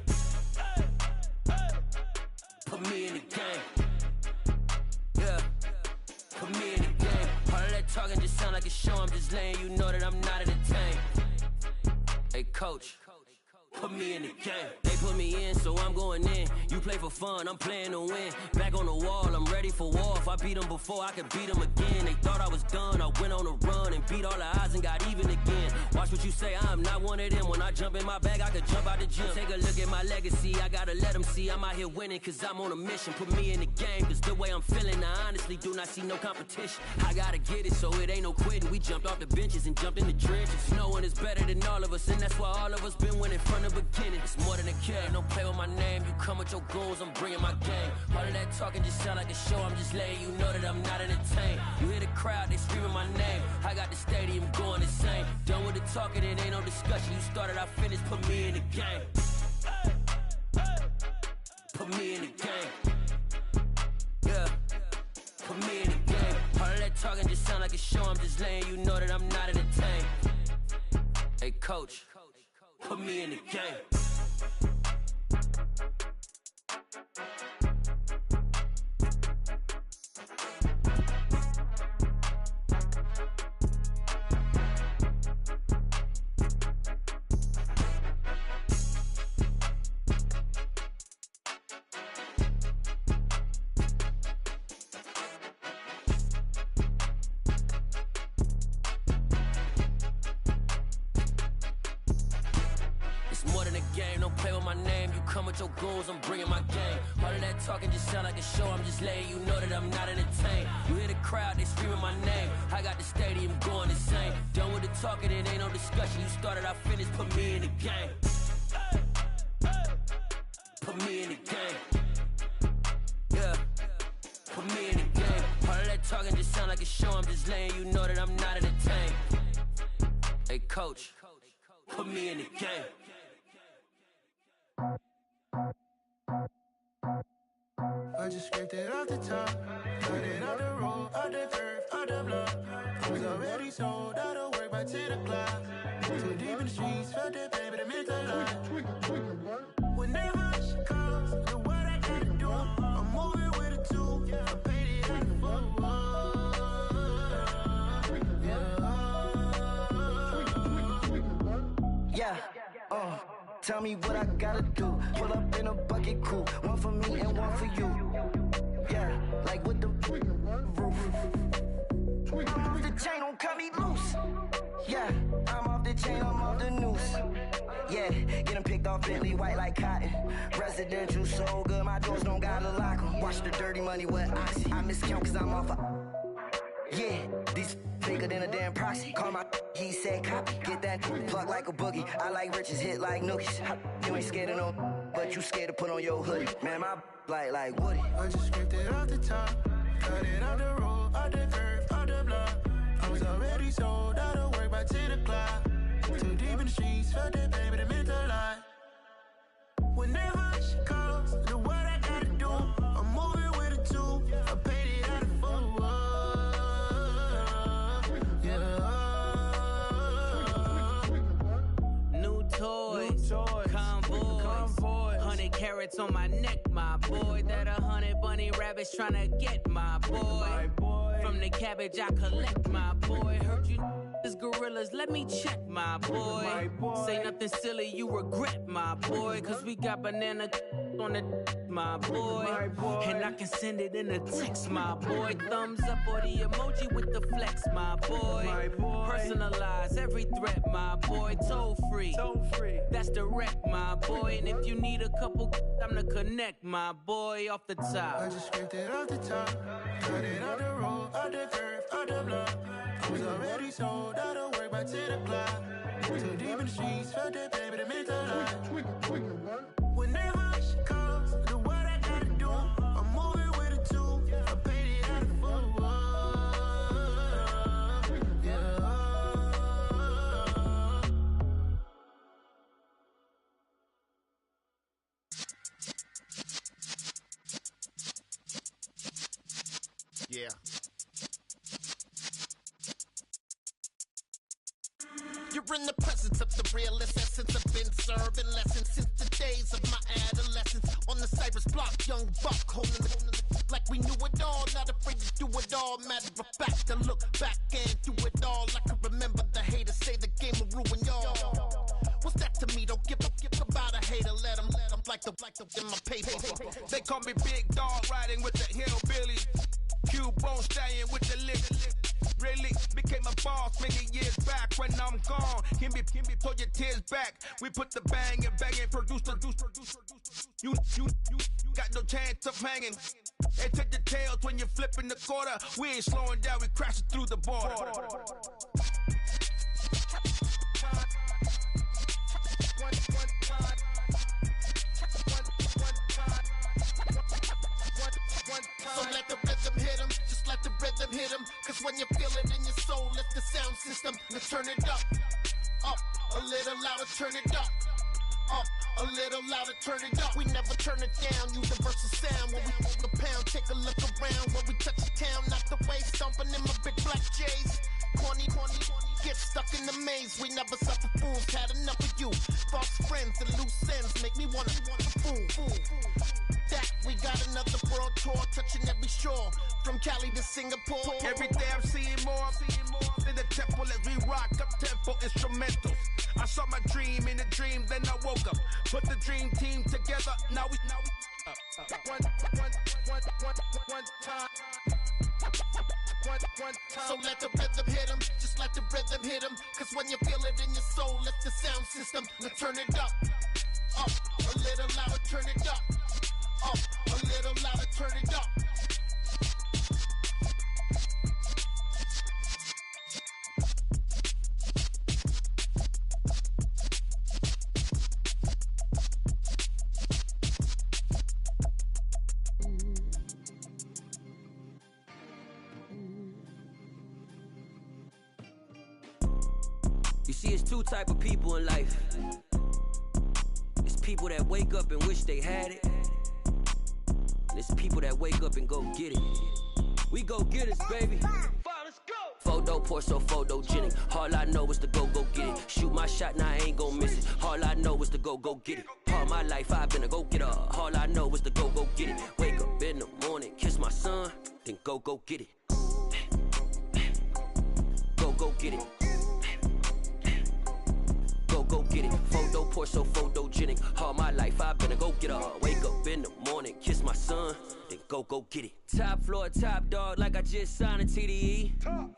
S14: Put me in the game. Yeah, put me in the game. All of that talking just sound like a show. I'm just letting you know that I'm not entertained. Hey coach, put me in the game. They put me in, so I'm going in. You play for fun, I'm playing to win. Back on the wall, I'm ready for war. If I beat them before, I could beat them again. They thought I was done, I went on a run and beat all the odds and got even again. Watch what you say, I'm not one of them. When I jump in my bag, I could jump out the gym. Take a look at my legacy, I gotta let them see I'm out here winning, cause I'm on a mission. Put me in the game, cause the way I'm feeling, I honestly do not see no competition. I gotta get it, so it ain't no quitting. We jumped off the benches and jumped in the trenches. No one is better than all of us, and that's why all of us been winning from the beginning. It's more than a kid, don't play with my name. You come with your goons, I'm bringing my game. All of that talking just sound like a show. I'm just letting you know that I'm not entertained. You hear the crowd, they screaming my name. I got the stadium going insane. Done with the talking, it ain't no discussion. You started, I finished, put me in the game. Put me in the game. Yeah, put me in the game. All of that talking just sound like a show. I'm just letting you know that I'm not entertained. Hey coach, put me in the game. the game, don't play with my name. You come with your goons, I'm bringing my game. All of that talking just sound like a show, I'm just letting you know that I'm not entertained. You hear the crowd, they screaming my name. I got the stadium going insane. Done with the talking, it ain't no discussion. You started, I finished, put me in the game. Put me in the game. Yeah, put me in the game. All of that talking just sound like a show, I'm just letting you know that I'm not entertained. Hey coach, put me in the game.
S13: I just scraped it off the top, cut it out the road, out the curve, out the block. I was already sold out of work by 10 o'clock. Too deep in the streets, felt that baby, the mental lie. When they rush calls, the what I gotta do, I'm moving with a two. I paid it out the full.
S19: Yeah, tell me what I gotta do. Pull up in a bucket crew, one for me and one for you. Yeah, like with the roof. I'm off the chain, don't cut me loose. Yeah, I'm off the chain, I'm off the noose. Yeah, getting picked off Bentley white like cotton. Residential so good, my doors don't gotta lock 'em. Watch the dirty money with Oxy. I miscount cause I'm off a. Yeah, these bigger than a damn proxy. Call my he said copy. Get that plug like a boogie. I like riches, hit like nookies. You ain't scared of no, but you scared to put on your hoodie. Man, my like Woody.
S13: I just scraped it off the top, cut it out the road, out the curve, out the block. I was already sold out of work by 10 o'clock. Too deep in the streets, felt that baby, the mental lie. When they rush calls, the what I gotta do, I'm moving with a two. I paid it out of full.
S21: Convoy. 100 carats on my neck, my boy. That 100 bunny rabbits tryna get my boy. From the cabbage I collect, my boy. Heard you is gorillas, let me check, my boy. Say nothing silly, you regret, my boy. Cause we got banana on the my boy. And I can send it in a text, my boy. Thumbs up or the emoji with the flex, my boy. Personalize every threat, my boy. Toll free, that's direct, my boy. And if you need a couple, I'm to connect, my boy, off the top.
S13: I just scraped it off the top, cut it out the road, out the curve, out the block. I was already sold out of work by 10 o'clock. Too deep in the streets, felt that baby, the mental lie. When they rush calls, the what I gotta do, I'm moving with a two. I paid it out of full.
S18: Yeah. You're in the presence of the realest essence. I've been serving lessons since the days of my adolescence. On the Cypress block, young buck holding the like we knew it all. Not afraid to do it all. Matter of fact, to look back and do it all. I can remember the haters say the game will ruin y'all. What's that to me? Don't give about a hater. Let them like the in my paper.
S8: They call me Big Dog, riding with the hillbillies. Q-Bone stallion with the lick. Really became a boss many years back. When I'm gone, can be pull your tears back. We put the bang and produce. You got no chance of hanging. They take the tails when you're flipping the quarter. We ain't slowing down, we crashing through the border.
S18: So let the rhythm hit him, just let the rhythm hit him. Cause when you feel it in your soul, lift the sound system. Now turn it up, a little louder, turn it up, a little louder, turn it up. We never turn it down, universal sound. When we hold the pound, take a look around. When we touch the town, not the way, stomping in my big black J's. Corny, get stuck in the maze. We never suffer fools, had enough of you. False friends and loose ends make me wanna fool. That we got another world tour, touching every shore, from Cali to Singapore.
S8: Every day I'm seeing more in the temple as we rock up tempo instrumentals. I saw my dream in a dream, then I woke up. Put the dream team together, now we one time.
S18: So let the rhythm hit him, just let the rhythm hit him. Cause when you feel it in your soul, lift the sound system. Now turn it up, Up, a little louder, turn it up. Up, a little louder, turn it up.
S14: You see, it's two type of people in life. It's people that wake up and wish they had it. And it's people that wake up and go get it. We go get it, baby. Photo poor, so photogenic. All I know is to go get it. Shoot my shot, now I ain't gon' miss it. All I know is to go get it. All my life I've been a go-getter. All I know is to go get it. Wake up in the morning, kiss my son, then go get it. Go get it. Go get it. Photo poor, so photogenic. All my life I've been a go-getter. Wake up in the morning, kiss my son, then go get it. Top floor, top dog, like I just signed a TDE.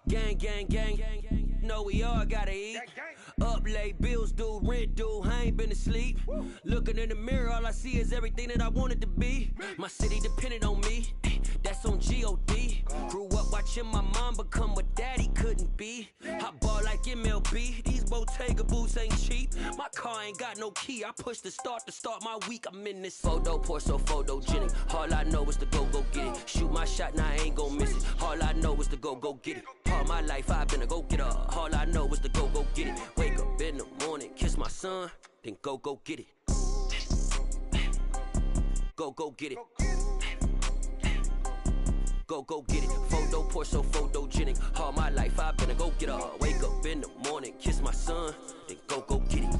S14: Gang, gang, gang. Know we all gotta eat. Up late, bills due, rent due, I ain't been asleep. Looking in the mirror, all I see is everything that I wanted to be. My city depended on me, that's on G.O.D. Grew up watching my mom become what daddy couldn't be. I ball like MLB, these Bottega boots ain't cheap. My car ain't got no key, I push the start to start my week. I'm in this photo poor, so photogenic. All I know is to go get it. Shoot my shot, now I ain't gon' miss it. All I know is to go get it. All my life I've been a go-getter. All I know is to go get it. Wake up in the morning, kiss my son, then go get it. Go get it. Go get it. Photo poor, so photogenic. All my life I've been a go-getter. Wake up in the morning, kiss my son, then go get it.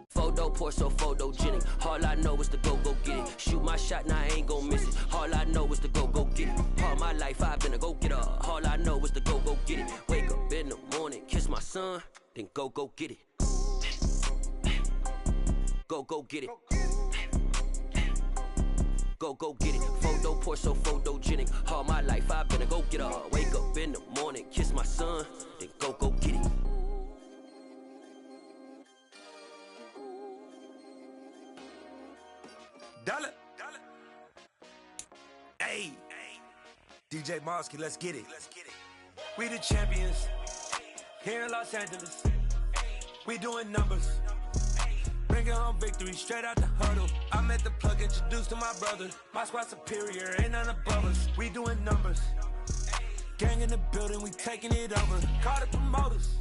S14: Photo poor, so photogenic. All I know is to go get it. Shoot my shot, now I ain't gon' miss it. All I know is to go get it. All my life I've been a go-getter. All I know is to go get it. Wake up in the morning, kiss my son, then go get it. Go get it. Go get it. Photo poor, so photogenic. All my life I've been a go-getter. Wake up in the morning, kiss my son, then go get it.
S3: Dollar. Hey, DJ Mosky, let's get it. We the champions here in Los Angeles. We doing numbers. Bringing home victory straight out the huddle. I met the plug, introduced to my brother. My squad superior, ain't none above us. We doing numbers. Gang in the building, we taking it over. Call the promoters.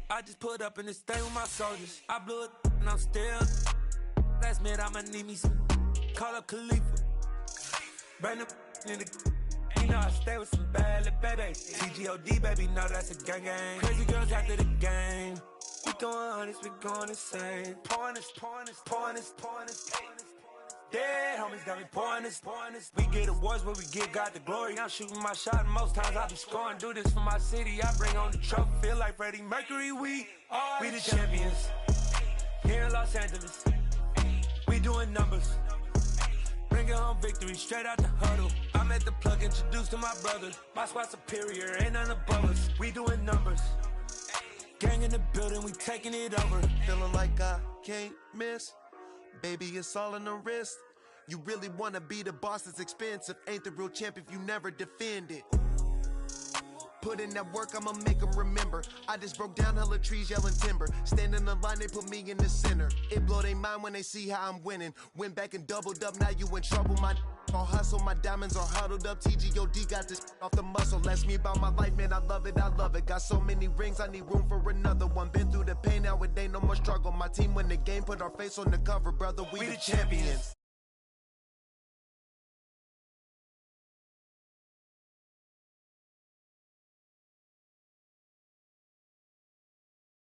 S3: I just put up in this thing with my soldiers. I blew it and I'm still. Last minute I'ma need me some. Call up Khalifa. Bring them in the. You know I stay with some bad little babies. TGOD baby, know that's a gang gang. Crazy girls after the game. We going honest, we going insane. Pouring this. Dead homies got me pouring this. We get awards where we give God the glory. I'm shooting my shot and most times I be scoring. Do this for my city, I bring on the trophy. Feel like Freddie Mercury, we the champions here in Los Angeles. We doing numbers. Bringing home victory straight out the huddle. I met the plug, introduced to my brother. My squad superior, ain't none above us. We doing numbers. Gang in the building, we taking it over.
S6: Feeling like I can't miss. Baby, it's all in the wrist. You really wanna be the boss, it's expensive. Ain't the real champ if you never defend it. Put in that work, I'ma make them remember. I just broke down hella trees, yelling timber. Stand in the line, they put me in the center. It blow they mind when they see how I'm winning. Went back and doubled up, now you in trouble. My all hustle, my diamonds are huddled up. TGOD got this off the muscle. Ask me about my life, man, I love it. Got so many rings, I need room for another one. Been through the pain, now it ain't no more struggle. My team win the game, put our face on the cover, brother. We the champions.